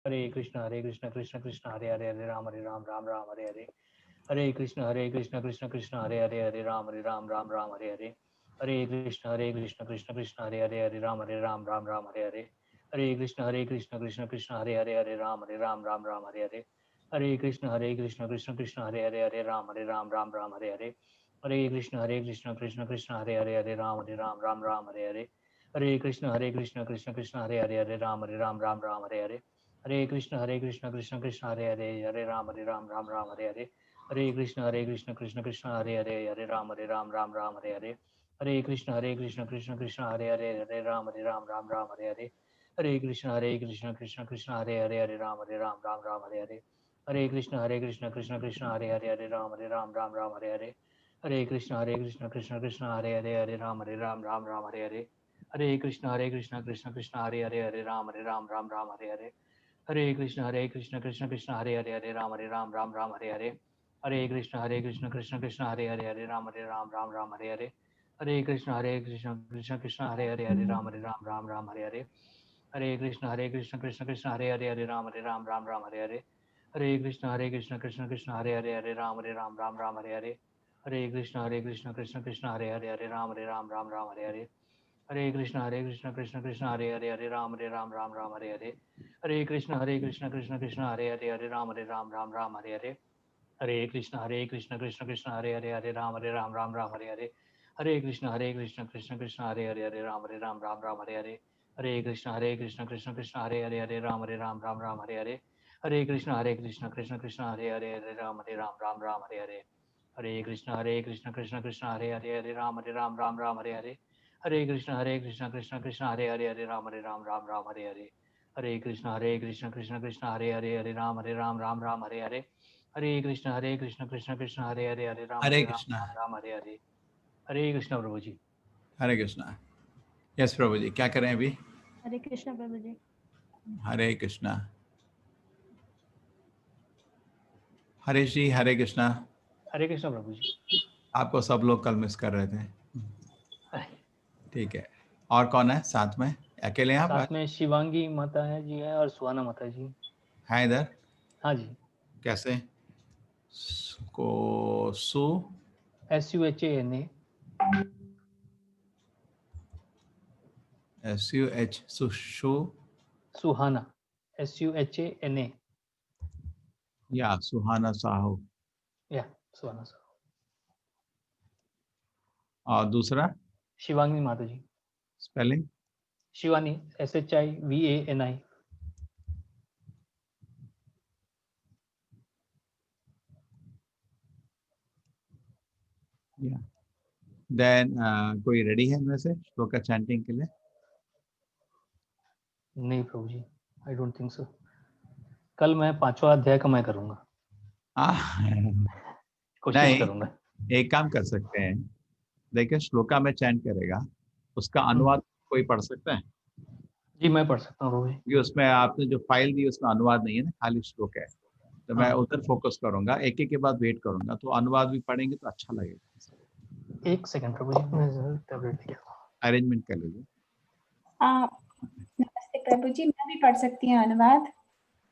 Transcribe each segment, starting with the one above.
हरे कृष्ण कृष्ण कृष्ण हरे हरे हरे राम राम राम हरे हरे। हरे कृष्ण कृष्ण कृष्ण हरे हरे हरे राम राम राम हरे हरे। हरे कृष्ण कृष्ण कृष्ण हरे हरे हरे राम राम राम हरे हरे। हरे कृष्ण कृष्ण कृष्ण हरे हरे हरे राम राम राम हरे हरे। हरे कृष्ण कृष्ण कृष्ण हरे हरे हरे राम राम राम हरे हरे। हरे कृष्ण कृष्ण कृष्ण हरे हरे हरे राम राम राम हरे हरे। हरे कृष्ण कृष्ण कृष्ण हरे हरे हरे राम राम राम हरे हरे। हरे कृष्ण कृष्ण कृष्ण हरे हरे हरे राम राम राम हरे हरे। हरे कृष्ण कृष्ण कृष्ण हरे हरे हरे राम राम राम हरे हरे। हरे कृष्ण कृष्ण कृष्ण हरे हरे हरे राम राम राम हरे हरे। हरे कृष्ण कृष्ण कृष्ण हरे हरे हरे राम राम राम हरे हरे। हरे कृष्ण कृष्ण कृष्ण हरे हरे हरे राम राम राम हरे हरे। हरे कृष्ण कृष्ण कृष्ण हरे हरे हरे राम राम राम हरे हरे। हरे कृष्ण कृष्ण कृष्ण हरे हरे हरे राम राम राम हरे हरे। हरे कृष्ण कृष्ण कृष्ण हरे हरे हरे राम राम राम हरे हरे। हरे कृष्ण कृष्ण कृष्ण हरे हरे हरे राम राम राम हरे हरे। हरे कृष्ण कृष्ण कृष्ण हरे हरे हरे राम राम राम हरे हरे। हरे कृष्ण कृष्ण कृष्ण हरे हरे हरे राम राम राम हरे हरे। हरे कृष्ण कृष्ण कृष्ण हरे हरे हरे राम राम राम हरे हरे। हरे कृष्ण कृष्ण कृष्ण हरे हरे हरे राम राम राम हरे हरे। हरे कृष्ण कृष्ण कृष्ण हरे हरे हरे राम राम राम हरे हरे। हरे कृष्ण कृष्ण कृष्ण हरे हरे हरे राम राम राम हरे हरे। हरे कृष्ण कृष्ण कृष्ण हरे हरे हरे राम राम राम हरे हरे। हरे कृष्ण कृष्ण कृष्ण हरे हरे हरे राम राम राम हरे हरे। हरे कृष्ण कृष्ण कृष्ण हरे हरे हरे राम राम राम हरे हरे। हरे कृष्ण कृष्ण कृष्ण हरे हरे हरे राम राम राम हरे हरे। हरे कृष्ण कृष्ण कृष्ण हरे हरे हरे राम राम राम हरे हरे। हरे कृष्ण कृष्ण कृष्ण हरे हरे हरे राम राम राम हरे हरे। हरे कृष्ण कृष्ण कृष्ण हरे हरे हरे राम राम राम हरे हरे। हरे कृष्ण कृष्ण कृष्ण हरे हरे हरे राम हरे राम कृष्णा। राम हरे हरे। हरे कृष्ण प्रभु जी। हरे Krishna. Yes प्रभु जी, क्या करें अभी? हरे कृष्णा प्रभु जी। हरे कृष्णा। हरीश जी, हरे कृष्णा। हरे कृष्ण प्रभु जी। आपको सब लोग कल मिस कर रहे थे। ठीक है, और कौन है साथ में? अकेले हैं आप? साथ में शिवांगी माता है जी है और सुहाना माता जी हैं इधर? हाँ जी। कैसे? को सु SUHANA SUH सुशु सुहाना SUHANA या सुहाना साहू, या सुहाना साहब। और दूसरा शिवांगी माता जी। स्पेलिंग? शिवानी SHIVANI। या देन कोई रेडी है इनमें से श्लोका चैंटिंग के लिए? नहीं प्रभु जी, आई डोंट थिंक सो। कल मैं 5वां अध्याय का मैं करूंगा, कोशिश नहीं, करूंगा। एक काम कर सकते हैं, देखिए श्लोका में चैंट करेगा, उसका हम्म। अनुवाद कोई पढ़ सकता है? जी मैं पढ़ सकता हूँ प्रभु जी। क्योंकि उसमें आपने जो फाइल दी उसमें अनुवाद नहीं है ना, खाली श्लोक है, तो मैं हाँ उधर फोकस करूंगा, एक एक के बाद वेट करूंगा, तो अनुवाद भी पढ़ेंगे तो अच्छा लगेगा। एक सेकंड प्रभु जी, मैं जरूर टैबलेट लेके आता हूँ। अरेंजमेंट कर लीजिए। नमस्ते प्रभु जी, मैं भी पढ़ सकती हूँ अनुवाद?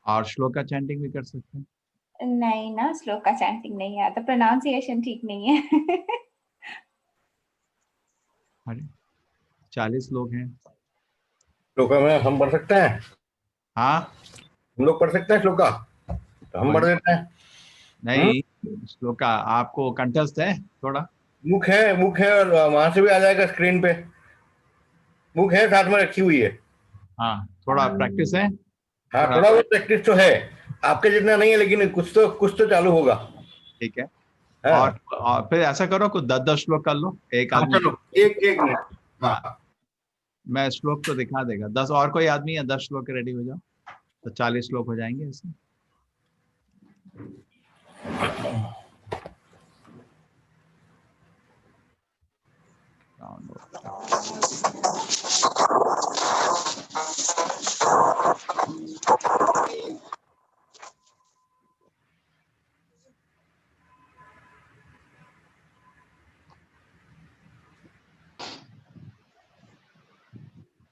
और श्लोका चैंटिंग भी कर सकते हैं? नहीं ना, श्लोका चैंटिंग नहीं आता, प्रोनाउंसिएशन ठीक नहीं है। अरे 40 लोग हैं। श्लोका में हम पढ़ सकते हैं? हाँ, हम लोग पढ़ सकते हैं श्लोका, तो हम पढ़ देते हैं। नहीं श्लोका आपको कंठस्थ है थोड़ा? मुख है और वहां से भी आ जाएगा स्क्रीन पे, मुख है साथ में रखी हुई है। हाँ, थोड़ा प्रैक्टिस है। हाँ, थोड़ा बहुत प्रैक्टिस तो है, आपके जितना नहीं है, लेकिन कुछ तो चालू होगा। ठीक है। हाँ। और फिर ऐसा करो, कुछ 10-10 श्लोक कर लो एक हाँ, आदमी। चलो एक मिनट। हाँ, हाँ, मैं श्लोक तो दिखा देगा 10, और कोई आदमी है 10 श्लोक रेडी हो जाओ, तो 40 श्लोक हो जाएंगे ऐसे।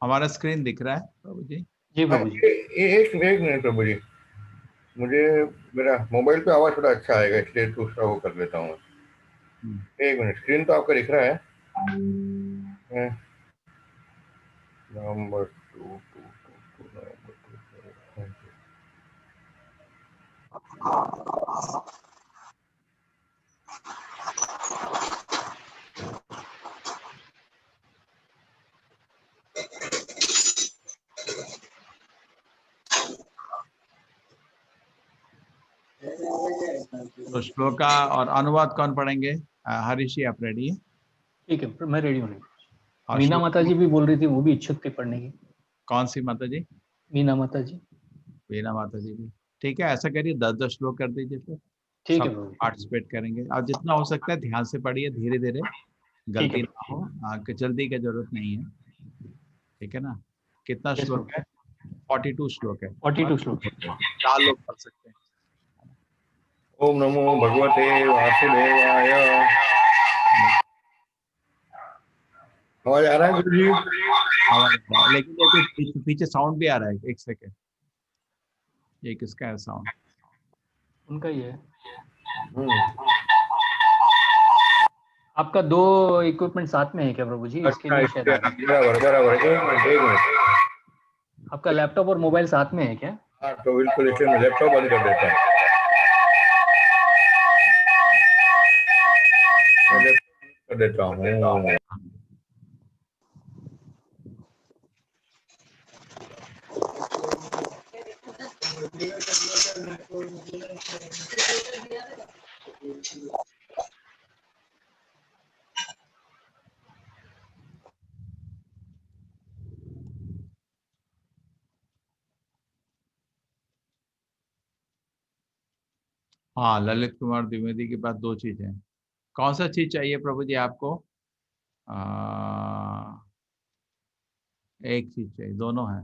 हमारा स्क्रीन दिख रहा है प्रभु जी? जी प्रभु जी। एक मिनट प्रभु जी, मुझे मेरा मोबाइल पे आवाज थोड़ा अच्छा आएगा इसलिए दूसरा वो कर लेता हूँ। एक मिनट, स्क्रीन तो आपका दिख रहा है। नंबर 2 तो श्लोका और अनुवाद कौन पढ़ेंगे? हरीशी, आप रेडी है? ठीक है, मैं रेडी हूँ। और मीना श्लोक माता जी भी बोल रही थी, वो भी इच्छुक थे पढ़ने की। कौन सी माता जी? मीना माता जी। वीणा माता जी भी। ठीक है, ऐसा करिए 10-10 श्लोक कर दीजिए, फिर ठीक है सब प्रभु जी। पार्टिसिपेट करेंगे। और जितना हो सकता है ध्यान से पढ़िए, धीरे धीरे, ठीक है गलती ना हो। कि जल्दी की जरूरत नहीं है, ठीक है ना? कितना यस श्लोक प्रभु। है? 42 श्लोक है। 42 श्लोक। 4 लोग पढ़ सकते हैं। ओम नमो भगवते वासुदेवाय। आवाज आ रहा है गुरु जी? आवाज आ रहा है, लेकिन ये कुछ पीछे साउंड भी आ रहा है। एक सेकेंड, ये किसका है साउंड? उनका ही है। हम्म। आपका 2 इक्विपमेंट साथ में है क्या प्रभु जी? इसके अच्छा, लिए शायद आ रहा है। बराबर बराबर, एक मिनट। आपका लैपटॉप और मोबाइल साथ में है क्या? हाँ तो बिल्कुल, इसलिए मैं लैपटॉप बंद कर देता हूँ। मैं लैपटॉप कर देता हूँ। हाँ, ललित कुमार द्विवेदी के पास 2 चीजें हैं। कौन सा चीज चाहिए प्रभु जी आपको? एक चीज चाहिए, दोनों है।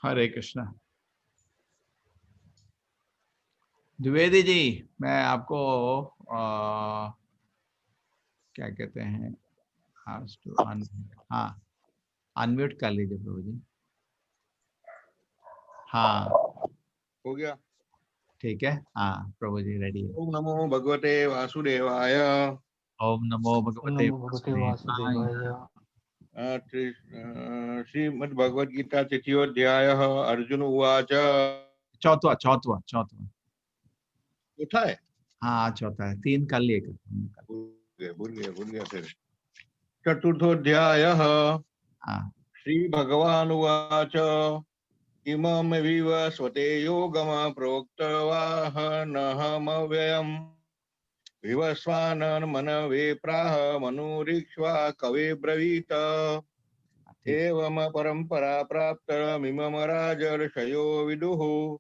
हरे कृष्णा। द्विवेदी जी, मैं आपको क्या कहते हैं, हाँ, अनम्यूट कर लीजिए प्रभु जी। हाँ, हो गया? ठीक है। हाँ प्रभु जी, रेडी है। ओम नमो भगवते वासुदेवाय। ओम नमो ओम भगवते नमो भगवते वासुदेवाय। वासुदेवाय। श्रीमद्भगवद गीता तृतीयोध्याय। अर्जुन उवाच। चौथा चौथा चौथा। उठा है? हाँ चौथा है, 3 कर लिए। भूल गया फिर। चतुर्थोऽध्यायः। हाँ, श्रीभगवान् उवाच। इमं विवस्वते योगम प्रोक्तवाहनहमव्ययम्। विवस्वानन् मनवे प्राह मनुरीक्ष्वा कवे ब्रवीत। ठीक। एवं परंपरा प्राप्तमिमं राजर्षयो विदुः।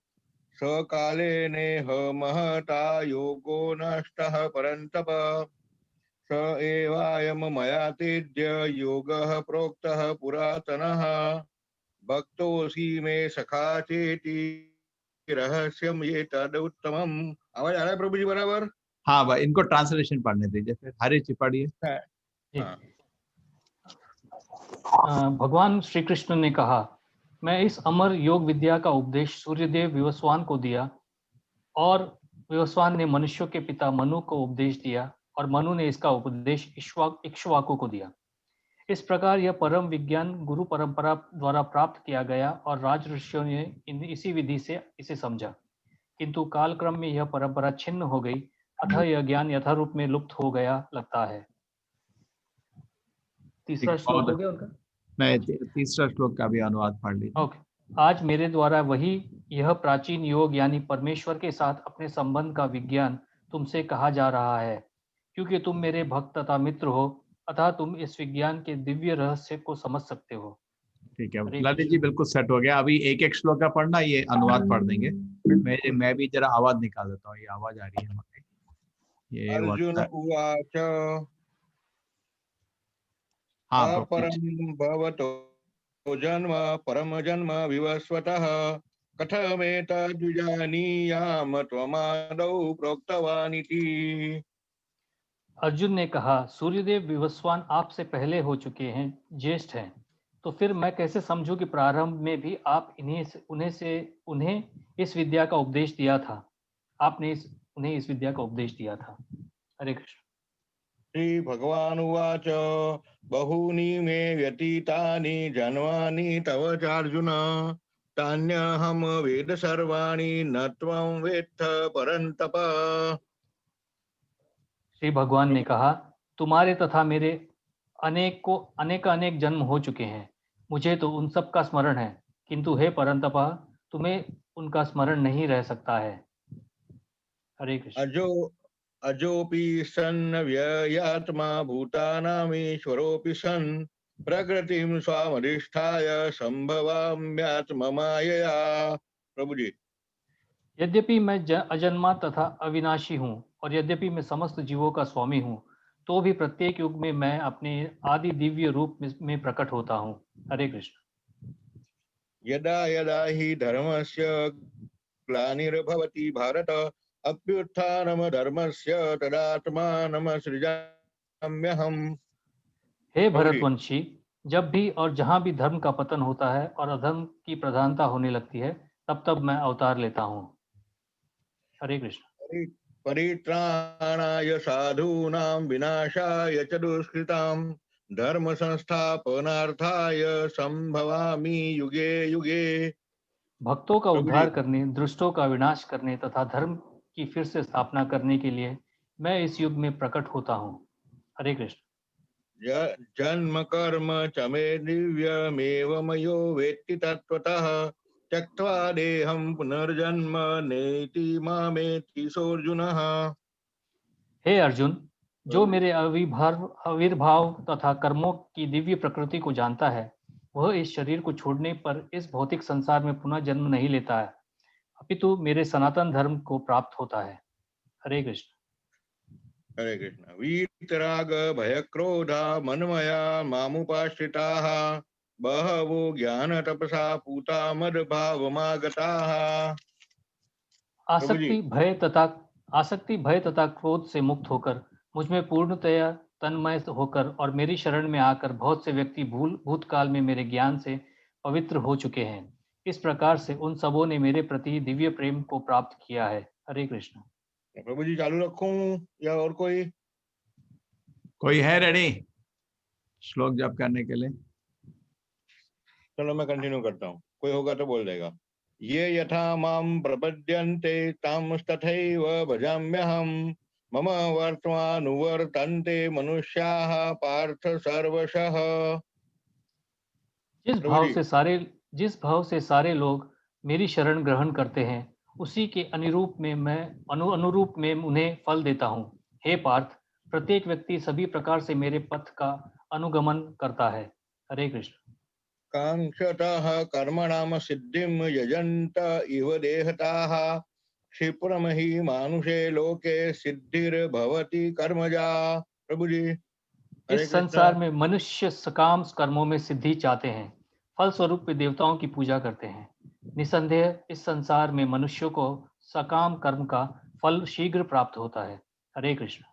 सकाले नेह महता योगो नष्टः परन्तप। स एवायं मया तेद्य योगः प्रोक्तः पुरातनः। भक्तोऽसि मे सखा चेति रहस्यं ये तदुत्तमम्। आवाज आ रहा है प्रभु जी बराबर? हाँ भाई, इनको ट्रांसलेशन पढ़ने दीजिए, फिर हरी जी पढ़िए। हाँ। भगवान श्री कृष्ण ने कहा, मैं इस अमर योग विद्या का उपदेश सूर्यदेव विवस्वान को दिया, और विवस्वान ने मनुष्यों के पिता मनु को उपदेश दिया, और मनु ने इसका उपदेश इक्ष्वाकु को दिया। इस प्रकार यह परम विज्ञान गुरु परंपरा द्वारा प्राप्त किया गया, और राज ऋषियों ने इसी विधि से इसे समझा। किंतु कालक्रम में यह परंपरा छिन्न हो गई, अतः यह ज्ञान यथारूप में लुप्त हो गया लगता है। तीसरा श्लोक हो गया उनका। मैं तीसरा श्लोक का भी अनुवाद पढ़ लीजिए। ओके। आज मेरे द्वारा वही यह प्राचीन योग यानी परमेश्वर के साथ अपने संबंध का विज्ञान तुमसे कहा जा रहा है, क्योंकि तुम मेरे भक्त तथा मित्र हो, अतः तुम इस विज्ञान के दिव्य रहस्य को समझ सकते हो। ठीक है, हरे ललित जी बिल्कुल सेट हो गया। अभी एक एक श्लोक का पढ़ना, ये अनुवाद पढ़ देंगे। मैं भी जरा आवाज निकाल देता हूँ, ये आवाज आ रही है हमारी, ये अर्जुन WhatsApp। उवाच हाँ अपरं प्रभु। भवतो जन्म परम जन्म विवस्वतः कथमेतद्विजानीयाम त्वमादौ प्रोक्तवानिति। अर्जुन ने कहा, सूर्यदेव विवस्वान आपसे पहले हो चुके हैं, ज्येष्ठ हैं, तो फिर मैं कैसे समझूं कि प्रारंभ में भी आप उन्हें इस विद्या का उपदेश दिया था। आपने उन्हें इस विद्या का उपदेश दिया था। हरे कृष्ण। श्री भगवानुवाच बहूनि मे व्यतीतानि जन्मानि तव चार्जुन तान्यहं वेद सर्वाणि न त्वं वेत्थ परन्तप। श्री भगवान ने कहा, तुम्हारे तथा मेरे अनेक जन्म हो चुके हैं, मुझे तो उन सब का स्मरण है, किंतु हे परंतपा तुम्हें उनका स्मरण नहीं रह सकता है। हरे कृष्ण। अजोपि सन् व्ययात्मा भूतानामीश्वरोऽपि सन् प्रकृतिं स्वामधिष्ठाय संभवाम्यात्ममायया। प्रभु जी। यद्यपि मैं अजन्मा तथा अविनाशी हूँ और यद्यपि मैं समस्त जीवों का स्वामी हूँ, तो भी प्रत्येक युग में मैं अपने आदि दिव्य रूप में प्रकट होता हूँ। हरे कृष्ण। यदा यदा हि धर्मस्य ग्लानिर्भवति भारत अभ्युत्थानं धर्मस्य तदात्मानं सृजाम्यहम्। हे प्रभु जी। भरतवंशी, जब भी और जहाँ भी धर्म का पतन होता है और अधर्म की प्रधानता होने लगती है, तब तब मैं अवतार लेता हूँ। हरे कृष्ण। परित्राणाय साधूनां विनाशाय च दुष्कृतां धर्म संस्थापनार्थाय संभवामि युगे युगे। भक्तों का प्रभु जी। उद्धार करने, दुष्टों का विनाश करने तथा धर्म की फिर से स्थापना करने के लिए मैं इस युग में प्रकट होता हूँ। हरे कृष्ण। जन्म कर्म च मे दिव्यमेवमयो वेत्ति तत्त्वतः त्यक्त्वा देहं पुनर्जन्म नेति मामेति सोऽर्जुनः। हे अर्जुन, जो मेरे आविर्भाव तथा कर्मों की दिव्य प्रकृति को जानता है, वह इस शरीर को छोड़ने पर इस भौतिक संसार में पुनः जन्म नहीं लेता है, अपितु मेरे सनातन धर्म को प्राप्त होता है। हरे कृष्ण। हरे कृष्ण। वीतराग भय क्रोधा मनमया मामुपाश्रिताः बहवो ज्ञान तपसा पूता मद भावमागताः। प्रभु जी। आसक्ति भय तथा क्रोध से मुक्त होकर मुझ में पूर्णतया तन्मय होकर और मेरी शरण में आकर बहुत से व्यक्ति भूतकाल में मेरे ज्ञान से पवित्र हो चुके हैं। इस प्रकार से उन सबों ने मेरे प्रति दिव्य प्रेम को प्राप्त किया है। हरे कृष्ण। प्रभु जी चालू रखूं या और कोई है रेडी श्लोक जप करने के लिए? चलो मैं कंटिन्यू करता हूँ, कोई होगा तो बोल देगा। ये यथा मां प्रपद्यन्ते तांस्तथैव भजाम्यहम् मम वर्त्मानुवर्तन्ते मनुष्याः पार्थ सर्वशः। जिस भाव से सारे लोग मेरी शरण ग्रहण करते हैं, उसी के अनुरूप में उन्हें फल देता हूँ। हे पार्थ, प्रत्येक व्यक्ति सभी प्रकार से मेरे पथ का अनुगमन करता है। हरे कृष्ण। कांक्षतः कर्मणाम सिद्धिं यजन्त इव देहताः क्षिप्रम हि मानुषे लोके सिद्धिर्भवति कर्मजा। प्रभु जी। हरे इस कृष्ण। संसार में मनुष्य सकाम कर्मों में सिद्धि चाहते हैं, फल स्वरूप वे देवताओं की पूजा करते हैं। निसंदेह इस संसार में मनुष्यों को सकाम कर्म का फल शीघ्र प्राप्त होता है। हरे कृष्ण।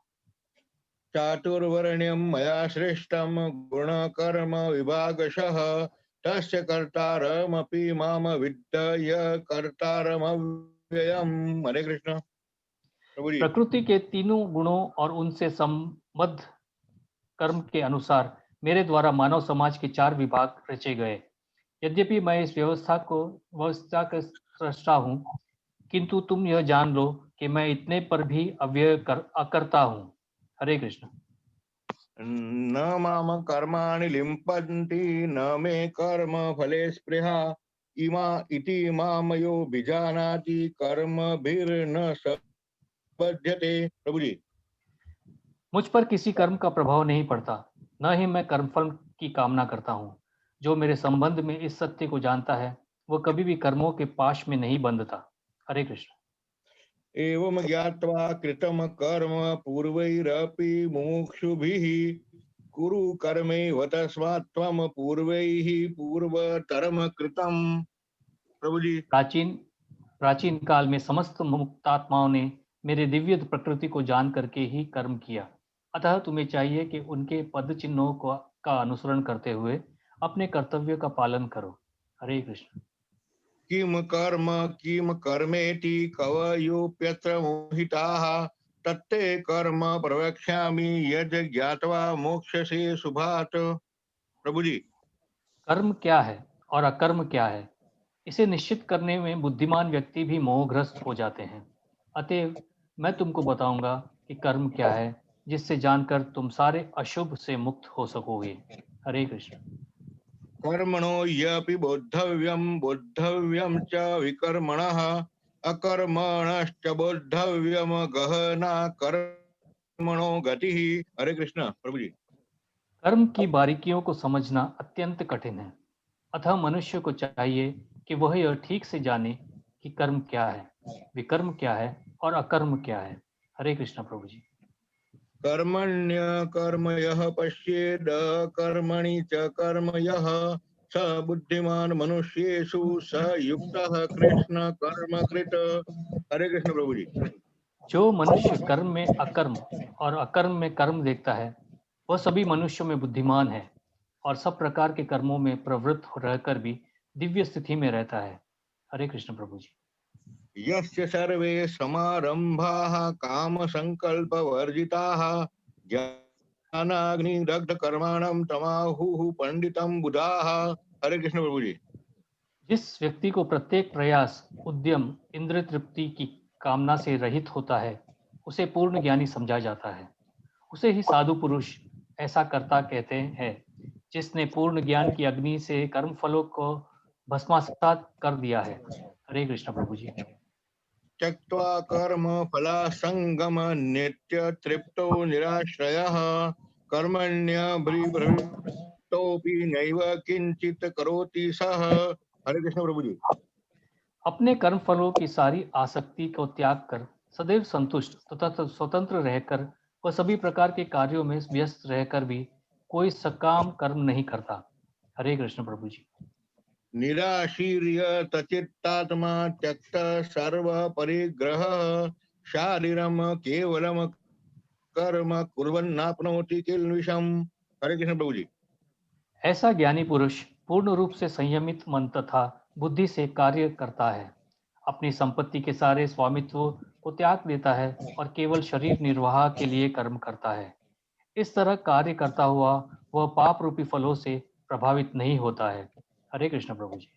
चातुर्वर्ण्यं मया सृष्टं गुणकर्म विभागशः तस्य कर्तारमपि माम विद्य कर्तारमव्ययम्। हरे कृष्ण। प्रभु जी। प्रकृति के तीनों गुणों और उनसे संबद्ध कर्म के अनुसार मेरे द्वारा मानव समाज के 4 विभाग रचे गए। यद्यपि मैं इस व्यवस्था का सृष्टा हूँ, किंतु तुम यह जान लो कि मैं इतने पर भी अकर्ता हूँ। हरे कृष्ण। न माम कर्माणि लिम्पन्ति न मे कर्म फले स्पृहा इति मामयो विजानाति कर्मभिर्न बध्यते। प्रभु जी। मुझ पर किसी कर्म का प्रभाव नहीं पड़ता, न ही मैं कर्मफल की कामना करता हूँ। जो मेरे संबंध में इस सत्य को जानता है वह कभी भी कर्मों के पाश में नहीं बंधता। हरे कृष्ण। एवं ज्ञात्वा कृतम कर्म पूर्वैरपि मुमुक्षुभिः कुरु कर्मैव तस्मात् त्वं पूर्वैः पूर्वतरम कृतम। प्रभु जी। प्राचीन काल में समस्त मुक्तात्माओं ने मेरे दिव्य प्रकृति को जान करके ही कर्म किया। अतः तुम्हें चाहिए कि उनके पद चिन्हों का अनुसरण करते हुए अपने कर्तव्य का पालन करो। हरे कृष्ण। किम कर्मेति कवयोप्यत्र मोहिताः तत्ते कर्म प्रवक्ष्यामि यद् ज्ञात्वा मोक्षसे शुभात्। प्रभु जी। कर्म क्या है और अकर्म क्या है, इसे निश्चित करने में बुद्धिमान व्यक्ति भी मोहग्रस्त हो जाते हैं। अतएव मैं तुमको बताऊंगा कि कर्म क्या है, जिससे जानकर तुम सारे अशुभ से मुक्त हो सकोगे। हरे कृष्ण। कर्मणो यपि बोद्धव्यम च विकर्मणः अकर्मणश्च बोद्धव्यम गहना कर्मणो गतिः। हरे कृष्ण। प्रभु जी। कर्म की बारीकियों को समझना अत्यंत कठिन है। अतः मनुष्य को चाहिए कि वह यह ठीक से जाने कि कर्म क्या है, विकर्म क्या है और अकर्म क्या है। हरे कृष्ण प्रभु जी। कर्मण्य कर्म यः पश्येद कर्मणि च कर्म यः स बुद्धिमान मनुष्येषु स युक्तः कृष्ण कर्म कृत। हरे कृष्ण। प्रभु जी। जो मनुष्य कर्म में अकर्म और अकर्म में कर्म देखता है वह सभी मनुष्यों में बुद्धिमान है और सब प्रकार के कर्मों में प्रवृत्त रहकर भी दिव्य स्थिति में रहता है। हरे कृष्ण प्रभु जी। यस्य सर्वे समारंभाः काम संकल्प वर्जिताः ज्ञानाग्निदग्ध कर्माणं तमाहुः पंडितम बुधाः। हरे कृष्ण। प्रभु जी। जिस व्यक्ति को प्रत्येक प्रयास उद्यम इंद्र तृप्ति की कामना से रहित होता है उसे पूर्ण ज्ञानी समझा जाता है। उसे ही साधु पुरुष ऐसा करता कहते हैं जिसने पूर्ण ज्ञान की अग्नि से कर्म फलों को भस्मासात कर दिया है। हरे कृष्ण प्रभु जी। त्यक्त्वा कर्म फलासंगम नित्य तृप्तो निराश्रयः कर्मण्यभिप्रवृत्तोऽपि नैव किंचित करोति सः। हरे कृष्ण। प्रभु जी। अपने कर्म फलों की सारी आसक्ति को त्याग कर सदैव संतुष्ट तथा स्वतंत्र रहकर वह सभी प्रकार के कार्यों में व्यस्त रहकर भी कोई सकाम कर्म नहीं करता। हरे कृष्ण प्रभु जी। निराशीर्य तचित्तात्मा त्यक्त सर्व परिग्रह शारीरम केवलम कर्म कुर्वन्नाप्नोति किल्बिषम्। हरे कृष्ण। प्रभु जी। ऐसा ज्ञानी पुरुष पूर्ण रूप से संयमित मन तथा बुद्धि से कार्य करता है, अपनी संपत्ति के सारे स्वामित्व को त्याग देता है और केवल शरीर निर्वाह के लिए कर्म करता है। इस तरह कार्य करता हुआ वह पाप रूपी फलों से प्रभावित नहीं होता है। हरे कृष्ण प्रभु जी।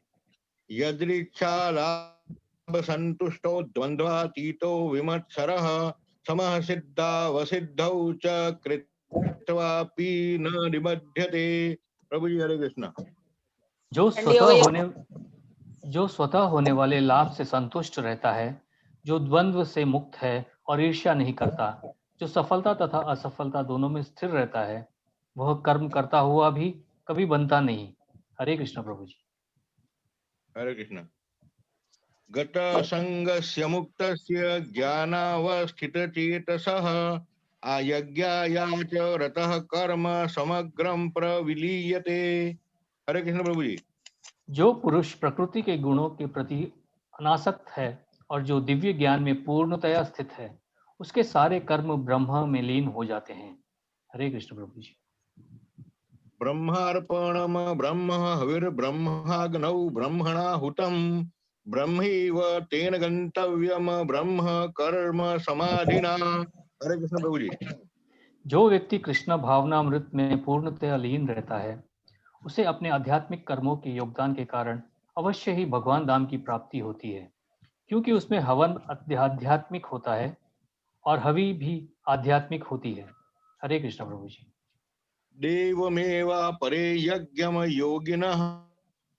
यदृच्छा लाभ संतुष्टो द्वंद्वातीतो विमत्सरः समः सिद्धावसिद्धौ च कृत्वापि न निबध्यते। प्रभु जी। हरे कृष्ण। जो स्वतः होने वाले लाभ से संतुष्ट रहता है, जो द्वंद्व से मुक्त है और ईर्ष्या नहीं करता, जो सफलता तथा असफलता दोनों में स्थिर रहता है, वह कर्म करता हुआ भी कभी बनता नहीं। हरे कृष्ण प्रभु जी। हरे कृष्ण। गत संगस्य मुक्तस्य ज्ञानावस्थितचेतसः आयज्ञाया च रतः कर्म समग्रं प्रविलीयते। हरे कृष्ण। प्रभु जी। जो पुरुष प्रकृति के गुणों के प्रति अनासक्त है और जो दिव्य ज्ञान में पूर्णतया स्थित है, उसके सारे कर्म ब्रह्म में लीन हो जाते हैं। हरे कृष्ण प्रभु जी। ब्रह्मार्पणम ब्रह्म हविर्ब्रह्माग्नौ ब्रह्मणाहुतं ब्रह्मैव तेन गंतव्यम ब्रह्म कर्म समाधिना। हरे कृष्ण। प्रभु जी। जो व्यक्ति कृष्ण भावनामृत में पूर्णतया लीन रहता है उसे अपने आध्यात्मिक कर्मों के योगदान के कारण अवश्य ही भगवान धाम की प्राप्ति होती है, क्योंकि उसमें हवन आध्यात्मिक होता है और हवि भी आध्यात्मिक होती है। हरे कृष्ण प्रभु जी। देवमेवा परे यज्ञम योगिनः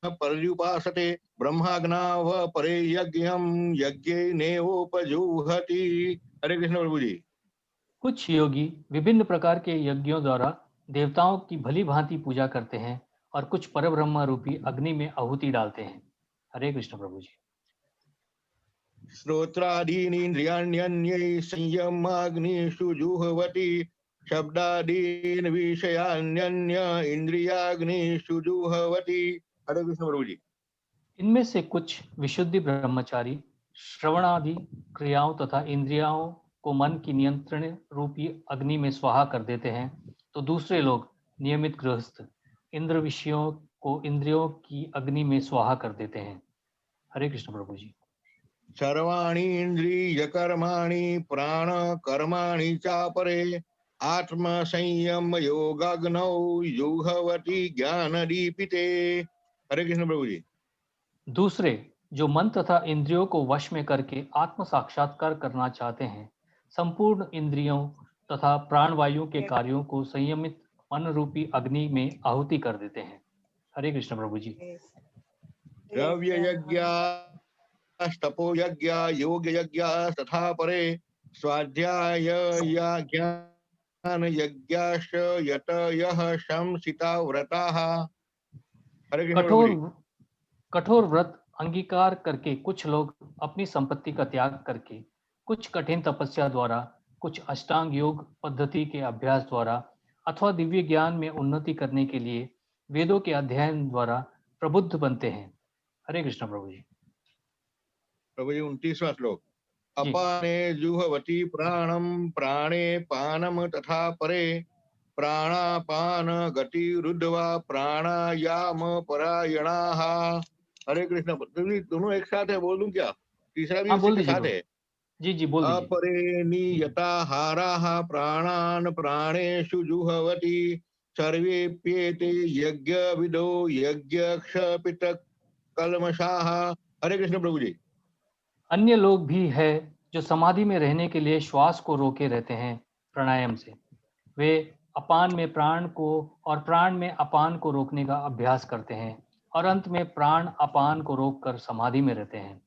पर्युपासते ब्रह्माग्नाव परे यज्ञम यज्ञेनेवोपजुहति। हरे कृष्ण। प्रभु जी। कुछ योगी विभिन्न प्रकार के यज्ञों द्वारा देवताओं की भली भांति पूजा करते हैं और कुछ परब्रह्म रूपी अग्नि में आहुति डालते हैं। हरे कृष्ण प्रभु जी। श्रोत्रादीनि इंद्रियाण्यन्यै संयमाग्निषु जुह्वति शब्दादीन विषयान्यन्य इंद्रियाग्निषु जुह्वति। हरे कृष्ण प्रभु जी। इनमें से कुछ विशुद्धि ब्रह्मचारी श्रवणादि क्रियाओं तथा इंद्रियों को मन की नियंत्रण रूपी अग्नि में स्वाहा कर देते हैं, तो दूसरे लोग नियमित गृहस्थ इंद्र विषयों को इंद्रियों की अग्नि में स्वाहा कर देते हैं। हरे कृष्ण प्रभु जी। सर्वाणि इंद्रिय कर्माणि प्राण कर्माणि चापरे आत्म संयम योगाग्नौ जुह्वति ज्ञान दीपिते। हरे कृष्ण प्रभु जी। दूसरे जो मन तथा इंद्रियों को वश में करके आत्म साक्षात्कार करना चाहते हैं, संपूर्ण इंद्रियों तथा प्राणवायु के कार्यों को संयमित मन रूपी अग्नि में आहुति कर देते हैं। हरे कृष्ण प्रभु जी। द्रव्य यज्ञ तपो यज्ञ योग यज्ञ तथा परे स्वाध्याय ज्ञान यज्ञाश्च यतयः शंसिता व्रताः। हरे कृष्ण प्रभु जी। कठोर व्रत अंगीकार करके कुछ लोग अपनी संपत्ति का त्याग करके, कुछ कठिन तपस्या द्वारा, कुछ अष्टांग योग पद्धति के अभ्यास द्वारा अथवा दिव्य ज्ञान में उन्नति करने के लिए वेदों के अध्ययन द्वारा प्रबुद्ध बनते हैं। हरे कृष्ण प्रभु जी। प्रभु जी 29वां श्लोक। जी। अपाने जुह्वति प्राणम प्राणे पानम तथा परे प्राणापान गति रुद्धवा प्राणायाम परायणाः। हरे कृष्ण। दोनों एक साथ है, बोल दूं क्या? तीसरा भी हाँ, उसी बोल के दीजिए साथ है। जी जी बोल दीजिए। अपरे नियताहाराः प्राणान् प्राणेषु जुह्वति सर्वेप्येते यज्ञविदो यज्ञक्षपितः कल्मषाः। हरे कृष्ण प्रभु जी। अन्य लोग भी है जो समाधि में रहने के लिए श्वास को रोके रहते हैं प्राणायाम से। वे अपान में प्राण को और प्राण में अपान को रोकने का अभ्यास करते हैं और अंत में प्राण अपान को रोककर समाधि में रहते हैं।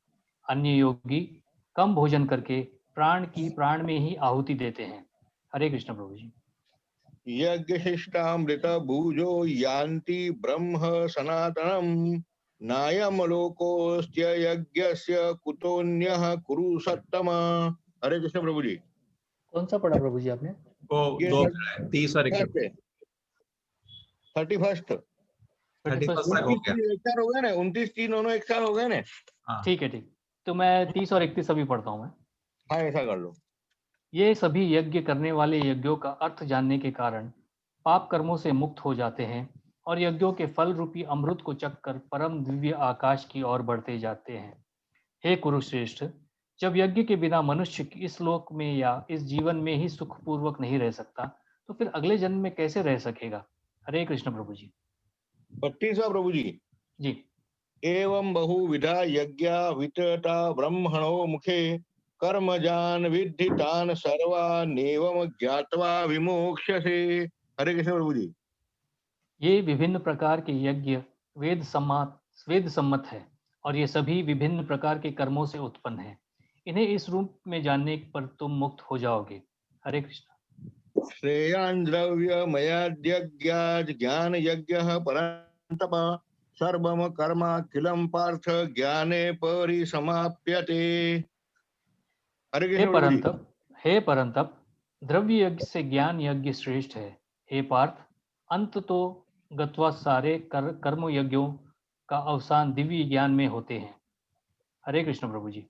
अन्य योगी कम भोजन करके प्राण की प्राण में ही आहुति देते हैं। हरे कृष्ण प्रभु जी। यज्ञशिष्टामृत भुजो यान्ति ब्रह्म सनातनम् नायम लोकोऽस्त्य यज्ञस्य कुतोऽन्यः कुरु सत्तम। हरे कृष्ण प्रभु जी। कौन सा पढ़ा प्रभु जी आपने? वो ये 30 और 31 31 31 तक हो गया। एक साथ हो गए ना, 29-3 दोनों एक साथ हो गए ना। हाँ। ठीक है, ठीक। तो मैं 30 और 31 अभी पढ़ता हूँ मैं। हाँ, ऐसा कर लो। ये सभी यज्ञ करने वाले यज्ञों का अर्थ जानने के कारण पाप कर्मों से मुक्त हो जाते हैं और यज्ञों के फल रूपी अमृत को चखकर परम दिव्य आकाश की ओर बढ़ते जाते हैं। हे कुरुश्रेष्ठ, जब यज्ञ के बिना मनुष्य इस लोक में या इस जीवन में ही सुखपूर्वक नहीं रह सकता, तो फिर अगले जन्म में कैसे रह सकेगा? हरे कृष्ण प्रभु जी। 32वां प्रभु जी। जी। एवं बहुविधा यज्ञा वितता ब्रह्मणो मुखे कर्मजान विद्धि तान सर्वानेवं ज्ञात्वा विमोक्ष्यसे। हरे कृष्ण प्रभु जी। ये विभिन्न प्रकार के यज्ञ वेद सम्मत है और ये सभी विभिन्न प्रकार के कर्मों से उत्पन्न है। इन्हें इस रूप में जानने पर तुम मुक्त हो जाओगे। हरे कृष्ण। श्रेयान् द्रव्यमयाद्यज्ञात् ज्ञान यज्ञः परन्तप सर्वम कर्माखिलं पार्थ ज्ञाने परिसमाप्यते। हरे हे कृष्ण प्रभु जी। परंतप, हे परंतप, द्रव्य यज्ञ से ज्ञान यज्ञ श्रेष्ठ है। हे पार्थ, अंत तो गत्वा सारे कर्म यज्ञों का अवसान दिव्य ज्ञान में होते हैं। हरे कृष्ण प्रभु जी।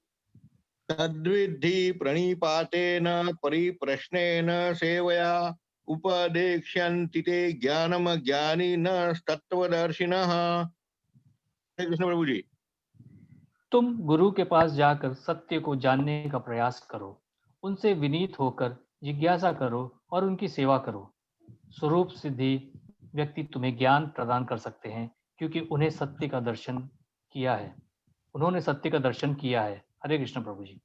तद्विद्धि प्रणिपातेन परिप्रश्नेन सेवया उपदेक्ष्यन्ति ते ज्ञानम ज्ञानिनस्तत्त्वदर्शिनः। हरे कृष्ण प्रभु जी। तुम गुरु के पास जाकर सत्य को जानने का प्रयास करो, उनसे विनीत होकर जिज्ञासा करो और उनकी सेवा करो। स्वरूप सिद्धि व्यक्ति तुम्हें ज्ञान प्रदान कर सकते हैं, क्योंकि उन्हें सत्य का दर्शन किया है। उन्होंने सत्य का दर्शन किया है। हरे कृष्ण प्रभु जी।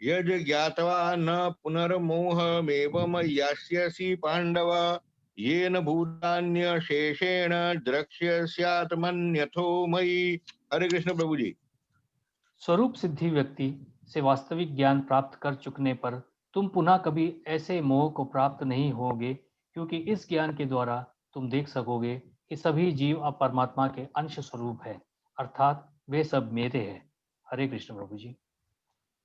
यद् ज्ञात्वा न पुनर्मोहमेवं यास्यसि पाण्डव येन भूतान्यशेषेण द्रक्ष्यस्यात्मन्यथो मयि। हरे कृष्ण प्रभु जी। स्वरूप सिद्धि व्यक्ति से वास्तविक ज्ञान प्राप्त कर चुकने पर तुम पुनः कभी ऐसे मोह को प्राप्त नहीं होगे, क्योंकि इस ज्ञान के द्वारा तुम देख सकोगे कि सभी जीव अब परमात्मा के अंश स्वरूप है, अर्थात वे सब मेरे हैं। हरे कृष्ण प्रभु जी।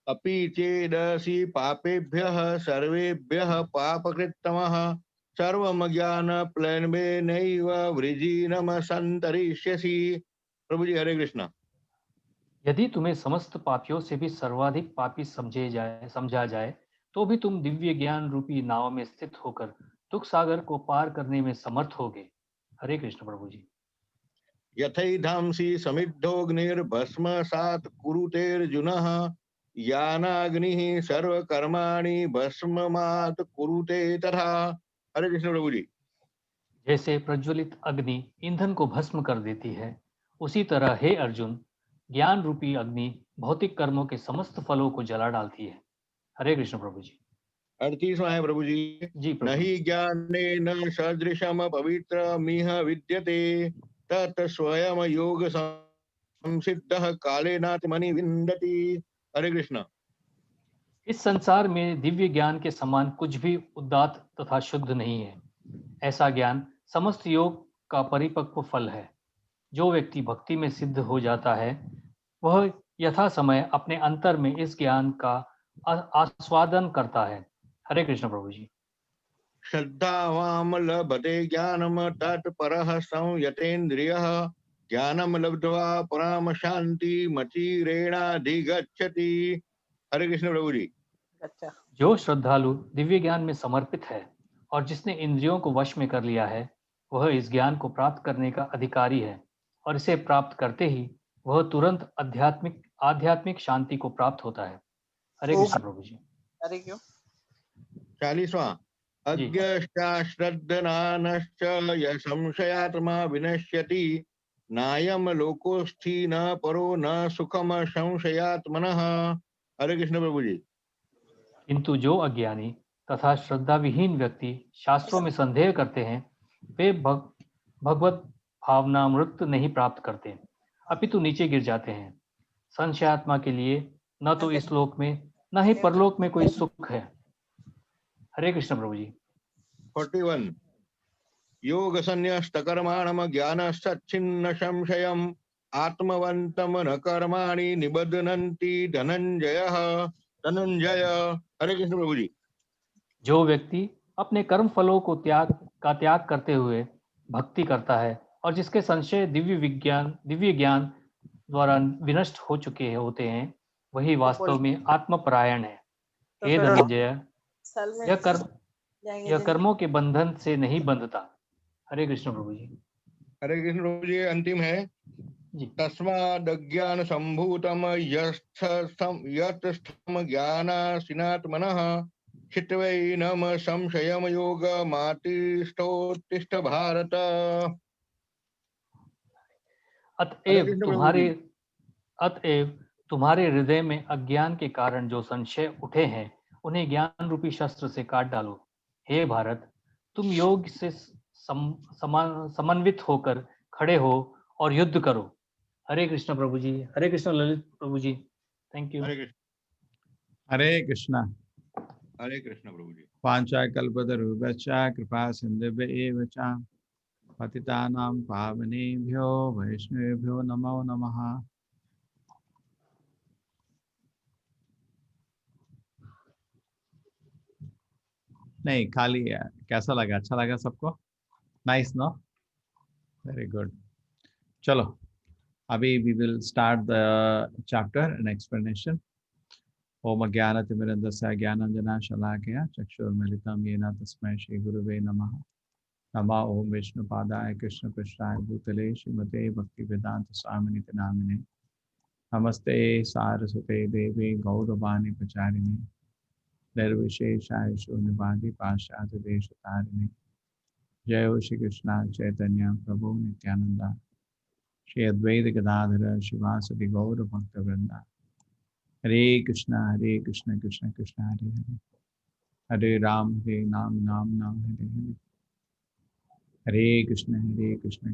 अपि चेदसि पापेभ्यः सर्वेभ्यः पापकृत्तमः सर्वमज्ञानप्लवेनैव वृजिनमसन्तरिष्यसि। प्रभु जी हरे कृष्ण। यदि तुम्हें समस्त पापियों से भी सर्वाधिक पापी समझा जाए तो भी तुम दिव्य ज्ञान रूपी नाव में स्थित होकर दुख सागर को पार करने में समर्थ होगे। हरे कृष्ण प्रभु जी। यथैधांसि समिद्धोऽग्निर्भस्मसात् कुरुतेऽर्जुनः यानाग्निः सर्वकर्माणि भस्ममात् कुरुते तथा। हरे कृष्ण प्रभु जी। जैसे प्रज्वलित अग्नि ईंधन को भस्म कर देती है, उसी तरह हे अर्जुन, ज्ञान रूपी अग्नि भौतिक कर्मों के समस्त फलों को जला डालती है। हरे कृष्ण प्रभु जी। 38वां है प्रभु जी। जी प्रभु। नहि ज्ञानेन सदृशम पवित्रमिह विद्यते तत् स्वयं योग संसिद्धः कालेनात्मनि विन्दति। हरे कृष्ण। इस संसार में दिव्य ज्ञान के समान कुछ भी उदात्त तथा शुद्ध नहीं है। ऐसा ज्ञान समस्त योग का परिपक्व फल है। जो व्यक्ति भक्ति में सिद्ध हो जाता है वह यथा समय अपने अंतर में इस ज्ञान का आस्वादन करता है। हरे कृष्ण प्रभु जी। श्रद्धावाम लभते ज्ञानम तत्परः संयतेन्द्रियः ज्ञानम लब्ध्वा पराम शांति मचिरेणाधिगच्छति। हरे कृष्ण प्रभु जी। अच्छा। जो श्रद्धालु दिव्य ज्ञान में समर्पित है और जिसने इंद्रियों को वश में कर लिया है वह इस ज्ञान को प्राप्त करने का अधिकारी है, और इसे प्राप्त करते ही वह तुरंत आध्यात्मिक शांति को प्राप्त होता है। हरे कृष्ण प्रभु जी। अरे क्यों? 40वां। जी। अज्ञश्चाश्रद्धनानश्च य संशयात्मा विनश्यति नायम लोकोस्थि न परो न सुखम संशयात्मनः। हरे कृष्ण प्रभु जी। किंतु जो अज्ञानी तथा श्रद्धा विहीन व्यक्ति शास्त्रों में संदेह करते हैं वे भगवत भावनामृत नहीं प्राप्त करते, अपितु नीचे गिर जाते हैं। संशयात्मा के लिए न तो इस लोक में न ही परलोक में कोई सुख है। हरे कृष्ण प्रभु जी। 41 योग संन्यस्त कर्माणम ज्ञान सच्छिन्न संशयम आत्मवंतम न कर्माणि निबध्नन्ति धनंजय। धनंजय। हरे कृष्ण प्रभु जी। जो व्यक्ति अपने कर्म फलों को त्याग करते हुए भक्ति करता है और जिसके संशय दिव्य ज्ञान द्वारा विनष्ट हो चुके होते हैं वही वास्तव में आत्मपरायण है। तो हे फिर धनंजय, साल में यह जाएंगे यह जिन- कर्मों के बंधन से नहीं बंधता। हरे कृष्ण प्रभु जी। हरे कृष्ण प्रभु जी। अंतिम है जी। तस्मादज्ञान संभूतम यत्स्थम ज्ञानासिनात्मनः चित्वैनम संशयम योग मातिष्ठोत्तिष्ठ भारत। हरे कृष्ण प्रभु जी। अतएव तुम्हारे हृदय में अज्ञान के कारण जो संशय उठे हैं उन्हें ज्ञान रूपी शस्त्र से काट डालो। हे भारत, तुम योग से समन्वित होकर खड़े हो और युद्ध करो। हरे कृष्ण प्रभु जी। हरे कृष्ण ललित प्रभु जी। Thank you. हरे कृष्ण। हरे कृष्णा। हरे कृष्ण प्रभु जी। वाञ्छाकल्पतरुभ्यश्च कृपा सिन्धुभ्य एव च पतितानां पावनेभ्यो वैष्णवेभ्यो नमो नमः। नहीं खाली है। कैसा लगा? अच्छा लगा सबको? Nice no? Very good. चलो अभी we will start the chapter and explanation. ओम ज्ञानतिमिरन्धस्य ज्ञानाञ्जनशलाकया चक्षुर्मिलितं येन तस्मै श्रीगुरुवे नमः। नमः ओम विष्णुपादाय कृष्णपृष्ठाय भूतले श्रीमते भक्तिवेदांत स्वामिनिति नामिने। नमस्ते सारस्वते देवे गौरवाणी प्रचारिणे निर्विशेषाय शून्यवादी पाश्चात्य देशतारिणे। जय हो श्री कृष्ण चैतन्य प्रभु नित्यानंदा श्री अद्वैत गदाधर शिवासदि गौर भक्त वृंदा। हरे कृष्ण कृष्ण कृष्ण हरे हरे हरे राम राम राम हरे हरे। हरे कृष्ण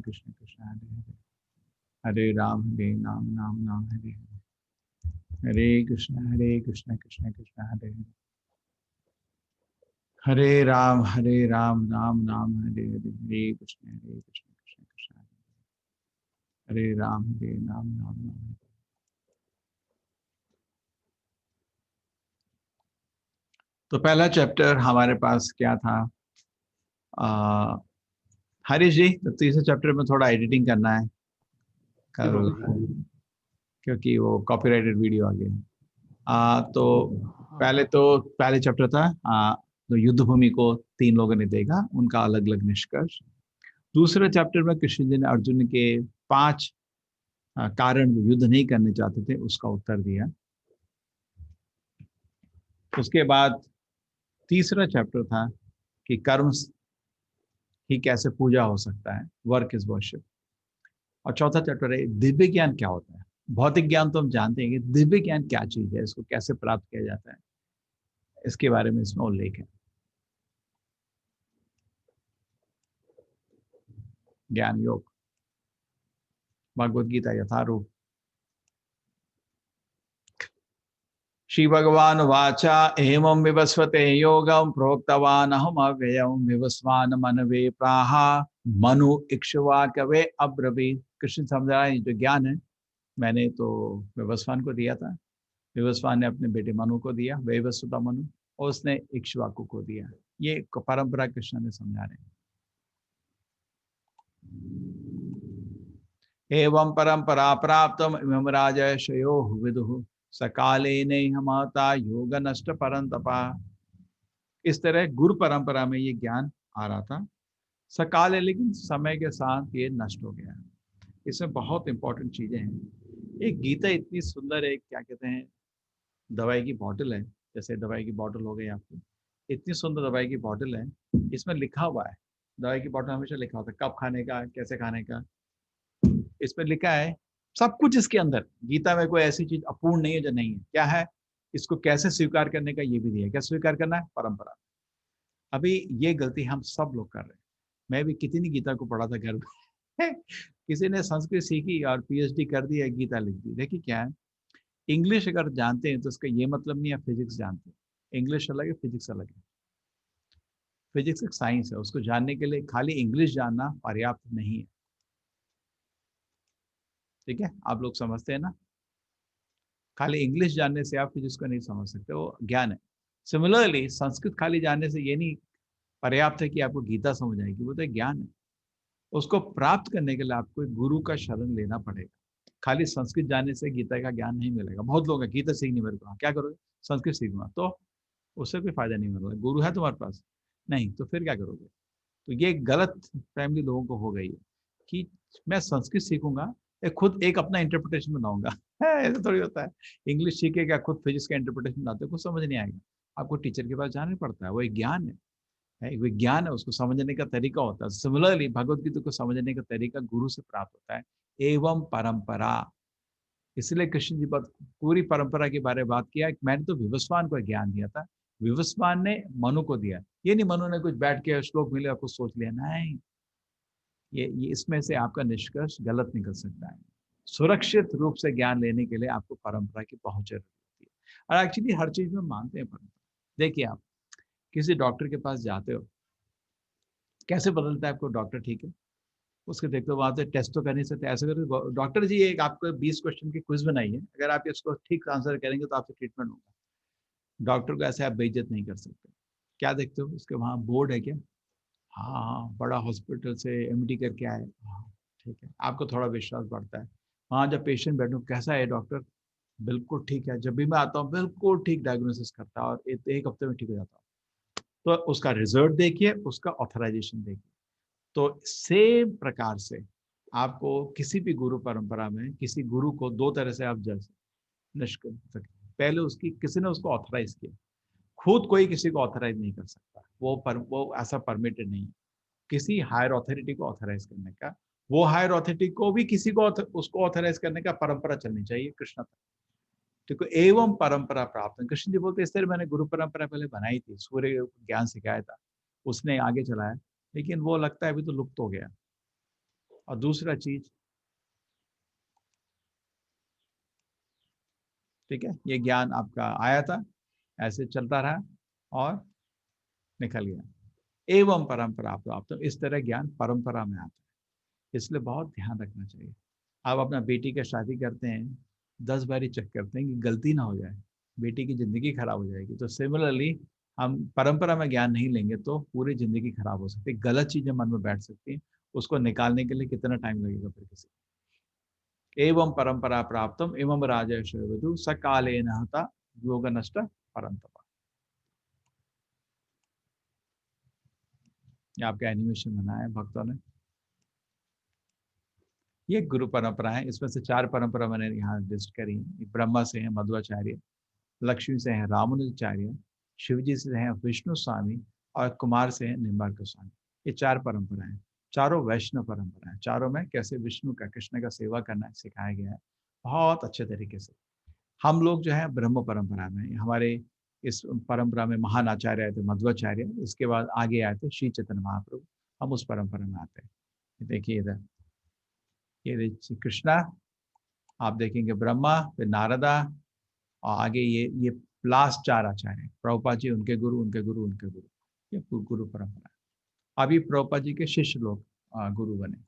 कृष्ण कृष्ण हरे हरे हरे राम राम हरे हरे। हरे कृष्ण कृष्ण कृष्ण हरे हरे हरे राम राम राम हरे हरे, हरे कृष्ण कृष्ण कृष्ण हरे राम राम। तो पहला चैप्टर हमारे पास क्या था? हरीश जी, तो तीसरे चैप्टर में थोड़ा एडिटिंग करना है जी कल, बाबा जी। क्योंकि वो कॉपीराइटेड वीडियो आ गया। तो हाँ पहले चैप्टर था, तो युद्ध भूमि को 3 लोगों ने देखा, उनका अलग अलग निष्कर्ष। दूसरे चैप्टर में कृष्ण जी ने अर्जुन के 5 कारण जो युद्ध नहीं करने चाहते थे उसका उत्तर दिया। उसके बाद तीसरा चैप्टर था कि कर्म ही कैसे पूजा हो सकता है, वर्क इज वर्शिप। और चौथा चैप्टर है दिव्य ज्ञान क्या होता है। भौतिक ज्ञान तो हम जानते हैं कि दिव्य ज्ञान क्या चीज है, इसको कैसे प्राप्त किया जाता है, इसके बारे में इसमें उल्लेख है। ज्ञान योग, भगवद गीता यथारूप। श्री भगवान वाचा एवं विवस्वते योगम प्रोक्तवान अहम अव्ययम विवस्वान मनवे प्राहा मनु इक्ष्वा कवे अब्रवीत। कृष्ण समझा रहे हैं, जो ज्ञान है मैंने तो विवस्वान को दिया था, विवस्वान ने अपने बेटे मनु को दिया, वेवस्वता मनु, और उसने इक्ष्वाकु को दिया। ये परंपरा कृष्ण ने समझा रहे हैं। एवं परंपरा प्राप्तम इमं राजर्षयो विदुः सकाले नेहमाता योग नष्ट परंतपा। इस तरह गुरु परंपरा में ये ज्ञान आ रहा था, सकाले, लेकिन समय के साथ ये नष्ट हो गया। इसमें बहुत इंपॉर्टेंट चीजें हैं। एक गीता इतनी सुंदर है, क्या कहते हैं, दवाई की बॉटल है, जैसे दवाई की बॉटल हो गई आपको, इतनी सुंदर दवाई की बॉटल है, इसमें लिखा हुआ है, दवाई की बॉटल हमेशा लिखा होता है कब खाने का, कैसे खाने का, इसमें लिखा है सब कुछ इसके अंदर। गीता में कोई ऐसी चीज अपूर्ण नहीं है जो नहीं है। क्या है, इसको कैसे स्वीकार करने का ये भी दिया है। क्या स्वीकार करना है? परंपरा। अभी ये गलती हम सब लोग कर रहे हैं। मैं भी कितनी गीता को पढ़ा था घर में किसी ने संस्कृत सीखी और पीएचडी कर दी है, गीता लिख दी। देखिए क्या है, इंग्लिश अगर जानते हैं तो इसका ये मतलब नहीं है फिजिक्स जानते हैं। इंग्लिश अलग है, फिजिक्स अलग है। फिजिक्स एक साइंस है, उसको जानने के लिए खाली इंग्लिश जानना पर्याप्त नहीं है। ठीक है, आप लोग समझते हैं ना? खाली इंग्लिश जानने से आप फिजिक्स को नहीं समझ सकते, वो ज्ञान है। सिमिलरली संस्कृत खाली जानने से ये नहीं पर्याप्त है कि आपको गीता समझ आएगी, वो तो एक ज्ञान है। उसको प्राप्त करने के लिए आपको एक गुरु का शरण लेना पड़ेगा। खाली संस्कृत जानने से गीता का ज्ञान नहीं मिलेगा। बहुत लोग हैं गीता सीखनी मेरे को, क्या करोगे? संस्कृत सीखूंगा, तो उससे कोई फायदा नहीं मिलेगा। गुरु है तुम्हारे पास? नहीं, तो फिर क्या करोगे? तो ये गलत फैमिली लोगों को हो गई है कि मैं संस्कृत सीखूंगा, खुद एक अपना इंटरप्रिटेशन बनाऊंगा ऐसा थोड़ी होता है। इंग्लिश सीखेगा, खुद फिजिक्स का इंटरप्रिटेशन बनाते कुछ समझ नहीं आएगा। आपको टीचर के पास जाना पड़ता है, वो एक ज्ञान है, एक विज्ञान है, उसको समझने का तरीका होता है। सिमिलरली भगवत गीता को समझने का तरीका गुरु से प्राप्त होता है। एवं परंपरा, इसलिए कृष्ण जी पर पूरी परंपरा के बारे में बात किया। मैंने तो विवस्वान को ज्ञान दिया था, विवस्वान ने मनु को दिया। ये नहीं मनु ने कुछ बैठ के श्लोक मिले और कुछ सोच लिया, नहीं। ये इसमें से आपका निष्कर्ष गलत निकल सकता है। सुरक्षित रूप से ज्ञान लेने के लिए आपको परंपरा की बहुत जरूरत होती है। और एक्चुअली हर चीज में मानते हैं परंपरा। देखिए, आप किसी डॉक्टर के पास जाते हो, कैसे बदलता है आपको डॉक्टर? ठीक है, उसके देखते हो, वहां से टेस्ट तो कर नहीं सकते, ऐसे करके डॉक्टर जी एक आपको 20 क्वेश्चन की क्विज बनाई है, अगर आप इसको ठीक आंसर करेंगे तो आपसे ट्रीटमेंट होगा। डॉक्टर को ऐसे आप बेइज्जत नहीं कर सकते। क्या देखते हो उसके वहाँ बोर्ड है क्या? हाँ हाँ, बड़ा हॉस्पिटल से एमडी करके आए, हाँ ठीक है, आपको थोड़ा विश्वास बढ़ता है। वहाँ जब पेशेंट बैठो, कैसा है डॉक्टर? बिल्कुल ठीक है, जब भी मैं आता हूँ बिल्कुल ठीक डायग्नोसिस करता है और एक हफ्ते में ठीक हो जाता हूँ। तो उसका रिजल्ट देखिए, उसका ऑथराइजेशन देखिए। तो सेम प्रकार से आपको किसी भी गुरु परंपरा में किसी गुरु को दो तरह से आप जज निष्कर्ष सकते। पहले उसकी किसी ने उसको ऑथराइज किया, खुद कोई किसी को ऑथराइज नहीं कर सकता, वो ऐसा परमिटेड नहीं है किसी हायर अथॉरिटी को ऑथराइज करने का। वो हायर अथॉरिटी को भी किसी को उसको ऑथराइज करने का परंपरा चलनी चाहिए कृष्ण तक। देखो, एवं परंपरा प्राप्त, कृष्ण जी बोलते इस तरह मैंने गुरु परंपरा पहले बनाई थी, सूर्य ज्ञान सिखाया था, उसने आगे चलाया, लेकिन वो लगता है अभी तो लुप्त हो गया। और दूसरा चीज, ठीक है, ये ज्ञान आपका आया था, ऐसे चलता रहा, और निकल गया। एवं परंपरा प्राप्त, इस तरह ज्ञान परंपरा में आता है, इसलिए बहुत ध्यान रखना चाहिए। आप अपना बेटी का शादी करते हैं, 10 बारी चेक करते हैं कि गलती ना हो जाए, बेटी की जिंदगी खराब हो जाएगी। तो सिमिलरली हम परंपरा में ज्ञान नहीं लेंगे तो पूरी जिंदगी खराब हो सकती है, गलत चीजें मन में बैठ सकती हैं, उसको निकालने के लिए कितना टाइम लगेगा फिर किसी। एवं परंपरा प्राप्तम एवं राजेश विदु सकाले नहता योग नष्ट परंपरा। ये आपका एनिमेशन बनाया है भक्तों ने। ये गुरु परंपरा है, इसमें से 4 परंपरा मैंने यहाँ लिस्ट करी है। ब्रह्मा से है मध्वाचार्य, लक्ष्मी से है रामानुजाचार्य, शिवजी से है विष्णु स्वामी और कुमार से है निम्बार्क गोस्वामी। ये 4 परंपराएं, चारों वैष्णव परंपराएं। चारों में कैसे विष्णु का, कृष्ण का सेवा करना सिखाया गया है बहुत अच्छे तरीके से। हम लोग जो है ब्रह्म परंपरा में, हमारे इस परंपरा में महान आचार्य आए थे मध्वाचार्य, इसके बाद आगे आए थे श्री चैतन्य महाप्रभु, हम उस परंपरा में आते हैं। देखिए इधर ये कृष्णा, आप देखेंगे ब्रह्मा, फिर नारदा, और आगे ये लास्ट 4 आचार्य, प्रभुपाद जी, उनके गुरु, उनके गुरु, उनके गुरु, ये गुरु परंपरा। अभी प्रभुपाद जी के शिष्य लोग गुरु बने,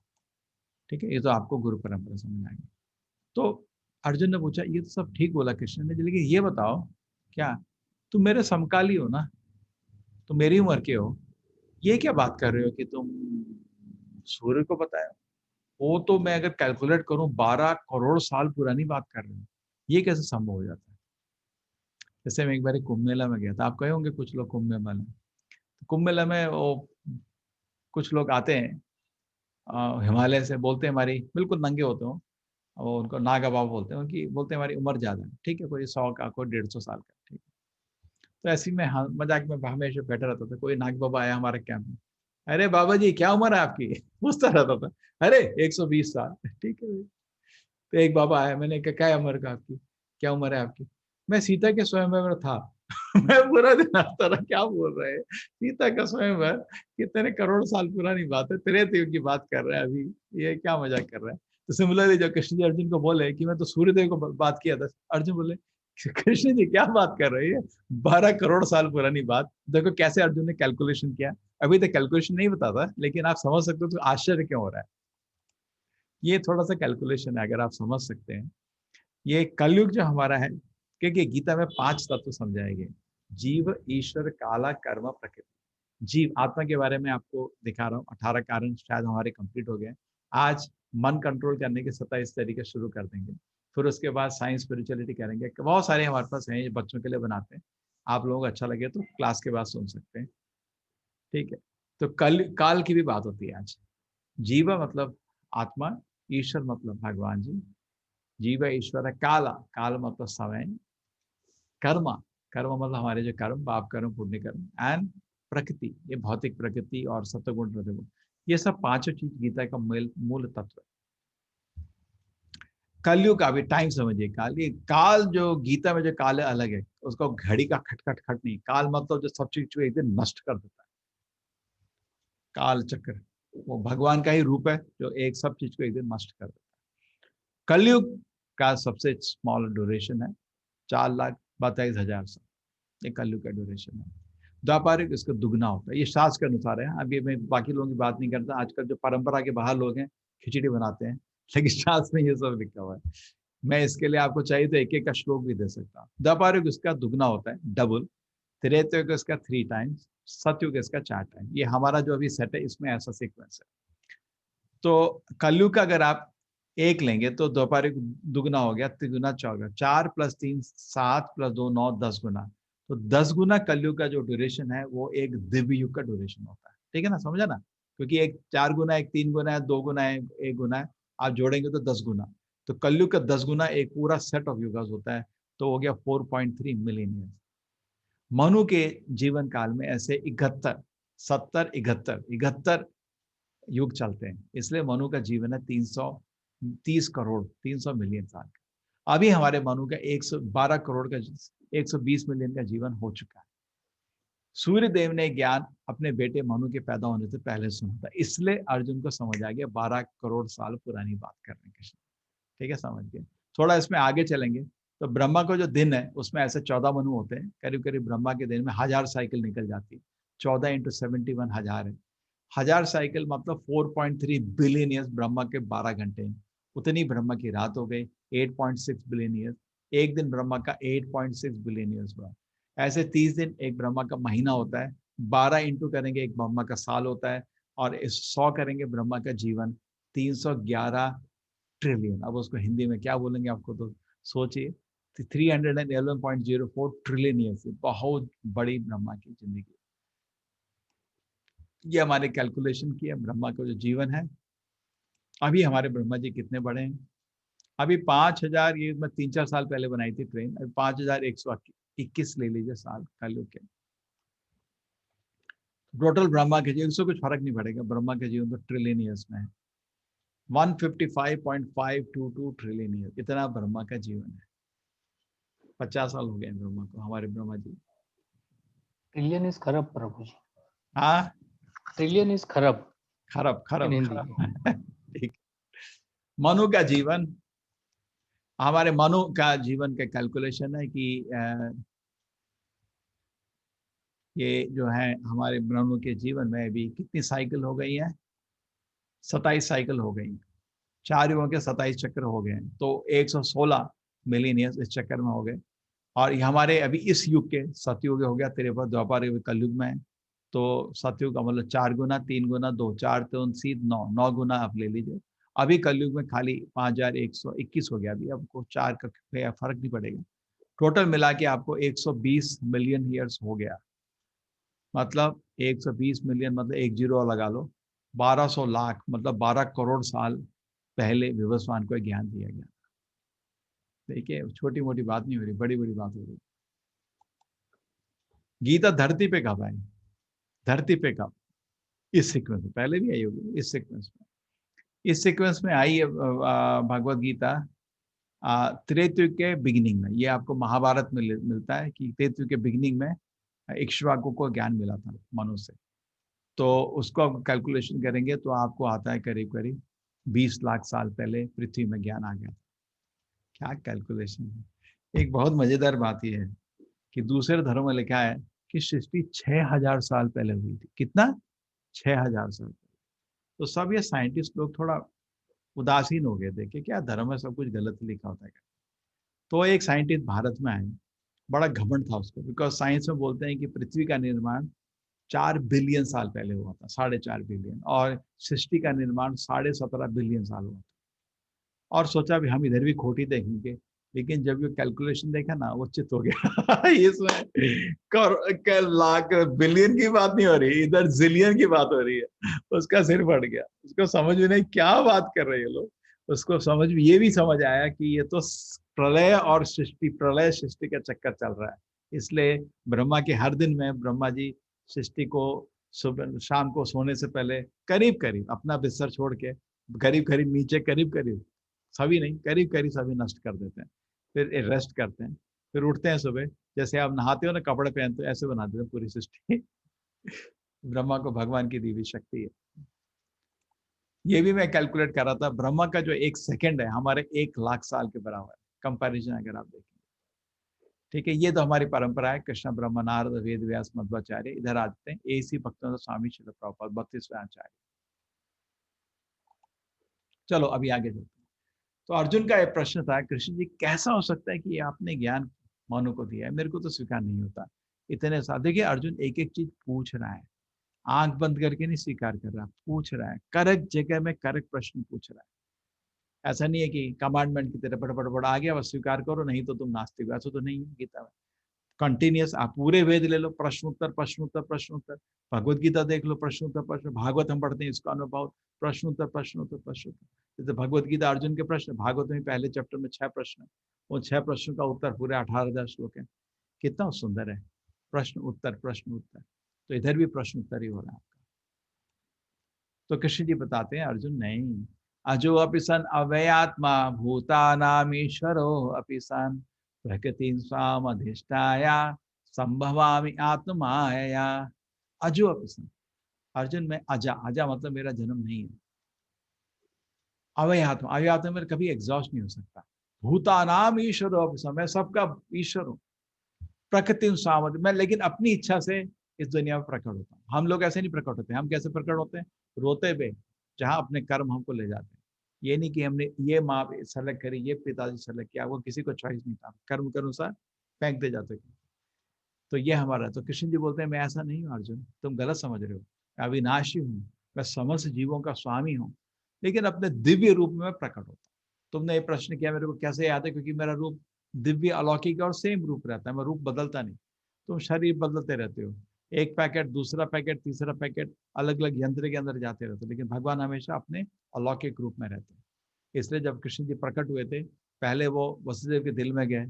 ठीक है। ये तो आपको गुरु परंपरा समझ आएगी। तो अर्जुन ने पूछा, ये तो सब ठीक बोला कृष्ण ने, लेकिन ये बताओ, क्या तुम मेरे समकाली हो ना, तुम मेरी उम्र के हो, ये क्या बात कर रहे हो कि तुम सूर्य को बताया? वो तो मैं अगर कैलकुलेट करूं 12 करोड़ साल पुरानी बात कर रहे हो, ये कैसे संभव हो जाता है? जैसे मैं एक बार कुंभ मेला में गया था, आप कहे होंगे कुछ लोग कुंभ मेला में, कुंभ मेला में वो कुछ लोग आते हैं हिमालय से, बोलते हैं हमारी, बिल्कुल नंगे होते हो, और उनको नागा बाबा बोलते हैं, उनकी बोलते हैं हमारी उम्र ज्यादा है, ठीक है, कोई 100 का, कोई 150 साल का, ठीक है। तो ऐसे में मजाक में हमेशा बैठा रहता था। कोई नाग बाबा आया हमारे कैंप में, अरे बाबा जी क्या उम्र है आपकी, पूछता रहता था। अरे 120 साल, ठीक है। तो एक बाबा आया, मैंने कहा क्या उम्र का आपकी, क्या उम्र है आपकी? मैं सीता के स्वयंवर में था। मैं पूरा दिन हंसता रहा, क्या बोल रहे हैं, सीता का स्वयंवर, कितने करोड़ साल पुरानी बात है, त्रेतयुग की बात कर रहे हैं अभी, ये क्या मजाक कर रहा है? तो सिमिलरली जब कृष्ण जी अर्जुन को बोले कि मैं तो सूर्यदेव को बात किया था, अर्जुन बोले कृष्ण जी क्या बात कर रहे हैं, 12 करोड़ साल पुरानी बात। देखो कैसे अर्जुन ने कैलकुलेशन किया, अभी तक कैलकुलेशन नहीं बताता, लेकिन आप समझ सकते हो तो आश्चर्य क्यों हो रहा है। ये थोड़ा सा कैलकुलेशन है, अगर आप समझ सकते हैं। ये कलयुग जो हमारा है, क्योंकि गीता में 5 तत्व समझाए गए, जीव, ईश्वर, काला, कर्म, प्रकृति। जीव आत्मा के बारे में आपको दिखा रहा हूँ, 18 कारण शायद हमारे कंप्लीट हो गए। आज मन कंट्रोल करने के 27 तरीके शुरू कर देंगे, फिर उसके बाद साइंस स्पिरिचुअलिटी करेंगे, बहुत सारे हमारे पास हैं, ये बच्चों के लिए बनाते हैं। आप लोगों को अच्छा लगे तो क्लास के बाद सुन सकते हैं, ठीक है। तो काल की भी बात होती है आज। जीव मतलब आत्मा, ईश्वर मतलब भगवान जी, जीव ईश्वर, काला, काल मतलब समय, कर्म, कर्म मतलब हमारे जो कर्म, पाप कर्म, पुण्य कर्म, एंड प्रकृति, ये भौतिक प्रकृति और सत्वगुण रजोगुण, ये सब 5 चीज गीता का मूल तत्व है। कलयुग का भी टाइम समझिए, काल, ये काल जो गीता में जो काल है अलग है, उसको घड़ी का खटखट खट नहीं, काल मतलब जो सब चीज को एक दिन नष्ट कर देता है, काल चक्र, वो भगवान का ही रूप है जो एक सब चीज को एक दिन नष्ट कर देता है। कलयुग का सबसे स्मॉल ड्यूरेशन है 4,22,000 साल, ये कलयुग का ड्यूरेशन है। द्वापारिक इसका दुगना होता है, ये शास्त्र के अनुसार है। अभी मैं बाकी लोगों की बात नहीं करता, आजकल जो परंपरा के बाहर लोग हैं खिचड़ी बनाते हैं, लेकिन शास्त्र में ये सब लिखा हुआ है। मैं इसके लिए आपको चाहिए तो एक एक का श्लोक भी दे सकता हूँ। द्वापारिक इसका दुगना होता है, डबल। त्रेतयुग इसका 3 टाइम्स, सतयुग इसका 4 टाइम। ये हमारा जो अभी सेट है इसमें ऐसा सीक्वेंस है। तो कलयुग का अगर आप एक लेंगे तो द्वापारिक दुगना हो गया, तिगुना 4, 4 + 3 7 + 2 9, 10 गुना। तो 10 गुना कलयुग का जो ड्यूरेशन है वो एक दिव्य युग का ड्यूरेशन होता है, ठीक है ना, समझा ना? क्योंकि एक 4 गुना, एक 3 गुना है, 2 गुना है, 1 गुना है, आप जोड़ेंगे तो 10 गुना। तो कलयुग का 10 गुना एक पूरा सेट ऑफ युग होता है, तो हो गया 4.3 मिलियन ईयर्स। मनु के जीवन काल में ऐसे 71, 70, 71 युग चलते हैं, इसलिए मनु का जीवन है 330 करोड़, 300 मिलियन साल का। अभी हमारे मनु का 112 करोड़ का, 120 मिलियन का जीवन हो चुका है। सूर्य देव ने ज्ञान अपने बेटे मनु के पैदा होने से पहले सुना था, इसलिए अर्जुन को समझ आ गया 12 करोड़ साल पुरानी बात कर रहे हैं कृष्ण, ठीक है, समझ गए। थोड़ा इसमें आगे चलेंगे तो ब्रह्मा को जो दिन है उसमें ऐसे 14 मनु होते हैं, करीब करीब ब्रह्मा के दिन में 1000 साइकिल निकल जाती है। 14 इंटू 71 हजार है। 1000 साइकिल मतलब 4.3 बिलियन ईयर्स, ब्रह्मा के 12 घंटे हैं। उतनी ब्रह्मा की रात हो गई 8.6 बिलियन ईयर्स। एक दिन ब्रह्मा का 8.6 बिलियन ईयर्स हुआ। ऐसे 30 दिन एक ब्रह्मा का महीना होता है। 12 इंटू करेंगे एक ब्रह्मा का साल होता है, और 100 करेंगे ब्रह्मा का जीवन 311 ट्रिलियन। अब उसको हिंदी में क्या बोलेंगे आपको तो सोचिए, 311.04 ट्रिलियन ईयर्स। बहुत बड़ी ब्रह्मा की जिंदगी। ये हमारे कैलकुलेशन की है ब्रह्मा का जो जीवन है। अभी हमारे ब्रह्मा जी कितने बड़े हैं? अभी 5000, ये मैं 3-4 साल पहले बनाई थी ट्रेन, अभी 5121 ले लीजिए साल कलयुग के। टोटल ब्रह्मा के जीवन से कुछ फर्क नहीं पड़ेगा, ब्रह्मा के जीवन तो ट्रिलियन ईयर्स में है। 155.522 ट्रिलियन ईयर, इतना ब्रह्मा का जीवन है। 50 साल हो गए ब्रह्मा को, हमारे ब्रह्मा जी। ट्रिलियन इज खरब प्रभु जी, हाँ, ट्रिलियन इज खरब खरब इन हिंदी। खरब ठीक। मनु का जीवन, हमारे मनु का जीवन का कैलकुलेशन है कि ये जो है हमारे मनु के जीवन में अभी कितनी साइकिल हो गई है? 27 साइकिल हो गई। 4 युगों के 27 चक्र हो गए हैं, तो 116 मिलियन ईयर्स इस चक्कर में हो गए। और ये हमारे अभी इस युग के सतयुग हो गया, तिरपन द्वापर युग कलयुग में है। तो सतयुग का मतलब 4 गुना, 3 गुना 2, 4 3 9 गुना आप ले लीजिए। अभी कलयुग में खाली 5121 हो गया। अभी आपको 4 का फर्क नहीं पड़ेगा। टोटल मिला के आपको 120 मिलियन ईयर्स हो गया। मतलब 120 मिलियन मतलब 1 जीरो लगा लो, 1200 लाख मतलब 12 करोड़ साल पहले विवस्वान को ज्ञान दिया गया। देखिए, छोटी मोटी बात नहीं हो रही, बड़ी बड़ी बात हो रही। गीता धरती पे कब आई? धरती पे कब? इस सीक्वेंस में, पहले भी आई होगी इस सीक्वेंस में। इस सीक्वेंस में आई है भगवत गीता त्रेतु के बिगिनिंग में। ये आपको महाभारत में मिलता है कि त्रेतु के बिगिनिंग में इक्ष्वाकु को ज्ञान मिला था मनुष्य से। तो उसको आप कैलकुलेशन करेंगे तो आपको आता है करीब करीब 20 लाख साल पहले पृथ्वी में ज्ञान आ गया। क्या कैलकुलेशन है। एक बहुत मजेदार बात यह है कि दूसरे धर्म में लिखा है कि सृष्टि 6000 साल पहले हुई थी। कितना? 6000 साल। तो सब ये साइंटिस्ट लोग थोड़ा उदासीन हो गए थे कि क्या धर्म में सब कुछ गलत लिखा होता है। तो एक साइंटिस्ट भारत में आए, बड़ा घमंड था उसको, बिकॉज साइंस में बोलते हैं कि पृथ्वी का निर्माण 4 बिलियन साल पहले हुआ था, 4.5 बिलियन, और सृष्टि का निर्माण 17.5 बिलियन साल हुआ था। और सोचा भी हम इधर भी खोटी देखेंगे, लेकिन जब ये कैलकुलेशन देखा ना, वो चित हो गया इसमें लाख बिलियन की बात नहीं हो रही, इधर जिलियन की बात हो रही है। उसका सिर फट गया, उसको समझ में नहीं क्या बात कर रहे हैं लोग। उसको समझ में ये भी समझ आया कि ये तो प्रलय और सृष्टि, प्रलय सृष्टि का चक्कर चल रहा है। इसलिए ब्रह्मा के हर दिन में ब्रह्मा जी सृष्टि को सुबह शाम को सोने से पहले करीब करीब अपना बिस्तर छोड़ के करीब करीब नीचे, करीब करीब सभी नहीं, करीब करीब सभी नष्ट कर देते हैं। फिर रेस्ट करते हैं, फिर उठते हैं सुबह, जैसे आप नहाते हो ना, कपड़े पहनते हो, ऐसे बना देते हैं पूरी सृष्टि। ब्रह्मा को भगवान की दी हुई शक्ति है। ये भी मैं कैलकुलेट कर रहा था, ब्रह्मा का जो 1 सेकंड है हमारे 1 लाख साल के बराबर है, कंपैरिजन अगर आप देखें। ठीक है, ये तो हमारी परंपरा है। कृष्ण ब्रह्म नारद वेद व्यास मध्वाचार्य, इधर आते हैं एसी भक्तों स्वामी श्रील प्रभुपाद 32वें आचार्य। चलो अभी आगे चलते हैं। तो अर्जुन का एक प्रश्न था, कृष्ण जी कैसा हो सकता है कि आपने ज्ञान मनु को दिया है, मेरे को तो स्वीकार नहीं होता। इतने साथ देखिए, अर्जुन एक एक चीज पूछ रहा है, आंख बंद करके नहीं स्वीकार कर रहा, पूछ रहा है, करेक्ट जगह में करेक्ट प्रश्न पूछ रहा है। ऐसा नहीं है कि कमांडमेंट की तरह बड़ आ गया बस स्वीकार करो, नहीं तो तुम नास्तिक हो, ऐसा तो नहीं है गीता में। कंटिन्यूस आप पूरे वेद ले लो, प्रश्न उत्तर प्रश्न उत्तर प्रश्न उत्तर। भगवत गीता देख लो, प्रश्न उत्तर प्रश्न। भागवत हम पढ़ते हैं, इसका अनुभव प्रश्न उत्तर प्रश्न उत्तर प्रश्न उत्तर। जैसे भगवत गीता अर्जुन के प्रश्न, भागवत में पहले चैप्टर में 6 प्रश्न, उन 6 प्रश्नों का उत्तर पूरे 18,000 श्लोक है। कितना सुंदर है, प्रश्न उत्तर प्रश्न उत्तर। तो इधर भी प्रश्न उत्तर ही हो रहा है आपका। तो कृष्ण जी बताते हैं, अर्जुन नहीं, अजो अपि सन अव्ययात्मा भूतानामीश्वरो अपि सन प्रकृति स्वाम अधिष्ठाया संभवामि आत्माया। अजो अपि सन, अर्जुन में अजा, अजा मतलब मेरा जन्म नहीं है। अव्ययात्मा, अव्ययात्मा में कभी एग्जॉस्ट नहीं हो सकता। भूतानाम ईश्वरो अपि सन, मैं सबका ईश्वर हूँ। प्रकृति स्वाम, मैं लेकिन अपनी इच्छा से इस दुनिया में प्रकट होता हूँ। हम लोग ऐसे नहीं प्रकट होते। हम कैसे प्रकट होते हैं? रोते हुए, जहाँ अपने कर्म हमको ले जाते हैं। ये नहीं कि हमने ये माँ सेलेक्ट करी, ये पिताजी सेलेक्ट किया, वो किसी को चॉइस नहीं था, कर्म के अनुसार फेंक दे जाते। तो ये हमारा, तो कृष्ण जी बोलते हैं मैं ऐसा नहीं हूँ अर्जुन, तुम गलत समझ रहे हो। अविनाशी हूँ, मैं समस्त जीवों का स्वामी हूँ, लेकिन अपने दिव्य रूप में मैं प्रकट होता हूँ। तुमने ये प्रश्न किया मेरे को कैसे याद है, क्योंकि मेरा रूप दिव्य अलौकिक और सेम रूप रहता है, मैं रूप बदलता नहीं। तुम शरीर बदलते रहते हो, एक पैकेट, दूसरा पैकेट, तीसरा पैकेट, अलग अलग यंत्र के अंदर जाते रहते हो, लेकिन भगवान हमेशा अपने अलौकिक रूप में रहते हैं। इसलिए जब कृष्ण जी प्रकट हुए थे, पहले वो वसुदेव के दिल में गए,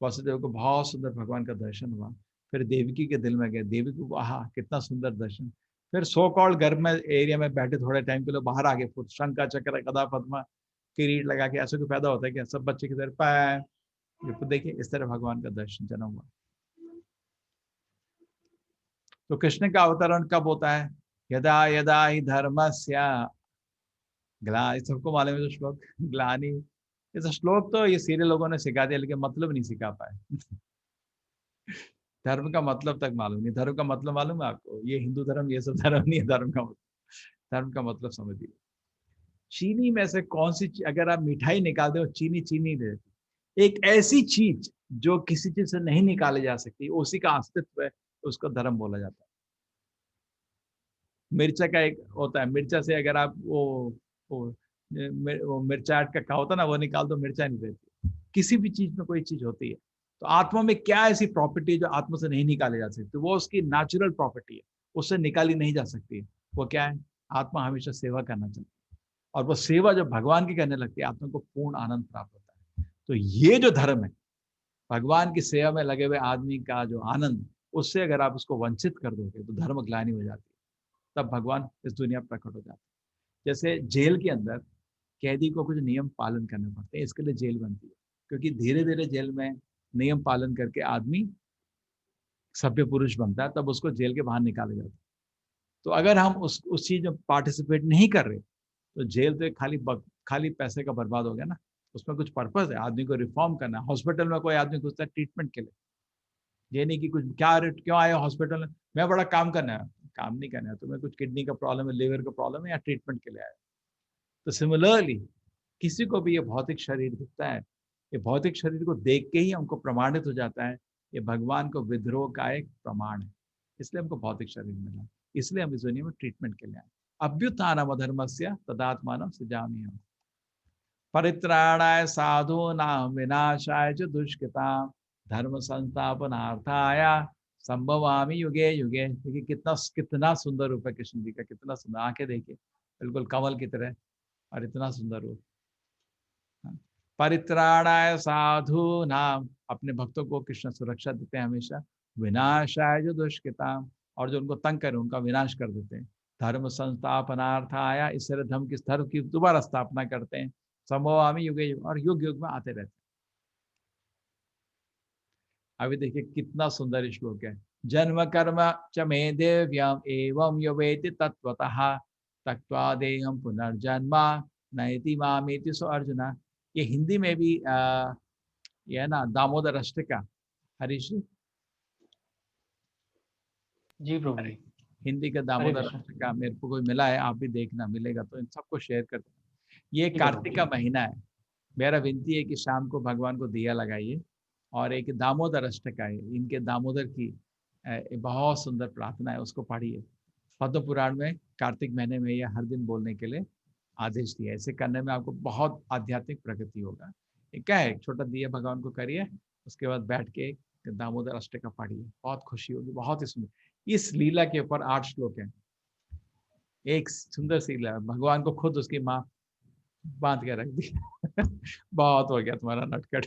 वसुदेव को बहुत सुंदर भगवान का दर्शन हुआ। फिर देवकी के दिल में गए, देवकी को आहा कितना सुंदर दर्शन। फिर सो कॉल्ड घर में एरिया में बैठे, थोड़े टाइम के लिए बाहर आगे, फुट शंका चक्र गदा पद्मा किरीट लगा के, ऐसे को पैदा होता है क्या? सब बच्चे की तरह पाए, देखिए इस तरह भगवान का दर्शन जन्म हुआ। तो कृष्ण का अवतरण कब होता है? यदा यदा ही धर्मस्य ग्ला, सबको मालूम है तो श्लोक, ग्लानी। इस श्लोक तो ये सीरियल लोगों ने सिखा दिया, लेकिन मतलब नहीं सिखा पाए। धर्म का मतलब तक मालूम नहीं। धर्म का मतलब मालूम है आपको? ये हिंदू धर्म, ये सब धर्म नहीं है धर्म का मतलब। धर्म का मतलब समझिए, चीनी में से कौन सी अगर आप मिठाई निकाल दो, चीनी चीनी रहती। एक ऐसी चीज जो किसी चीज से नहीं निकाली जा सकती, उसी का अस्तित्व है, उसको धर्म बोला जाता है। मिर्चा का एक होता है, मिर्चा से अगर आप वो मिर्चाट का होता ना, वो निकाल दो, मिर्चा नहीं रहती। किसी भी चीज में कोई चीज होती है, तो आत्मा में क्या ऐसी प्रॉपर्टी जो आत्मा से नहीं निकाली जा सकती? वो उसकी नेचुरल प्रॉपर्टी है, उससे निकाली नहीं जा सकती। वो क्या है? आत्मा हमेशा सेवा करना चाहती है, और वो सेवा जब भगवान की करने लगती है, आत्मा को पूर्ण आनंद प्राप्त होता है। तो ये जो धर्म है, भगवान की सेवा में लगे हुए आदमी का जो आनंद, उससे अगर आप उसको वंचित कर दोगे तो धर्म ग्लानि हो जाती है, तब भगवान इस दुनिया में प्रकट हो जाते हैं। जैसे जेल के अंदर कैदी को कुछ नियम पालन करने पड़ते हैं, इसके लिए जेल बनती है, क्योंकि धीरे धीरे जेल में नियम पालन करके आदमी सभ्य पुरुष बनता है, तब उसको जेल के बाहर निकाला जाता है। तो अगर हम उस चीज में पार्टिसिपेट नहीं कर रहे, तो जेल तो खाली पैसे का बर्बाद हो गया ना। उसमें कुछ पर्पस है, आदमी को रिफॉर्म करना। हॉस्पिटल में कोई आदमी घुसता है ट्रीटमेंट के लिए, ये नहीं कि कुछ क्या क्यों आए हॉस्पिटल में, मैं बड़ा काम करना है। काम नहीं करना है तुम्हें, कुछ किडनी का प्रॉब्लम है, लिवर का प्रॉब्लम है, या ट्रीटमेंट के लिए आया। तो सिमिलरली किसी को भी ये भौतिक शरीर दिखता है, ये भौतिक शरीर को देख के ही हमको प्रमाणित हो जाता है ये भगवान को विद्रोह का एक प्रमाण है, इसलिए हमको भौतिक शरीर मिला, इसलिए हम इस दुनिया में ट्रीटमेंट के लिए आए। अभ्युत्थानम अधर्मस्य तदात्मानं सृजामि हम। परित्राणाय साधूनां विनाशाय च दुष्कृतां धर्म संस्थापनार्थाय संभवामि युगे युगे। देखिए कितना सुंदर रूप है कृष्ण जी का, कितना सुंदर। आंखें देखिए बिल्कुल कमल की तरह, और इतना सुंदर रूप। परित्राणाय साधूनां, अपने भक्तों को कृष्ण सुरक्षा देते हैं हमेशा। विनाशाय जो दुष्कृतां, और जो उनको तंग करे उनका विनाश कर देते हैं। धर्म संस्थापनार्थाय, इस तरह धर्म की दोबारा स्थापना करते हैं। संभवामि युगे युग, और युग युग में आते रहते हैं। अभी देखिए कितना सुंदर श्लोक है। जन्म कर्म च मे देव्यम एवं यो वेति तत्वतः त्यक्त्वा देहं पुनर्जन्म नयति मामेति सो अर्जुना। ये हिंदी में भी ये है ना दामोदर अष्टका। हरीश जी प्रभु जी। हिंदी का दामोदर अष्टका मेरे को कोई मिला है, आप भी देखना, मिलेगा तो इन सबको शेयर कर देना। ये कार्तिक का महीना है, मेरा विनती है कि शाम को भगवान को दिया लगाइए। और एक दामोदर अष्टका है, इनके दामोदर की बहुत सुंदर प्रार्थना है, उसको पढ़िए। पद्म पुराण में कार्तिक महीने में यह हर दिन बोलने के लिए आदेश दिया है। ऐसे करने में आपको बहुत आध्यात्मिक प्रगति होगा। क्या है, छोटा दिया भगवान को करिए, उसके बाद बैठ के दामोदर अष्टका पढ़िए, बहुत खुशी होगी, बहुत ही सुंदर। इस लीला के ऊपर 8 श्लोक हैं। एक सुंदर सी लीला, भगवान को खुद उसकी माँ बांध के रख दी। बहुत हो गया तुम्हारा नटखट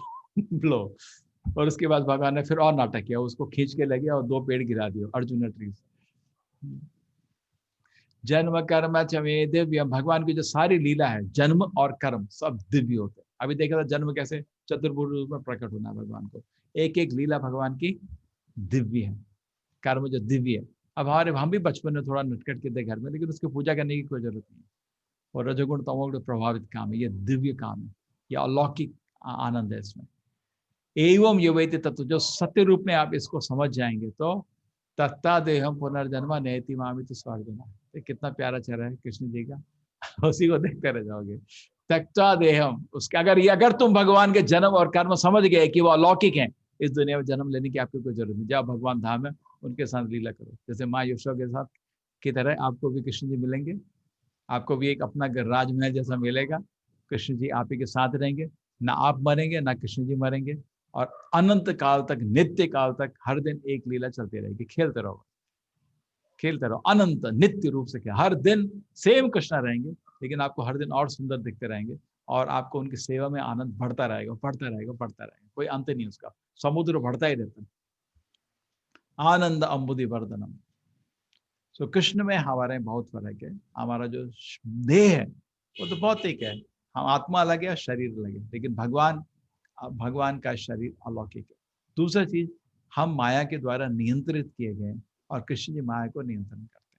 लो। और उसके बाद भगवान ने फिर और नाटक किया, उसको खींच के ले गया और 2 पेड़ गिरा दिए अर्जुन ट्री। जन्म कर्म च मे दिव्य, भगवान की जो सारी लीला है, जन्म और कर्म सब दिव्य होते हैं। अभी देखा था जन्म कैसे चतुर्भुज रूप में प्रकट होना भगवान को, एक एक लीला भगवान की दिव्य है। कर्म जो दिव्य है, अब हम भी बचपन में थोड़ा नटखट के थे घर में, लेकिन उसकी पूजा करने की कोई जरूरत नहीं है। और रजोगुण तमोगुण प्रभावित काम है, ये दिव्य काम है, ये अलौकिक आनंद है इसमें। एवं ये वैते तत्व, जो सत्य रूप में आप इसको समझ जाएंगे तो तत्ता देहम पुनर्जन्म नेति मामिति स्वर्गम। तो कितना प्यारा चेहरा है कृष्ण जी का, उसी को देखते रह जाओगे। त्यक्ता देहम, उसका अगर तुम भगवान के जन्म और कर्म समझ गए कि वो अलौकिक हैं, इस दुनिया में जन्म लेने की आपको कोई जरूरत नहीं। जाओ भगवान धाम है, उनके साथ लीला करो। जैसे माँ यशोदा के साथ की तरह आपको भी कृष्ण जी मिलेंगे, आपको भी एक अपना राजमहल जैसा मिलेगा। कृष्ण जी आप ही के साथ रहेंगे, ना आप मरेंगे ना कृष्ण जी मरेंगे, और अनंत काल तक, नित्य काल तक हर दिन एक लीला चलती रहेगी। खेलते रहो, खेलते रहो, अनंत नित्य रूप से। हर दिन सेम कृष्णा रहेंगे, लेकिन आपको हर दिन और सुंदर दिखते रहेंगे, और आपको उनकी सेवा में आनंद बढ़ता रहेगा, बढ़ता रहेगा, बढ़ता रहेगा, कोई अंत नहीं उसका। समुद्र बढ़ता ही रहता है। आनंद अम्बुदि वर्धनम। सो कृष्ण में हमारे बहुत फर्क है। हमारा जो देह है वो तो भौतिक है, हम आत्मा अलग है, शरीर अलग है, लेकिन भगवान का शरीर अलौकिक है। दूसरा चीज, हम माया के द्वारा नियंत्रित किए गए, और कृष्ण जी माया को नियंत्रण करते हैं।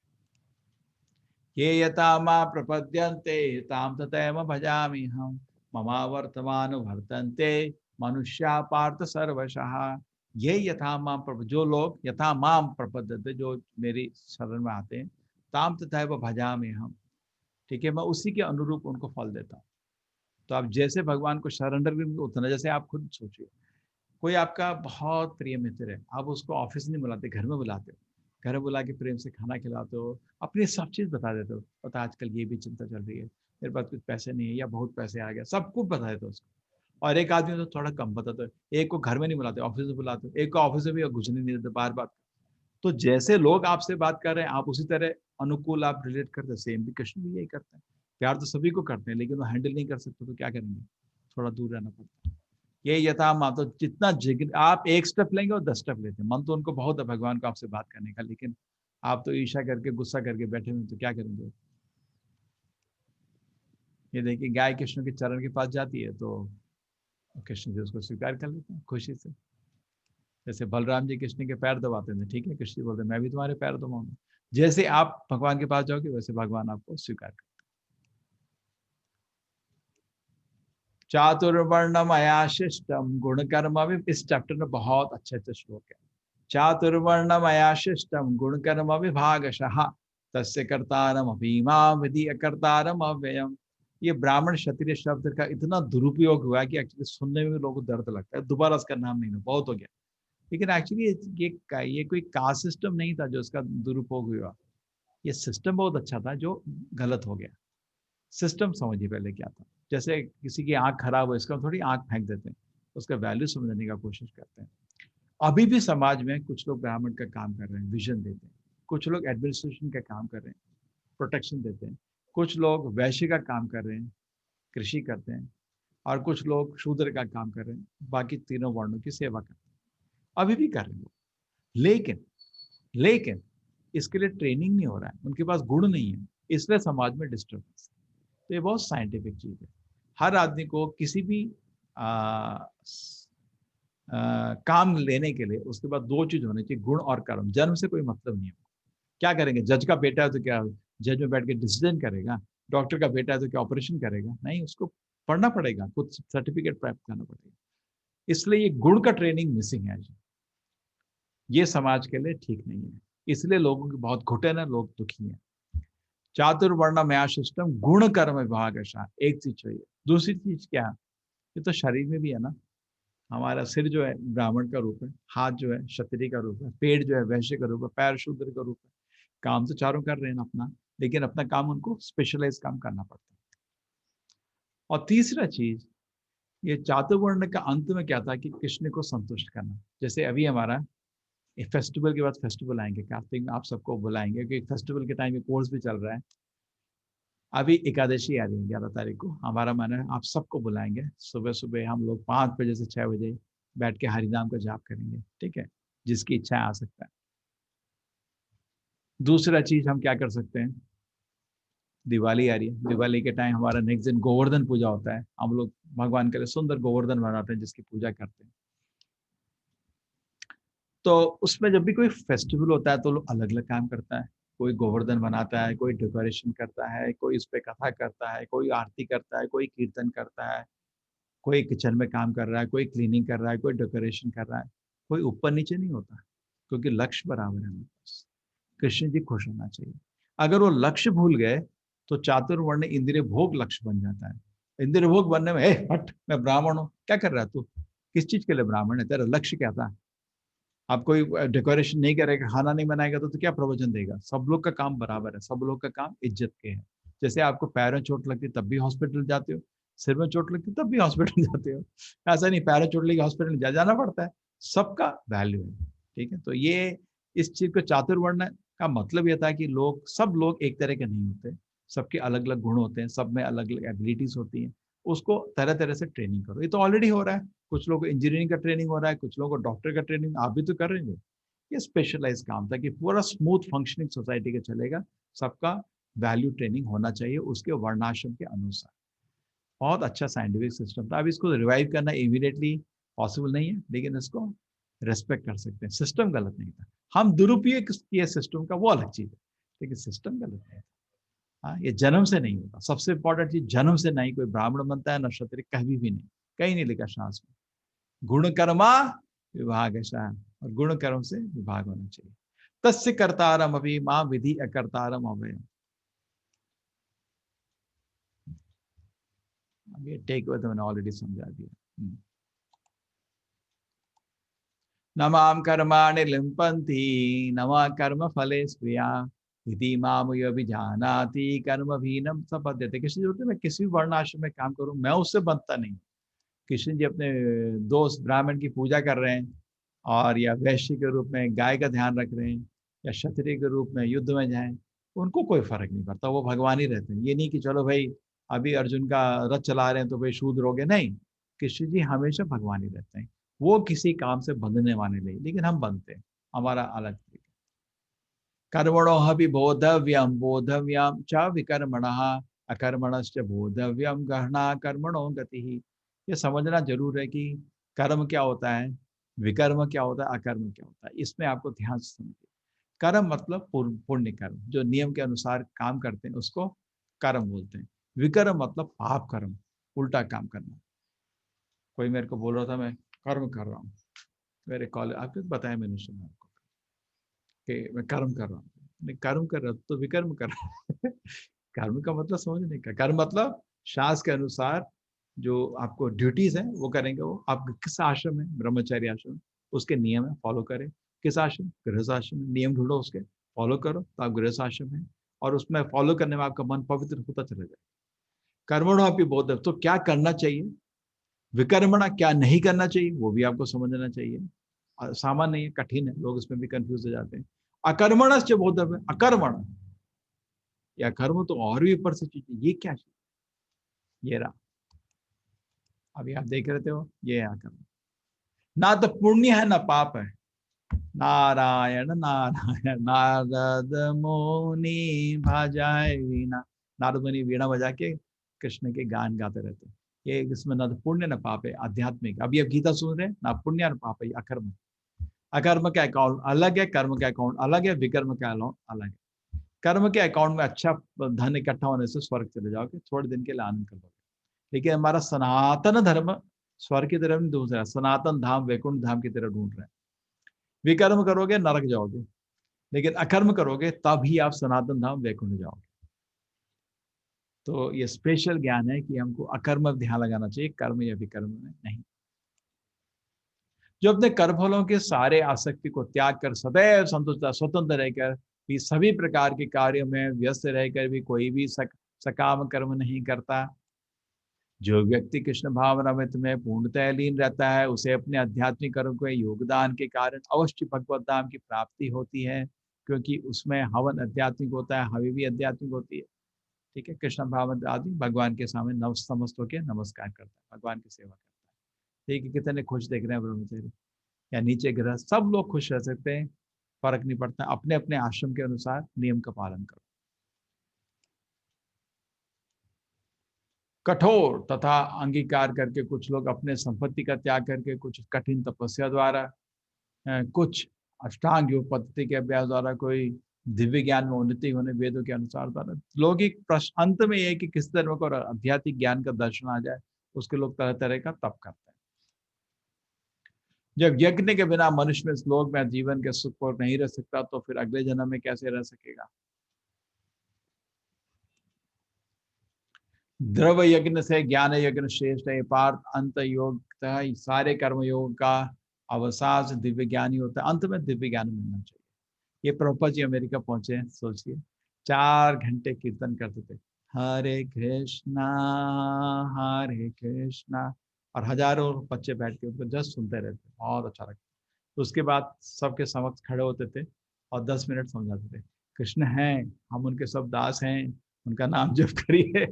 ये यथा मा प्रपद्यन्ते ताम तथैव भजामि हम, ममा वर्तमान वर्तन्ते मनुष्या पार्थ सर्वशः। ये यथा माम जो लोग यथा माम प्रपद्यन्ते, जो मेरी शरण में आते हैं, ताम तथैव भजामि हम, ठीक है, मैं उसी के अनुरूप उनको फल देता हूँ। तो आप जैसे भगवान को सरेंडर करेंगे उतना, जैसे आप खुद सोचिए, कोई आपका बहुत प्रिय मित्र है, आप उसको ऑफिस नहीं बुलाते, घर में बुलाते हो, घर में बुला के प्रेम से खाना खिलाते हो, अपनी सब चीज बता देते हो, पता आजकल ये भी चिंता चल रही है, मेरे पास कुछ पैसे नहीं है या बहुत पैसे आ गया, सब कुछ बता देते हो उसको। और एक आदमी तो थोड़ा कम बताते हो, एक को घर में नहीं बुलाते, ऑफिस में बुलाते हो, एक को ऑफिस में भी घुसने नहीं देते, बार बार। तो जैसे लोग आपसे बात कर रहे हैं, आप उसी तरह अनुकूल आप रिलेट करते हैं। सेम भी कृष्ण भी यही करते हैं। प्यार तो सभी को करते हैं, लेकिन वो हैंडल नहीं कर सकते, तो क्या करेंगे, थोड़ा दूर रहना पड़ता है। ये यथा मान, तो जितना जिग्र आप एक स्टेप लेंगे और 10 स्टेप लेते हैं। मन तो उनको बहुत है भगवान को आपसे बात करने का, लेकिन आप तो ईर्ष्या करके, गुस्सा करके बैठे हुए, तो क्या करेंगे। ये देखिए, गाय कृष्ण के चरण के पास जाती है, तो कृष्ण जी उसको स्वीकार कर लेते हैं खुशी से। जैसे बलराम जी कृष्ण के पैर दबाते थे, ठीक है, कृष्ण बोलते मैं भी तुम्हारे पैर दबाऊंगा। जैसे आप भगवान के पास जाओगे, वैसे भगवान आपको स्वीकार कर। चातुर्वर्णमया शिष्टम गुण कर्म भी, इस चैप्टर में बहुत अच्छे अच्छे श्लोक है। चातुर्वर्णमया शिष्टम गुण कर्म विभागशः तस्य कर्तारम अभीमा विधि अकर्तारम अव्ययम। ये ब्राह्मण क्षत्रिय शब्द का इतना दुरुपयोग हुआ है कि एक्चुअली सुनने में भी लोगों को दर्द लगता है, दोबारा इसका नाम नहीं लो, बहुत हो गया। लेकिन एक्चुअली ये कोई कास्ट सिस्टम नहीं था जो इसका दुरुपयोग हुआ, ये सिस्टम बहुत अच्छा था जो गलत हो गया। सिस्टम समझिए पहले क्या था। जैसे किसी की आंख खराब हो, इसका थोड़ी आंख फेंक देते हैं, उसका वैल्यू समझने का कोशिश करते हैं। अभी भी समाज में कुछ लोग ब्राह्मण का काम कर रहे हैं, विजन देते हैं, कुछ लोग एडमिनिस्ट्रेशन का काम कर रहे हैं, प्रोटेक्शन देते हैं, कुछ लोग वैश्य का काम कर रहे हैं, कृषि करते हैं, और कुछ लोग शूद्र का काम कर रहे हैं, बाकी तीनों वर्णों की सेवा करते हैं, अभी भी कर रहे हैं। लेकिन इसके लिए ट्रेनिंग नहीं हो रहा है, उनके पास गुण नहीं है, इसलिए समाज में डिस्टर्बेंस। तो ये बहुत साइंटिफिक चीज है। हर आदमी को किसी भी काम लेने के लिए उसके पास दो चीज होनी चाहिए, गुण और कर्म। जन्म से कोई मतलब नहीं है। क्या करेंगे, जज का बेटा है तो क्या जज में बैठ के डिसीजन करेगा, डॉक्टर का बेटा है तो क्या ऑपरेशन करेगा, नहीं, उसको पढ़ना पड़ेगा, कुछ सर्टिफिकेट प्राप्त करना पड़ेगा। इसलिए ये गुण का ट्रेनिंग मिसिंग है, ये समाज के लिए ठीक नहीं है, इसलिए लोगों की बहुत घुटन है, लोग दुखी हैं। चातुर्वर्ण मया सिस्टम गुण कर्म विभाग, एक चीज चाहिए। दूसरी चीज क्या, ये तो शरीर में भी है ना, हमारा सिर जो है ब्राह्मण का रूप है, हाथ जो है क्षत्रिय का रूप है, पेट जो है वैश्य का रूप है, पैर शूद्र का रूप है। काम तो चारों कर रहे हैं अपना, लेकिन अपना काम उनको स्पेशलाइज काम करना पड़ता है। और तीसरा चीज, ये चातुर्वर्ण का अंत में क्या था कि कृष्ण को संतुष्ट करना। जैसे अभी हमारा फेस्टिवल के बाद फेस्टिवल आएंगे, कार्तिक में आप सबको बुलाएंगे, क्योंकि फेस्टिवल के टाइम में कोर्स भी चल रहा है। अभी एकादशी आ रही है 11 तारीख को, हमारा मन है आप सबको बुलाएंगे। सुबह सुबह हम लोग 5 बजे से 6 बजे बैठ के हरिनाम का जाप करेंगे, ठीक है, जिसकी इच्छा आ सकता है। दूसरा चीज हम क्या कर सकते हैं, दिवाली आ रही है, दिवाली के टाइम हमारा नेक्स्ट दिन गोवर्धन पूजा होता है। हम लोग भगवान के लिए सुंदर गोवर्धन बनाते हैं, जिसकी पूजा करते हैं। तो उसमें जब भी कोई फेस्टिवल होता है तो लोग अलग अलग काम करता है। कोई गोवर्धन बनाता है, कोई डेकोरेशन करता है, कोई इस पे कथा करता है, कोई आरती करता है, कोई कीर्तन करता है, कोई किचन में काम कर रहा है, कोई क्लीनिंग कर रहा है, कोई डेकोरेशन कर रहा है। कोई ऊपर नीचे नहीं होता। क्योंकि लक्ष्य बराबर है हमारे पास। कृष्ण जी खुश होना चाहिए। अगर वो लक्ष्य भूल गए तो चातुर्वर्ण इंद्रिय भोग लक्ष्य बन जाता है। इंद्रिय भोग बनने में हट, मैं ब्राह्मण हूँ, क्या कर रहा है तू, किस चीज के लिए ब्राह्मण है, तेरा लक्ष्य क्या था। आप कोई डेकोरेशन नहीं करेगा, खाना नहीं बनाएगा तो क्या प्रवचन देगा। सब लोग का काम बराबर है, सब लोग का काम इज्जत के है। जैसे आपको पैरों चोट लगती तब भी हॉस्पिटल जाते हो, सिर में चोट लगती तब भी हॉस्पिटल जाते हो, ऐसा नहीं पैरों चोट लगी हॉस्पिटल जाना पड़ता है। सबका वैल्यू है, ठीक है। तो ये इस चीज को चातुर्वर्ण का मतलब यह था कि लोग, सब लोग एक तरह के नहीं होते, सबके अलग अलग गुण होते हैं, सब में अलग अलग एबिलिटीज होती हैं। उसको तरह तरह से ट्रेनिंग करो। ये तो ऑलरेडी हो रहा है, कुछ लोगों को इंजीनियरिंग का ट्रेनिंग हो रहा है, कुछ लोगों को डॉक्टर का ट्रेनिंग, आप भी तो कर रहे हैं। ये स्पेशलाइज काम था कि पूरा स्मूथ फंक्शनिंग सोसाइटी का चलेगा, सबका वैल्यू ट्रेनिंग होना चाहिए उसके वर्णाश्रम के अनुसार। बहुत अच्छा साइंटिफिक सिस्टम था। अब इसको रिवाइव करना इमीडिएटली पॉसिबल नहीं है, लेकिन इसको रेस्पेक्ट कर सकते हैं। सिस्टम गलत नहीं था, हम दुरुपयोग किए सिस्टम का, वो अलग चीज है, लेकिन सिस्टम गलत नहीं था। हाँ, ये जन्म से नहीं होता। सबसे इंपॉर्टेंट चीज, जन्म से नहीं कोई ब्राह्मण बनता है, न क्षत्रिय, कभी भी नहीं, कहीं नहीं लिखा शास्त्र में। गुण कर्मा विभाग है शायद, और गुण कर्म से विभाग होना चाहिए। तस्य कर्तारम अभी मां विधि अकर्तारम अभय। ये टेक अवे तो मैंने ऑलरेडी समझा दिया। नमाम कर्माणि लिम्पन्ति नमा कर्म फले स्प्रिया इति माम अभिजानाति कर्म भीनम सपद्यते। कृष्ण जी बोलते मैं किसी भी वर्ण आश्रम में काम करूं, मैं उससे बनता नहीं। कृष्ण जी अपने दोस्त ब्राह्मण की पूजा कर रहे हैं, और या वैश्य के रूप में गाय का ध्यान रख रहे हैं, या क्षत्रिय के रूप में युद्ध में जाएं, उनको कोई फर्क नहीं पड़ता, वो भगवान ही रहते हैं। ये नहीं कि चलो भाई अभी अर्जुन का रथ चला रहे हैं तो भाई शूद्र हो गए, नहीं। कृष्ण जी हमेशा भगवान ही रहते हैं। वो किसी काम से बंधने वाले नहीं, लेकिन हम बनते हैं, हमारा अलग तरीका। कर्मणो अपि बोधव्यम बोधव्यम च विकर्मणः अकर्मणश्च बोधव्यम गहना कर्मणो गति। ये समझना जरूर है कि कर्म क्या होता है, विकर्म क्या होता है, अकर्म क्या होता है। इसमें आपको ध्यान से समझिए। कर्म मतलब पुण्य कर्म, जो नियम के अनुसार काम करते हैं उसको कर्म बोलते हैं। विकर्म मतलब पाप कर्म, उल्टा काम करना। कोई मेरे को बोल रहा था मैं कर्म कर रहा हूँ, मेरे कॉलेज आपको बताया मैंने, सुना आपको कि मैं कर्म कर रहा हूँ, नहीं कर्म कर रहा हूँ तो विकर्म कर रहा हूँ। कर्म का मतलब समझने का, कर्म मतलब शास्त्र के अनुसार जो आपको ड्यूटीज हैं वो करेंगे। वो आप किस आश्रम में, ब्रह्मचर्य आश्रम, उसके नियम है फॉलो करें। किस आश्रम, गृहस्थ आश्रम में, नियम ढूंढो उसके, फॉलो करो तो आप गृहस्थ आश्रम है, और उसमें फॉलो करने में आपका मन पवित्र होता चला जाए। कर्मणो अपि बोध, तो क्या करना चाहिए, विकर्मणा क्या नहीं करना चाहिए, वो भी आपको समझना चाहिए। सामान्य नहीं है, कठिन है, लोग इसमें भी कंफ्यूज हो जाते हैं। अकर्मणश्च बोधव्य, अकर्मण या कर्म तो और भी ऊपर से चीज, ये क्या चीज, ये रहा अभी आप देख रहे थे हो, ये है कर्म। ना तो पुण्य है ना पाप है। नारायण नारायण नारद मुनि भजाए वीणा। नारद मुनि वीणा बजा के कृष्ण के गान गाते रहते हैं। ये इसमें ना तो पुण्य ना पाप है, आध्यात्मिक। अभी आप गीता सुन रहे हैं, ना पुण्य ना पाप है, अकर्म। अकर्म का अकाउंट अलग है, कर्म का अकाउंट अलग है, विकर्म का अकाउंट अलग है। कर्म के अकाउंट में अच्छा धन इकट्ठा होने से स्वर्ग चले जाओगे, थोड़े दिन के लिए आनंद कर लोगे। लेकिन हमारा सनातन धर्म स्वर्ग की तरफ नहीं ढूंढ रहा, सनातन धाम वैकुंठ धाम की तरफ ढूंढ रहे हैं। विकर्म करोगे नरक जाओगे, लेकिन अकर्म करोगे तभी आप सनातन धाम वैकुंठ जाओगे। तो ये स्पेशल ज्ञान है कि हमको अकर्म में ध्यान लगाना चाहिए, कर्म या विकर्म में नहीं। जो अपने कर्मफलों के सारे आसक्ति को त्याग कर सदैव संतुष्ट स्वतंत्र रहकर भी सभी प्रकार के कार्यों में व्यस्त रहकर भी कोई भी सकाम कर्म नहीं करता, जो व्यक्ति कृष्ण भावनामृत में पूर्णतः लीन रहता है, उसे अपने आध्यात्मिक कर्म के योगदान के कारण अवश्य भगवत धाम की प्राप्ति होती है, क्योंकि उसमें हवन आध्यात्मिक होता है, हवि भी आध्यात्मिक होती है। ठीक है, कृष्ण भावनामृत आदि भगवान के सामने नमस्त होकर नमस्कार करता है, भगवान की सेवा करता है। ठीक है, कितने खुश देख रहे हैं ब्रह्मचारी या नीचे ग्रह, सब लोग खुश रह सकते हैं, फर्क नहीं पड़ता। अपने अपने आश्रम के अनुसार नियम का पालन करो। कठोर तथा अंगीकार करके कुछ लोग अपने संपत्ति का त्याग करके, कुछ कठिन तपस्या द्वारा, कुछ अष्टांग योग पद्धति के अभ्यास द्वारा, कोई दिव्य ज्ञान में उन्नति होने वेदों के अनुसार द्वारा। लोग एक प्रश्न अंत में यह कि किस तरह को आध्यात्मिक ज्ञान का दर्शन आ जाए, उसके लोग तरह तरह का तप करते हैं। जब यज्ञ के बिना मनुष्य में इस लोक में जीवन के सुख को नहीं रह सकता तो फिर अगले जन्म में कैसे रह सकेगा। द्रव यज्ञ से ज्ञान यज्ञ श्रेष्ठ है पार्थ। अंत योग सारे कर्म योग का अवसाद दिव्य ज्ञानी होता है। अंत में दिव्य ज्ञान मिलना चाहिए। ये प्रभुपाद जी अमेरिका पहुंचे, सोचिए 4 घंटे कीर्तन करते थे, हरे कृष्णा और हजारों बच्चे बैठ के उनको जस्ट सुनते रहते, बहुत अच्छा लगता। तो उसके बाद सबके समक्ष खड़े होते थे और 10 मिनट समझाते थे, कृष्ण हैं, हम उनके सब दास हैं, उनका नाम जप करिए।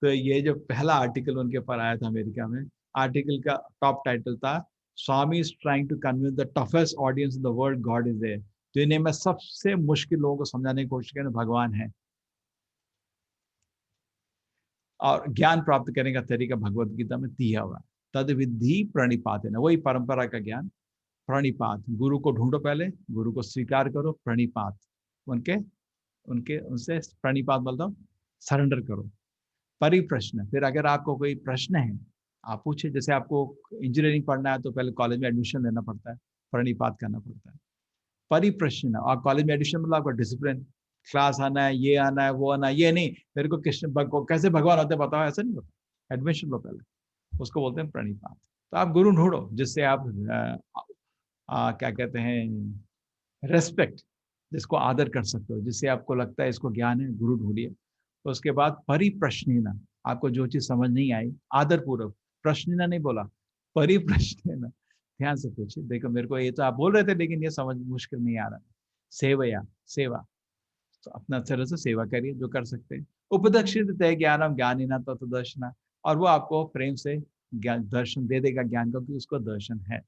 तो ये जो पहला आर्टिकल उनके ऊपर आया था अमेरिका में, आर्टिकल का टॉप टाइटल था, Swami is trying to convince the toughest audience in the world God is there. दुनिया में सबसे मुश्किल लोगों को समझाने की कोशिश करें भगवान है। और ज्ञान प्राप्त करने का तरीका भगवत गीता में दिया हुआ है, तद विधि प्रणिपात है ना, वही परंपरा का ज्ञान। प्रणिपात, गुरु को ढूंढो, पहले गुरु को स्वीकार करो, प्रणिपात उनके उनके उनसे प्रणिपात मतलब सरेंडर करो। परिप्रश्न, फिर अगर आपको कोई प्रश्न है आप पूछे। जैसे आपको इंजीनियरिंग पढ़ना है तो पहले कॉलेज में एडमिशन लेना पड़ता है, प्रणिपात करना पड़ता है। परिप्रश्न, और कॉलेज में एडमिशन मतलब आपका डिसिप्लिन, क्लास आना है, ये आना है, वो आना है, ये नहीं मेरे को कृष्ण कैसे भगवान होते बताओ, ऐसा नहीं होता। एडमिशन लो पहले, उसको बोलते हैं प्रणिपात। तो आप गुरु ढूंढो जिससे आप क्या कहते हैं, रेस्पेक्ट, जिसको आदर कर सकते हो, जिससे आपको लगता है इसको ज्ञान है, गुरु ढूंढिए। तो उसके बाद परिप्रश्निना, आपको जो चीज समझ नहीं आई आदर पूर्वक, प्रश्निना नहीं बोला, परिप्रश्निना, ध्यान से पूछिए, देखो मेरे को ये तो आप बोल रहे थे लेकिन ये समझ मुश्किल नहीं आ रहा। सेवया, सेवा, तो अपना तरह से सेवा करिए जो कर सकते हैं। उपदक्षित तय ज्ञानम ज्ञानिना तत्दर्शना, और वो आपको प्रेम से ज्ञान दर्शन दे देगा, ज्ञान का, कि उसको दर्शन है।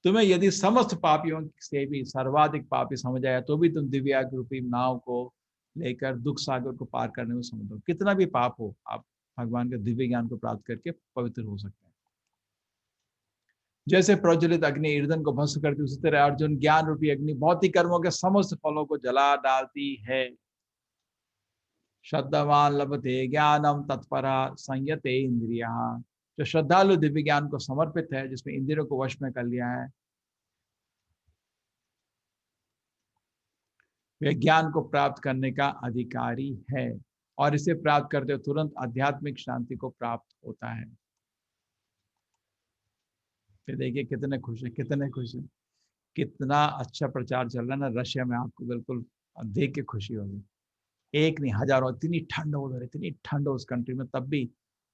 तुम्हें यदि समस्त पापियों से भी सर्वाधिक पापी समझ आया तो भी तुम दिव्या रूपी नाव को लेकर दुख सागर को पार करने में समझो। कितना भी पाप हो, आप भगवान के दिव्य ज्ञान को प्राप्त करके पवित्र हो सकते हैं। जैसे प्रज्वलित अग्नि ईंधन को भस्म करती, उसी तरह अर्जुन ज्ञान रूपी अग्नि भौतिक कर्मों के समस्त फलों को जला डालती है। श्रद्धावान लभते ज्ञानम तत्परा संयते इंद्रिया, जो श्रद्धालु दिव्य ज्ञान को समर्पित है, जिसमें इंद्रियों को वश में कर लिया है, वे ज्ञान को प्राप्त करने का अधिकारी है, और इसे प्राप्त करते हुए तुरंत आध्यात्मिक शांति को प्राप्त होता है। फिर देखिए कितने खुश है, कितने खुश है, कितना अच्छा प्रचार चल रहा है ना रशिया में, आपको बिल्कुल देख के खुशी होगी। एक नहीं हजारों, इतनी ठंड उधर, इतनी ठंड उस कंट्री में, तब भी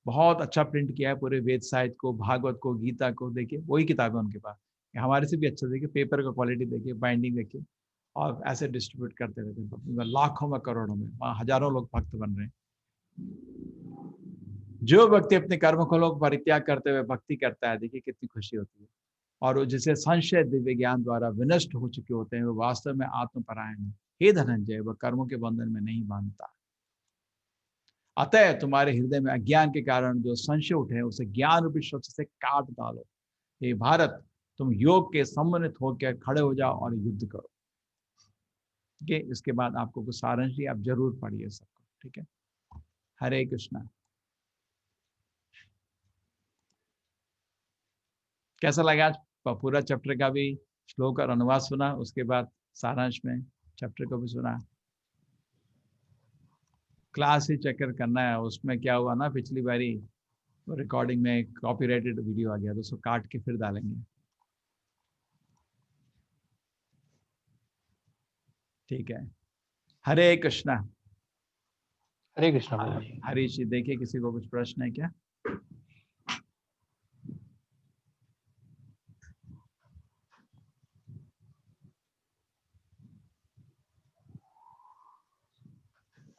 बहुत अच्छा प्रिंट किया है पूरे वेद साहित्य को, भागवत को, गीता को। देखिए वही किताब है उनके पास, हमारे से भी अच्छा। देखिए पेपर का क्वालिटी देखिए, बाइंडिंग देखिए, और ऐसे डिस्ट्रीब्यूट करते रहते हैं लाखों में, करोड़ों में, वहाँ हजारों लोग भक्त बन रहे हैं। जो व्यक्ति अपने कर्म को लोग परित्याग करते हुए भक्ति करता है, देखिए कितनी खुशी होती है। और वो जिसे संशय दिव्य ज्ञान द्वारा विनष्ट हो चुके होते हैं, वो वास्तव में आत्मपरायण है। हे धनंजय, वह कर्मों के बंधन में नहीं बांधता। अतः तुम्हारे हृदय में अज्ञान के कारण जो संशय उठे, उसे ज्ञान रूपी शस्त्र से काट डालो। हे भारत, तुम योग के सम्मानित होकर खड़े हो जाओ और युद्ध करो। ठीक है, इसके बाद आपको कुछ सारांश आप जरूर पढ़िए सबको। ठीक है, हरे कृष्णा। कैसा लगा आज पूरा चैप्टर का भी श्लोक और अनुवाद सुना, उसके बाद सारांश में चैप्टर को भी सुना। क्लास ही चेक करना है, उसमें क्या हुआ ना, पिछली बारी रिकॉर्डिंग में कॉपीराइटेड वीडियो आ गया, तो उसको काट के फिर डालेंगे। ठीक है, हरे कृष्णा। हरे कृष्णा प्रभु जी। हरीश जी, देखिए किसी को कुछ प्रश्न है क्या?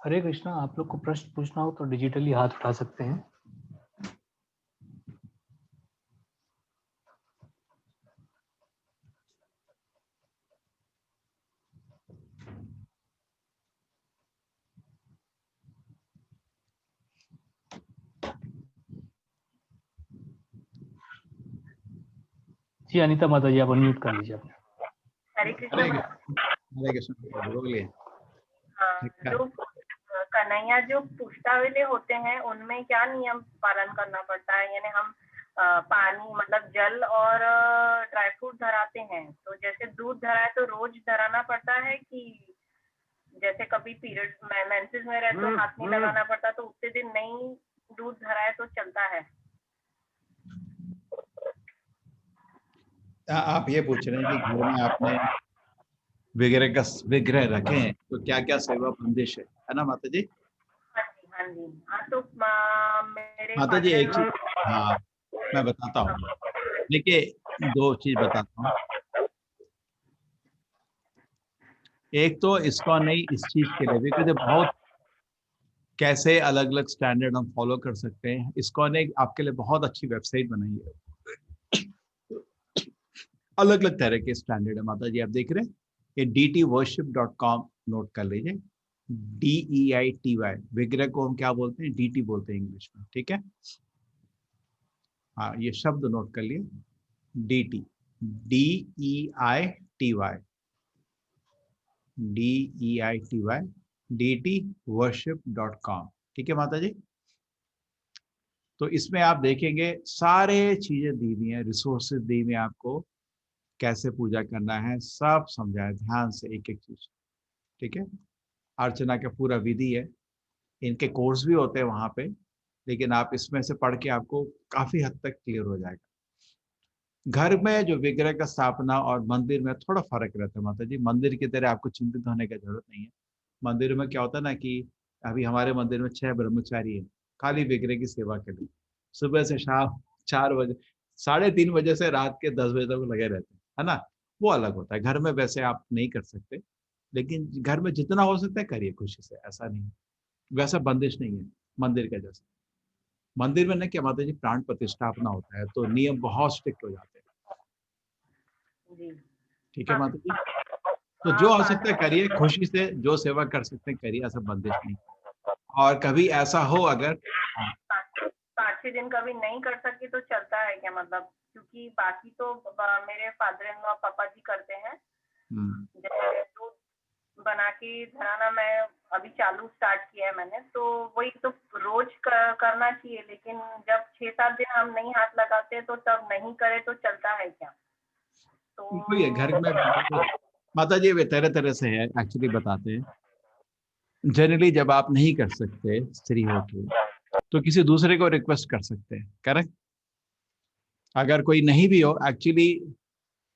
हरे कृष्णा, आप लोग को प्रश्न पूछना हो तो डिजिटली हाथ उठा सकते हैं। जी अनीता माता जी, आप अनम्यूट कर लीजिए अपने। हरे कृष्ण। हरे कृष्ण, बोलिए। हाँ, जो कन्हैया जो पूछता वाले होते हैं उनमें क्या नियम पालन करना पड़ता है? यानी हम पानी मतलब जल और ड्राई फ्रूट धराते हैं, तो जैसे दूध धराए तो रोज धराना पड़ता है कि जैसे कभी पीरियड मेंसेस में रहे तो हाथ नहीं लगाना पड़ता, तो उतने दिन नहीं दूध धराए तो चलता है? आप ये पूछ रहे हैं कि घर में आपने विग्रह रखे हैं तो क्या क्या सेवा बंदिश है ना माता जी? हाँ जी, हाँ जी, हाँ। तो मेरे माता जी एक चीज, फादर हाँ मैं बताता हूँ, देखिए दो चीज बताता हूँ। एक तो इसको नहीं इस चीज के लिए भी कि बहुत कैसे अलग अलग स्टैंडर्ड हम फॉलो कर सकते हैं, इसको ने आपके लिए बहुत अच्छी वेबसाइट बनाई है, अलग अलग तरह के स्टैंडर्ड है माता जी। आप देख रहे हैं ये dtworship.com नोट कर लीजिए, DEITY विग्रह को हम क्या बोलते हैं, DT बोलते हैं इंग्लिश में, ठीक है। हाँ ये शब्द नोट कर लिए, DT DEITY dtworship.com, ठीक है माता जी। तो इसमें आप देखेंगे सारे चीजें दी हुई हैं, रिसोर्सेज दी हुई हैं, आपको कैसे पूजा करना है सब समझाया ध्यान से एक एक चीज, ठीक है। अर्चना का पूरा विधि है, इनके कोर्स भी होते हैं वहां पे, लेकिन आप इसमें से पढ़ के आपको काफी हद तक क्लियर हो जाएगा। घर में जो विग्रह का स्थापना और मंदिर में थोड़ा फर्क रहता है माता जी। मंदिर की तरह आपको चिंतित होने की जरूरत नहीं है। मंदिर में क्या होता है ना कि अभी हमारे मंदिर में 6 ब्रह्मचारी है खाली विग्रह की सेवा के लिए, सुबह से शाम 4 बजे 3:30 बजे से रात के 10 बजे तक लगे रहते हैं, है ना। वो अलग होता है, घर में वैसे आप नहीं कर सकते, लेकिन घर में जितना हो सकता है करिए खुशी से, ऐसा नहीं है, वैसा बंदिश नहीं है मंदिर का जैसा। मंदिर में ना क्या माता जी प्राण प्रतिष्ठापना होता है तो नियम बहुत स्ट्रिक्ट हो जाते हैं, जी। ठीक है हाँ, माता जी। तो हाँ, जो हो सकता है करिए खुशी से, जो सेवा कर सकते हैं करिए, ऐसा बंदिश नहीं। और कभी ऐसा हो अगर, हाँ, 5-6 दिन कभी नहीं कर सकी तो चलता है क्या, मतलब क्योंकि बाकी तो मेरे फादर इन लॉ पापा जी करते हैं। जैसे दूध बना के धराना मैं अभी चालू स्टार्ट किया है मैंने, तो वही तो रोज करना चाहिए, लेकिन जब 6-7 दिन हम नहीं हाथ लगाते तो तब नहीं करे तो चलता है क्या? तो वही है घर में माता जी वे तरह तरह से है एक्चुअली बताते हैं। जनरली जब आप नहीं कर सकते स्त्री होके तो किसी दूसरे को रिक्वेस्ट कर सकते हैं, करेक्ट। अगर कोई नहीं भी हो, एक्चुअली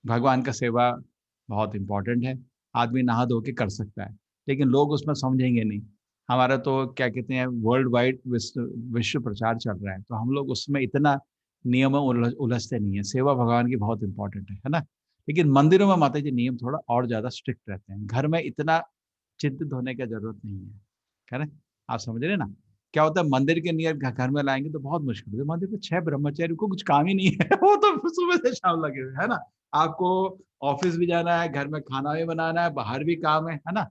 भगवान का सेवा बहुत इंपॉर्टेंट है, आदमी नहा धो के कर सकता है, लेकिन लोग उसमें समझेंगे नहीं। हमारा तो क्या कहते हैं वर्ल्ड वाइड विश्व प्रचार चल रहा है, तो हम लोग उसमें इतना नियम में उलझते नहीं है। सेवा भगवान की बहुत इंपॉर्टेंट है ना। लेकिन मंदिरों में माता जी नियम थोड़ा और ज्यादा स्ट्रिक्ट रहते हैं, घर में इतना चिंतित होने की जरूरत नहीं है, करेक्ट। आप समझ रहे हैं ना। क्या होता है मंदिर के नियर घर में लाएंगे तो बहुत मुश्किल होती है। मंदिर में 6 ब्रह्मचारी को कुछ काम ही नहीं है वो तो सुबह से शाम लगे हुए है ना। आपको ऑफिस भी जाना है, घर में खाना भी बनाना है, बाहर भी काम है ना।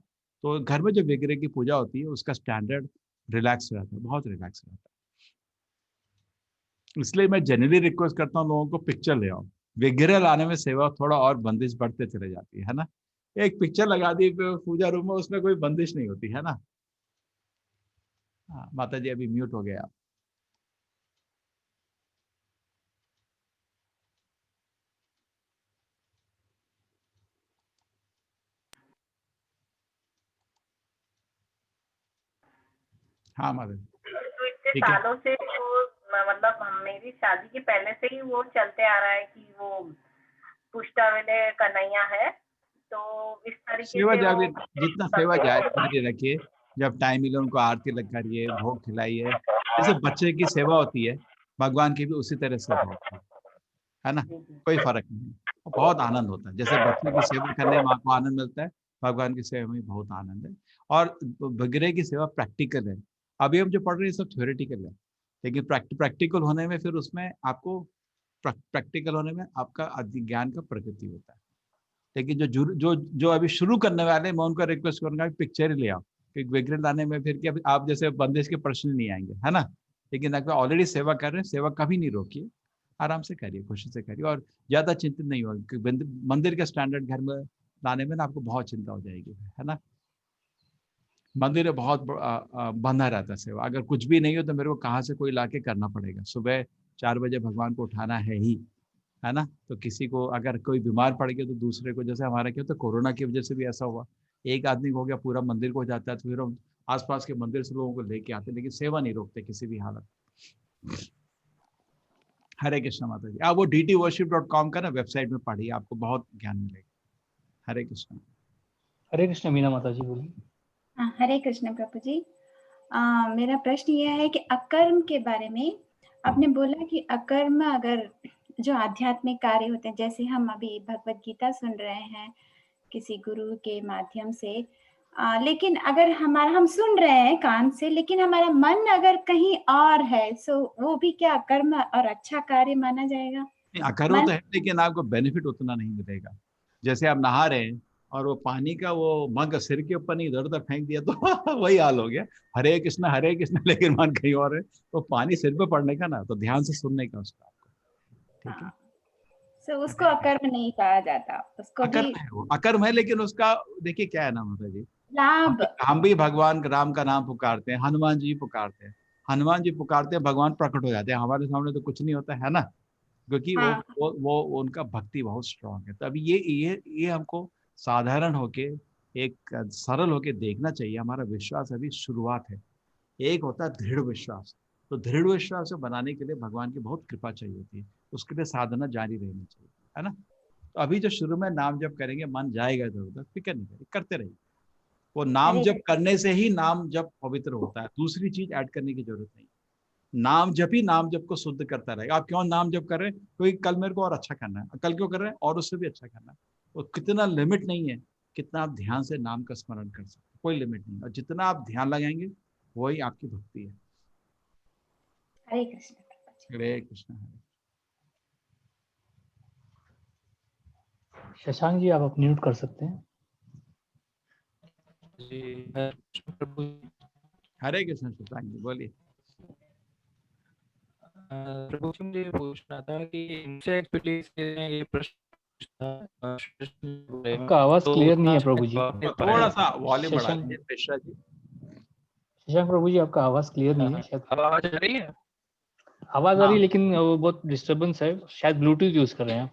तो घर में जो विग्रह की पूजा होती है उसका स्टैंडर्ड रिलैक्स रहता है, बहुत रिलैक्स रहता है। इसलिए मैं जनरली रिक्वेस्ट करता हूँ लोगों को पिक्चर ले आओ। विग्रह लाने में सेवा थोड़ा और बंदिश बढ़ते चले जाती है ना। एक पिक्चर लगा दी पूजा रूम में, उसमें कोई बंदिश नहीं होती है ना। हाँ माता जी अभी म्यूट हो गया। हाँ माता जी तो इतने ठीक है। सालों से वो मतलब मेरी शादी के पहले से ही वो चलते आ रहा है कि वो पुष्टावले कन्हैया है, तो इस तरीके सेवा से वो जागृत जितना सेवा जारी रखिए, जब टाइम मिले उनको आरती लग करिए, भोग खिलाइए। जैसे बच्चे की सेवा होती है भगवान की भी उसी तरह सेवा होती है ना। कोई फर्क नहीं है, और बहुत आनंद होता है। जैसे बच्चे की सेवा करने में माँ को आनंद मिलता है, भगवान की सेवा में बहुत आनंद है। और विग्रह की सेवा प्रैक्टिकल है। अभी हम जो पढ़ रहे हैं सब थ्योरेटिकल है, लेकिन प्रैक्टिकल होने में फिर उसमें आपको प्रैक्टिकल होने में आपका ज्ञान का प्रगति होता है। लेकिन जो जो जो अभी शुरू करने वाले हैं, मैं उनको रिक्वेस्ट करूंगा पिक्चर ही ले आओ, क्योंकि विग्रह लाने में फिर क्या आप जैसे बंदिश के प्रश्न नहीं आएंगे, है ना। लेकिन अगर ऑलरेडी सेवा कर रहे हैं, सेवा कभी नहीं रोकिए, आराम से करिए, खुशी से करिए, और ज्यादा चिंतित नहीं होगा, क्योंकि मंदिर का स्टैंडर्ड घर में लाने में ना आपको बहुत चिंता हो जाएगी, है ना। मंदिर में बहुत बंधा रहता है सेवा, अगर कुछ भी नहीं हो तो मेरे को कहाँ से कोई ला के करना पड़ेगा। सुबह 4 बजे भगवान को उठाना है ना। तो किसी को अगर कोई बीमार पड़ गया तो दूसरे को, जैसे हमारा क्या होता है कोरोना की वजह से भी ऐसा हुआ, एक आदमी को हो गया पूरा मंदिर को हो जाता है, तो फिर हम आसपास के मंदिर से लोगों को लेके आते, लेकिन सेवा नहीं रोकते किसी भी हालत। हरे कृष्ण माता जी। आप वो dtworship.com का ना वेबसाइट में पढ़िए, आपको बहुत ज्ञान मिलेगा। हरे कृष्ण। हरे कृष्ण मीना माता जी बोलिए। हाँ, हरे कृष्ण प्रभु जी। मेरा प्रश्न यह है कि अकर्म के बारे में आपने बोला कि अकर्म अगर जो आध्यात्मिक कार्य होते हैं, जैसे हम अभी भगवत गीता सुन रहे हैं किसी गुरु के माध्यम से, लेकिन अगर हम सुन रहे हैं कान से, लेकिन हमारा मन अगर कहीं और है, सो वो भी क्या कर्म और अच्छा कार्य माना जाएगा? अकर्म तो है, लेकिन आपको बेनिफिट उतना नहीं मिलेगा। जैसे आप नहा रहे हैं और वो पानी का वो मग सिर के ऊपर नहीं इधर उधर फेंक दिया तो वही हाल हो गया, हरे कृष्ण लेकिन मन कहीं और है। तो पानी सिर पे पड़ने का ना, तो ध्यान से सुनने का उसका आपको, ठीक है। सो उसको अकर्म नहीं कहा जाता, उसको भी अकर्म है, वो अकर्म है, लेकिन उसका देखिए क्या है ना माता जी, लाभ। हम भी भगवान राम का नाम पुकारते हैं, हनुमान जी पुकारते हैं, हनुमान जी पुकारते हैं, भगवान प्रकट हो जाते हैं। हमारे सामने तो कुछ नहीं होता है ना, क्योंकि हाँ, वो उनका भक्ति बहुत स्ट्रांग है। तो अभी ये हमको साधारण होके, एक सरल होके देखना चाहिए। हमारा विश्वास अभी शुरुआत है, एक होता है दृढ़ विश्वास। तो दृढ़ विश्वास बनाने के लिए भगवान की बहुत कृपा चाहिए होती है, उसके लिए साधना जारी रहनी चाहिए, है ना। तो अभी जो शुरू में नाम जप करेंगे, मन जाएगा इधर उधर, फिक्र नहीं करें, करते रहिए। वो नाम हरे जप करने से ही नाम जप पवित्र होता है, दूसरी चीज ऐड करने की जरूरत नहीं। नाम जप ही नाम जप को शुद्ध करता रहेगा। आप क्यों नाम जप कर रहे हैं? क्योंकि कल मेरे को और अच्छा करना है। कल क्यों कर रहे हैं? और उससे भी अच्छा करना है। तो कितना लिमिट नहीं है, कितना आप ध्यान से नाम का स्मरण कर सकते हैं, कोई लिमिट नहीं। और जितना आप ध्यान लगाएंगे वही आपकी भक्ति है। हरे कृष्ण। हरे कृष्ण। शशांक जी आप म्यूट कर सकते हैं। हरे कृष्ण शशांक जी बोलिए। प्रभु जी मुझे पूछना था कि इनसे एक्सपर्टीज ने ये प्रश्न आपका आवाज क्लियर नहीं है प्रभु जी। थोड़ा सा वॉल्यूम बढ़ा शशांक दीजिए मिश्रा जी। शशांक प्रभु जी आपका आवाज क्लियर नहीं है शायद। आवाज आ रही है? आवाज आ रही है लेकिन वो बहुत डिस्टरबेंस है, शायद ब्लूटूथ यूज कर रहे हैं आप।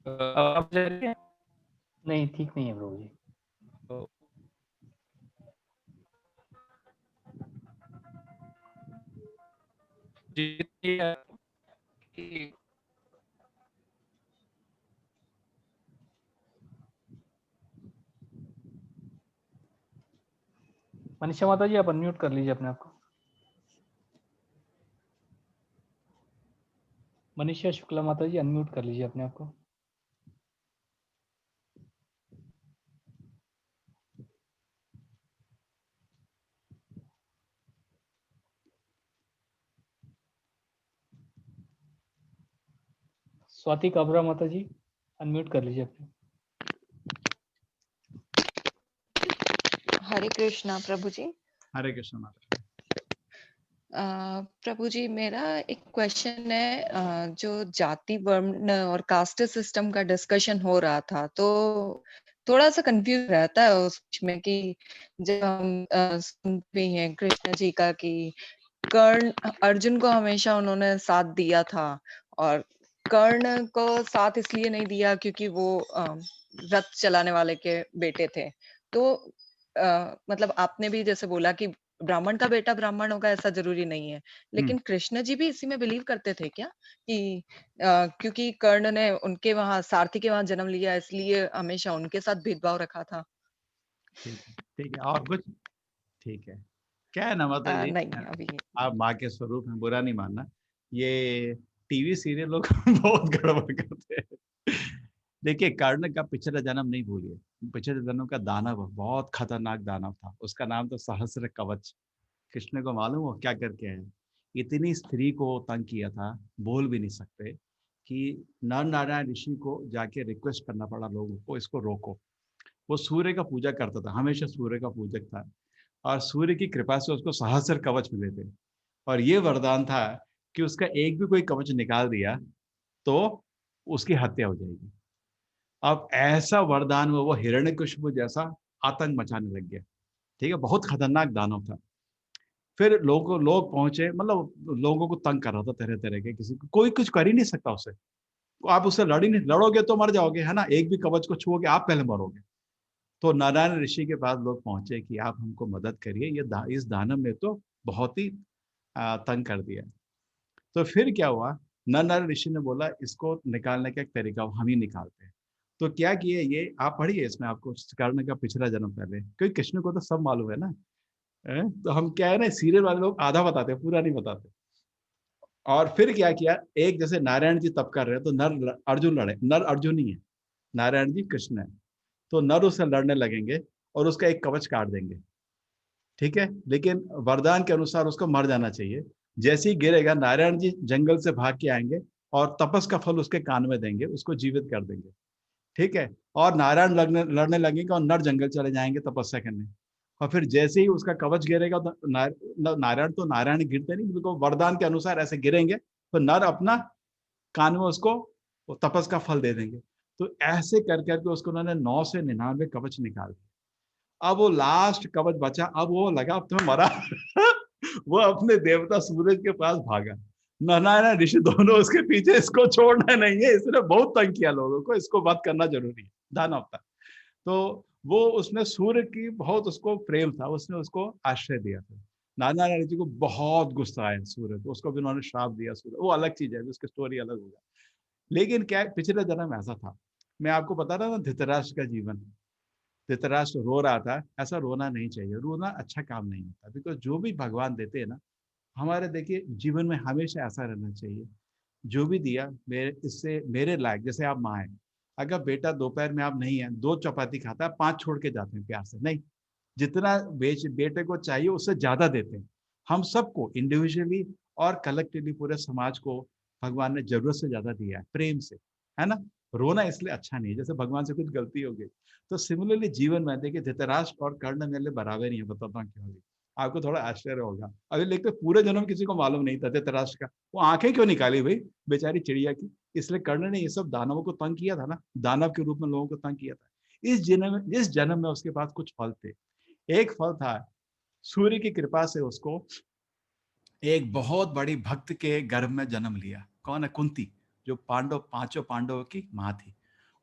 आवाज आ रही है? नहीं ठीक नहीं है प्रभु जी। मनीषा माता जी आप अनम्यूट कर लीजिए अपने आप को। मनीषा शुक्ला माता जी अनम्यूट कर लीजिए अपने आप को। स्वाति काबरा माता जी अनम्यूट कर लीजिए अपने। हरे कृष्णा प्रभु जी। हरे कृष्ण माता। प्रभु जी मेरा एक क्वेश्चन है, जो जाति वर्ण और कास्ट सिस्टम का डिस्कशन हो रहा था, तो थोड़ा सा कंफ्यूज रहता है उसमें कि जब हम सुनते भी हैं कृष्ण जी का कि कर्ण अर्जुन को हमेशा उन्होंने साथ दिया था, और कर्ण को साथ इसलिए नहीं दिया क्योंकि वो रथ चलाने वाले के बेटे थे। तो मतलब आपने भी जैसे बोला कि ब्राह्मण का बेटा ब्राह्मण होगा ऐसा जरूरी नहीं है, लेकिन कृष्ण जी भी इसी में बिलीव करते थे क्या कि क्योंकि कर्ण ने उनके वहां सारथी के वहां जन्म लिया इसलिए हमेशा उनके साथ भेदभाव रखा था? ठीक है और कुछ? ठीक है। क्या है ना माता जी, नहीं अभी आप माँ के स्वरूप में, बुरा नहीं मानना। ये टीवी सीरियल लोग बहुत गड़बड़ करते हैं। देखिए कर्ण का पिछला जन्म नहीं भूलिए, पिछले जन्म का दानव बहुत खतरनाक दानव था, उसका नाम तो सहस्र कवच। कृष्ण को मालूम हो क्या करके है? इतनी स्त्री को तंग किया था, बोल भी नहीं सकते, कि नर नारायण ऋषि को जाके रिक्वेस्ट करना पड़ा लोगों को, इसको रोको। वो सूर्य का पूजा करता था, हमेशा सूर्य का पूजक था, और सूर्य की कृपा से उसको सहस्र कवच मिले थे। और ये वरदान था कि उसका एक भी कोई कवच निकाल दिया तो उसकी हत्या हो जाएगी। अब ऐसा वरदान में वो हिरण्यकशिपु जैसा आतंक मचाने लग गया। ठीक है, बहुत खतरनाक दानव था। फिर लोग पहुंचे, मतलब लोगों को तंग कर रहा था तरह तरह के, किसी को कोई कुछ कर ही नहीं सकता उसे। आप उससे लड़ ही नहीं, लड़ोगे तो मर जाओगे, है ना, एक भी कवच को छुओगे आप पहले मरोगे। तो नारायण ऋषि के पास लोग पहुंचे कि आप हमको मदद करिए, इस दानव ने तो बहुत ही तंग कर दिया। तो फिर क्या हुआ, नारायण ऋषि ने बोला इसको निकालने का एक तरीका हम ही निकालते हैं। तो क्या किए, ये आप पढ़िए इसमें आपको कर्ण का पिछला जन्म पहले, क्योंकि कृष्ण को तो सब मालूम है ना। तो हम क्या है ना, सीरियल वाले लोग आधा बताते हैं, पूरा नहीं बताते। और फिर क्या किया, एक जैसे नारायण जी तप कर रहे हैं तो नर अर्जुन लड़े, नर अर्जुन ही है, नारायण जी कृष्ण है, तो नर उससे लड़ने लगेंगे और उसका एक कवच काट देंगे। ठीक है, लेकिन वरदान के अनुसार उसको मर जाना चाहिए। जैसे ही गिरेगा नारायण जी जंगल से भाग के आएंगे और तपस का फल उसके कान में देंगे, उसको जीवित कर देंगे। ठीक है, और नारायण लड़ने लगेंगे और नर जंगल चले जाएंगे तपस्या करने। और फिर जैसे ही उसका कवच गिरेगा तो नारायण गिरते नहीं, बिल्कुल वरदान के अनुसार ऐसे गिरेंगे तो नर अपना कान में उसको तपस का फल दे देंगे। तो ऐसे कर करके उसको उन्होंने 9 से 99 कवच निकाल दिए। अब वो लास्ट कवच बचा, अब वो लगा अब तुम्हें मरा वो अपने देवता सूरज के पास भागा। नारायण ऋषि दोनों उसके पीछे, इसको छोड़ना नहीं है, इसने बहुत तंग किया लोगों को, इसको बात करना जरूरी है, दानव था। तो वो उसने सूर्य की बहुत उसको प्रेम था, उसने उसको आश्रय दिया था। नारायण जी को बहुत गुस्सा आया सूर्य को, उसको भी उन्होंने श्राप दिया सूर्य, वो अलग चीज है, उसकी स्टोरी अलग होगा। लेकिन क्या पिछले जन्म ऐसा था, मैं आपको बता रहा था धृतराष्ट्र का जीवन, धृतराष्ट्र रो रहा था, ऐसा रोना नहीं चाहिए, रोना अच्छा काम नहीं होता। बिकॉज जो भी भगवान देते हैं ना हमारे, देखिए जीवन में हमेशा ऐसा रहना चाहिए, जो भी दिया मेरे इससे मेरे लायक, जैसे आप माँ है, अगर बेटा दोपहर में आप नहीं है 2 चपाती खाता है, 5 छोड़ के जाते हैं प्यार से, नहीं, जितना बेटे को चाहिए उससे ज्यादा देते हैं। हम सबको इंडिविजुअली और कलेक्टिवली पूरे समाज को भगवान ने जरूरत से ज्यादा दिया है, प्रेम से, है ना। रोना इसलिए अच्छा नहीं है जैसे भगवान से कुछ गलती हो गई। तो सिमिलरली जीवन में देखिए धृतराष्ट्र और कर्ण मेरे लिए बराबर ही है, बताता हूँ क्यों। आपको थोड़ा आश्चर्य होगा, अभी लेकिन पूरे जन्म किसी को मालूम नहीं था धृतराष्ट्र का, वो आंखें क्यों निकाली भाई बेचारी चिड़िया की, इसलिए कर्ण ने ये सब दानवों को तंग किया था ना, दानव के रूप में लोगों को तंग किया था। इस जन्म में उसके पास कुछ फल थे। एक फल था, सूर्य की कृपा से उसको एक बहुत बड़ी भक्त के गर्भ में जन्म लिया। कौन है? कुंती, जो पांचों पांडवों की माँ थी,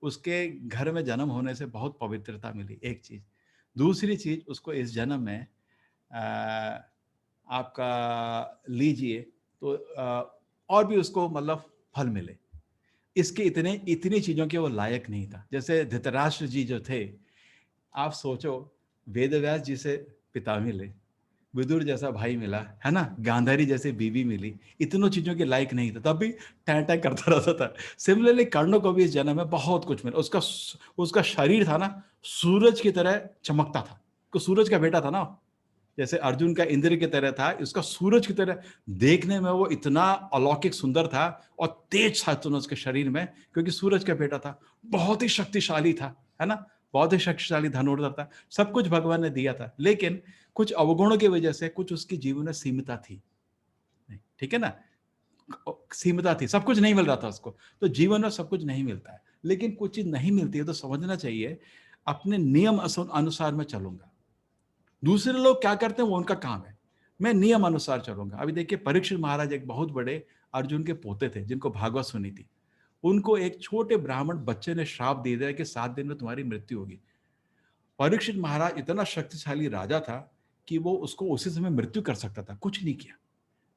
उसके घर में जन्म होने से बहुत पवित्रता मिली, एक चीज। दूसरी चीज, उसको इस जन्म में आपका लीजिए तो और भी उसको मतलब फल मिले। इसके इतनी चीजों के वो लायक नहीं था। जैसे धृतराष्ट्र जी जो थे, आप सोचो, वेदव्यास जी से पिता मिले, विदुर जैसा भाई मिला, है ना, गांधारी जैसे बीवी मिली, इतनों चीजों के लायक नहीं था, तब भी टैं करता रहता था। सिमिलरली कर्ण को भी इस जन्म में बहुत कुछ मिला। उसका शरीर था ना, सूरज की तरह चमकता था, तो सूरज का बेटा था ना, जैसे अर्जुन का इंद्र की तरह था, उसका सूरज की तरह देखने में वो इतना अलौकिक सुंदर था, और तेज था उसके शरीर में, क्योंकि सूरज का बेटा था। बहुत ही शक्तिशाली था, है ना, बहुत ही शक्तिशाली धनुर्धर था, सब कुछ भगवान ने दिया था। लेकिन कुछ अवगुणों की वजह से कुछ उसकी जीवन में सीमितता थी, ठीक है ना, सीमितता थी, सब कुछ नहीं मिल रहा था उसको। तो जीवन में सब कुछ नहीं मिलता है, लेकिन कुछ चीज नहीं मिलती है तो समझना चाहिए अपने नियम अनुसार मैं चलूंगा। दूसरे लोग क्या करते हैं वो उनका काम है, मैं नियम अनुसार चलूंगा। अभी देखिए परीक्षित महाराज एक बहुत बड़े अर्जुन के पोते थे, जिनको भागवत सुनी थी। उनको एक छोटे ब्राह्मण बच्चे ने श्राप दे दिया कि 7 दिन में तुम्हारी मृत्यु होगी। परीक्षित महाराज इतना शक्तिशाली राजा था कि वो उसको उसी समय मृत्यु कर सकता था, कुछ नहीं किया,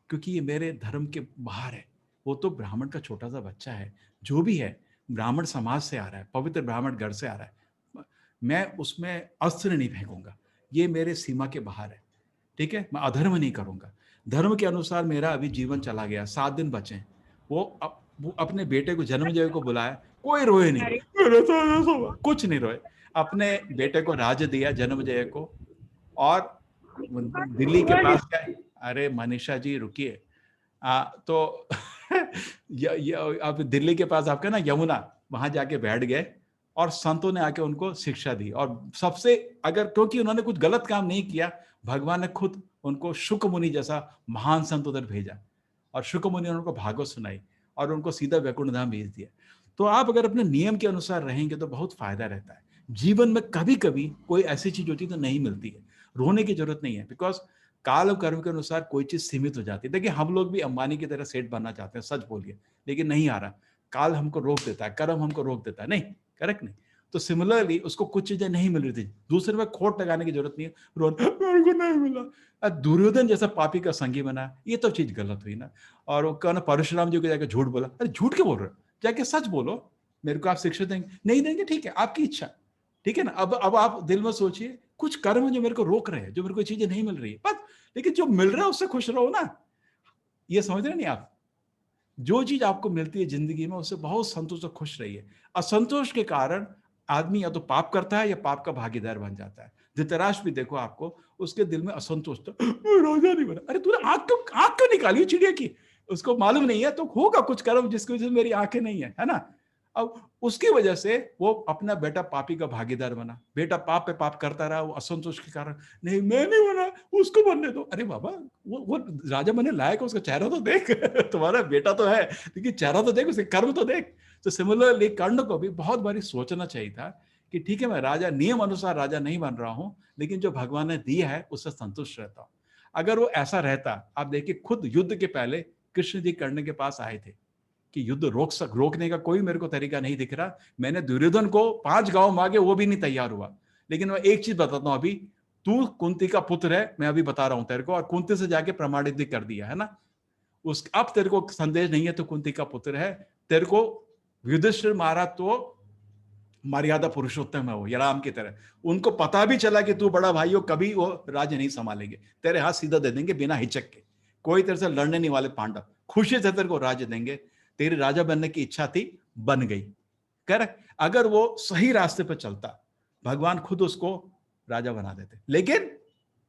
क्योंकि ये मेरे धर्म के बाहर है। वो तो ब्राह्मण का छोटा सा बच्चा है, जो भी है ब्राह्मण समाज से आ रहा है, पवित्र ब्राह्मण घर से आ रहा है, मैं उसमें अस्त्र नहीं फेंकूंगा, ये मेरे सीमा के बाहर है, ठीक है, मैं अधर्म नहीं करूंगा, धर्म के अनुसार मेरा अभी जीवन चला गया, 7 दिन बचे। वो अपने बेटे को जन्मजय को बुलाया, कोई रोए नहीं, कुछ नहीं रोए, अपने बेटे को राज्य दिया जन्मजय को। और दिल्ली के पास क्या, अरे मनीषा जी रुकिए, तो अब दिल्ली के पास आपका ना यमुना, वहां जाके बैठ गए और संतों ने आके उनको शिक्षा दी। और सबसे अगर, क्योंकि उन्होंने कुछ गलत काम नहीं किया, भगवान ने खुद उनको शुक मुनि जैसा महान संत उधर भेजा, और शुक मुनि ने उनको भागवत सुनाई और उनको सीधा वैकुंठ धाम भेज दिया। तो आप अगर अपने नियम के अनुसार रहेंगे तो बहुत फायदा रहता है। जीवन में कभी कभी कोई ऐसी चीज होती है तो नहीं मिलती है, रोने की जरूरत नहीं है, बिकॉज काल और कर्म के अनुसार कोई चीज सीमित हो जाती है। देखिए हम लोग भी अंबानी की तरह सेठ बनना चाहते हैं, सच बोलिए, लेकिन नहीं आ रहा, काल हमको रोक देता है, कर्म हमको रोक देता है, नहीं, करेक्ट नहीं। तो सिमिलरली उसको कुछ चीजें नहीं मिल रही थी, दूसरे में खोट लगाने की जरूरत नहीं है, मेरे को नहीं मिला, दुर्योधन जैसा पापी का संगी बना, ये तो चीज गलत हुई ना। और वो कहना परशुराम जी को जाकर झूठ बोला, अरे झूठ क्यों बोल रहे हो, जाके सच बोलो, मेरे को आप शिक्षा देंगे, नहीं देंगे, ठीक है आपकी इच्छा, ठीक है ना। अब आप दिल में सोचिए कुछ कर्म जो मेरे को रोक रहे हैं, जो मेरे को चीजें नहीं मिल रही है, बस, लेकिन जो मिल रहा है उससे खुश रहो ना, ये समझ रहे नहीं आप। जो चीज आपको मिलती है जिंदगी में उससे बहुत संतोष और खुश रहिए। असंतोष के कारण आदमी या तो पाप करता है या पाप का भागीदार बन जाता है। धृतराष्ट्र भी देखो आपको, उसके दिल में असंतोष था, राजा नहीं बना, अरे तूने आंख क्यों निकाली चिड़िया की, उसको मालूम नहीं है तो होगा कुछ कर्म जिसकी वजह से मेरी आंखें नहीं है ना। अब उसकी वजह से वो अपना बेटा पापी का भागीदार बना, बेटा पाप पे पाप करता रहा, वो असंतोष के कारण, नहीं मैं नहीं बना, उसको बनने दो। अरे बाबा वो राजा बनने लायक है, उसका चेहरा तो देख तुम्हारा बेटा तो है लेकिन चेहरा तो देख, उसके कर्म तो देख। तो सिमिलरली कर्ण को भी बहुत बारी सोचना चाहिए था कि ठीक है मैं राजा, नियम अनुसार राजा नहीं बन रहा हूं, लेकिन जो भगवान ने दिया है उससे संतुष्ट रहता हूं। अगर वो ऐसा रहता, आप देखिए खुद युद्ध के पहले कृष्ण जी कर्ण के पास आए थे कि युद्ध रोकने का कोई मेरे को तरीका नहीं दिख रहा, मैंने दुर्योधन को 5 गांव मांगे वो भी नहीं तैयार हुआ, लेकिन मैं एक चीज बताता हूं, अभी तू कुंती का पुत्र है, मैं अभी बता रहा हूं तेरे को, और कुंती से जाके प्रमाणित भी कर दिया है ना, उस अब तेरे को संदेश नहीं है तो कुंती का पुत्र है, तेरे को युधिष्ठिर मारा तो मर्यादा पुरुषोत्तम है वो, या राम की तरह, उनको पता भी चला कि तू बड़ा भाई हो, कभी वो राज्य नहीं संभालेंगे, तेरे हाथ सीधा दे देंगे बिना हिचक के, कोई तेरे से लड़ने नहीं वाले पांडव, खुशी से तेरे को राज्य देंगे, तेरी राजा बनने की इच्छा थी, बन गई। करेक्ट, अगर वो सही रास्ते पर चलता भगवान खुद उसको राजा बना देते, लेकिन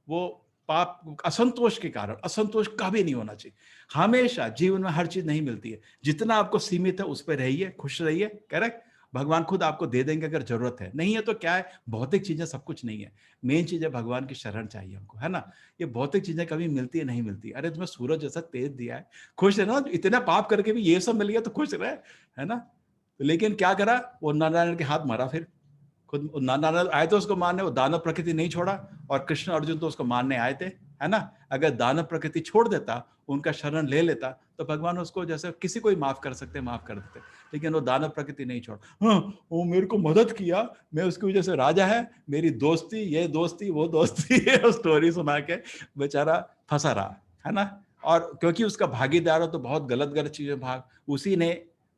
वो पाप असंतोष के कारण, असंतोष कभी नहीं होना चाहिए। हमेशा जीवन में हर चीज नहीं मिलती है, जितना आपको सीमित है उस पर रहिए, खुश रहिए। करेक्ट, भगवान खुद आपको दे देंगे अगर जरूरत है, नहीं है तो क्या है, भौतिक चीजें सब कुछ नहीं है, मेन चीज है भगवान की शरण चाहिए हमको, है ना। ये भौतिक चीजें कभी मिलती है नहीं मिलती, अरे तुम्हें सूरज जैसा तेज दिया है, खुश है ना, इतना पाप करके भी ये सब मिल गया तो खुश रहे, है ना। लेकिन क्या करा, वो नारायण के हाथ मारा, फिर खुद नारायण आए थे उसको मारने, वो दानव प्रकृति नहीं छोड़ा, और कृष्ण अर्जुन तो उसको मारने आए थे, है ना। अगर दानव प्रकृति छोड़ देता, उनका शरण ले लेता, तो भगवान उसको जैसे किसी को ही माफ कर सकते, माफ कर देते, लेकिन वो दानव प्रकृति नहीं छोड़, हाँ वो मेरे को मदद किया, मैं उसकी वजह से राजा है, मेरी दोस्ती, ये दोस्ती वो दोस्ती स्टोरी सुना के बेचारा फंसा रहा, है ना। और क्योंकि उसका भागीदार हो तो बहुत गलत गलत चीजें भाग, उसी ने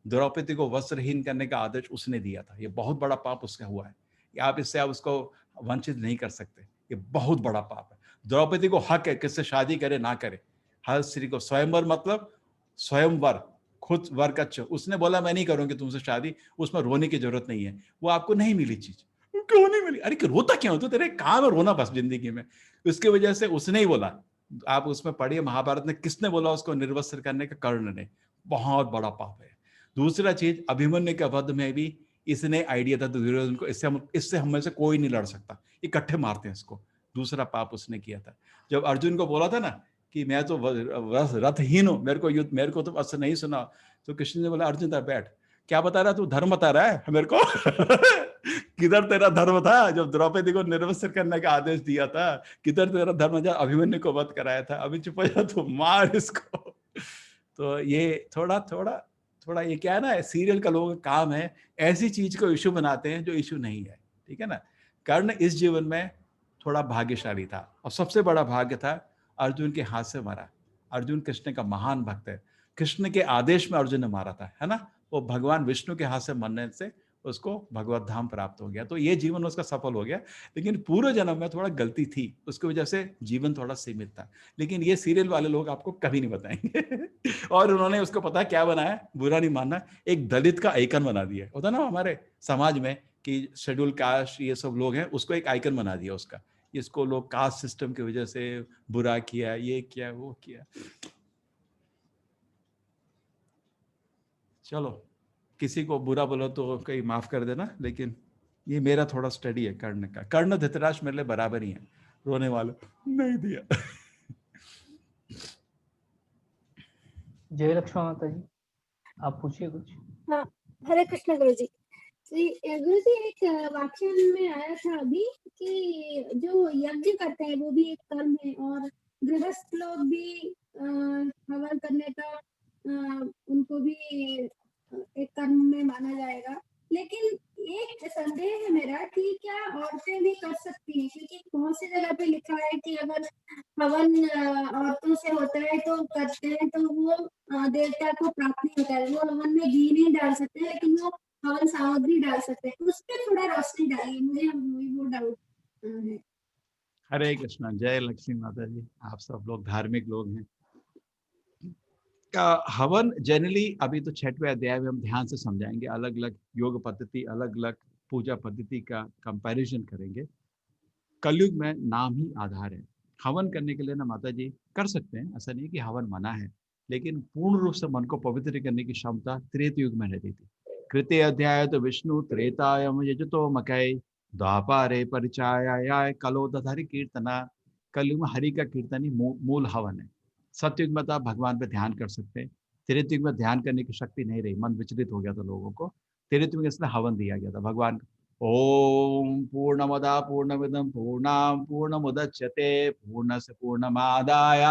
द्रौपदी को वस्त्रहीन करने का आदेश उसने दिया था, ये बहुत बड़ा पाप उसका हुआ है, आप इससे आप उसको वंचित नहीं कर सकते, ये बहुत बड़ा पाप है। द्रौपदी को हक है किससे शादी करे ना करे, हर स्त्री को स्वयंवर, मतलब स्वयंवर, खुद वर का, उसने बोला मैं नहीं करूंगी तुमसे शादी, उसमें रोने की जरूरत नहीं है, वो आपको नहीं मिली चीज, क्यों नहीं मिली, अरे रोता क्यों, तो तेरे काम है रोना बस जिंदगी में, उसकी वजह से उसने ही बोला, आप उसमें पढ़िए महाभारत में किसने बोला उसको निर्वस्त्र करने का, कर्ण ने, बहुत बड़ा पाप है। दूसरा चीज, अभिमन्यु के वध में भी इसने आइडिया था दुर्योधन को, इससे हम में से कोई नहीं लड़ सकता, इकट्ठे मारते हैं इसको, दूसरा पाप उसने किया था। जब अर्जुन को बोला था ना कि मैं तो रथहीन हूं, मेरे को तो असर नहीं सुना, तो कृष्ण ने बोला अर्जुन था बैठ, क्या बता रहा तू, धर्म बता रहा है मेरे को किधर तेरा धर्म था जब द्रौपदी को निर्वस्त्र करने का आदेश दिया था, किधर तेरा धर्म जब अभिमन्यु को वध कराया था, अभी चुप हो जा तू, मार इसको। तो ये थोड़ा ये क्या है ना, सीरियल का लोगों का काम है, ऐसी चीज को इशू बनाते हैं जो इशू नहीं है, ठीक है ना। कर्ण इस जीवन में थोड़ा भाग्यशाली था, और सबसे बड़ा भाग्य था अर्जुन के हाथ से मारा। अर्जुन कृष्ण का महान भक्त है, कृष्ण के आदेश में अर्जुन ने मारा था, है ना, वो भगवान विष्णु के हाथ से मरने से उसको भगवत धाम प्राप्त हो गया, तो ये जीवन उसका सफल हो गया। लेकिन पूर्व जन्म में थोड़ा गलती थी, उसकी वजह से जीवन थोड़ा सीमित था, लेकिन ये सीरियल वाले लोग आपको कभी नहीं बताएंगे और उन्होंने उसको पता क्या बनाया, बुरा नहीं मानना, एक दलित का आइकन बना दिया, होता ना हमारे समाज में कि शेड्यूल कास्ट ये सब लोग हैं, उसको एक आइकन बना दिया उसका, इसको लोग कास्ट सिस्टम की वजह से बुरा किया, ये किया वो किया। चलो किसी को बुरा बोलो तो कहीं माफ कर देना, लेकिन ये मेरा थोड़ा स्टडी है कर्ण का। कर्ण धृतराष्ट्र मेरे लिए बराबर ही है, रोने वाले नहीं दिया। जय लक्ष्मण माता जी, आप पूछिए कुछ। हाँ, हरे कृष्ण गुरु जी। गुरु जी एक वाक्य में आया था अभी कि जो यज्ञ करते हैं वो भी एक कर्म है और गृहस्थ लोग भी हवन करने का उनको भी एक कर्म में माना जाएगा। लेकिन एक संदेह है मेरा कि क्या औरतें भी कर सकती हैं, क्योंकि बहुत सी जगह पे लिखा है कि अगर हवन औरतों से होता है तो करते हैं तो वो देवता को प्राप्त नहीं होता है। वो हवन में घी नहीं डाल सकते लेकिन वो हवन सामग्री डाल सकते हैं। उस पर थोड़ा रोशनी डालिए, मुझे वो डाउट है। हरे कृष्णा, जय लक्ष्मी माता जी। आप सब लोग धार्मिक लोग हैं। हवन जनरली अभी तो 6वें अध्याय में हम ध्यान से समझाएंगे, अलग अलग योग पद्धति, अलग अलग पूजा पद्धति का कंपैरिजन करेंगे। कलयुग में नाम ही आधार है। हवन करने के लिए ना माता जी कर सकते हैं, ऐसा नहीं कि हवन मना है, लेकिन पूर्ण रूप से मन को पवित्र करने की क्षमता त्रेता युग में रहती थी। कृत्य अध्याय तो विष्णु त्रेतायम यजतो मकई द्वापारे परिचायाय कलो दधारी कीर्तना। कलयुग में हरि का कीर्तन ही मूल हवन है। सतयुग में तो आप भगवान पे ध्यान कर सकते हैं। त्रेता युग में ध्यान करने की शक्ति नहीं रही, मन विचलित हो गया था लोगों को। त्रेता युग में इसलिए हवन दिया गया था भगवान। ओम पूर्णमदा पूर्णमिदं पूर्णां पूर्णमुदच्यते पूर्णस्य पूर्णमादाय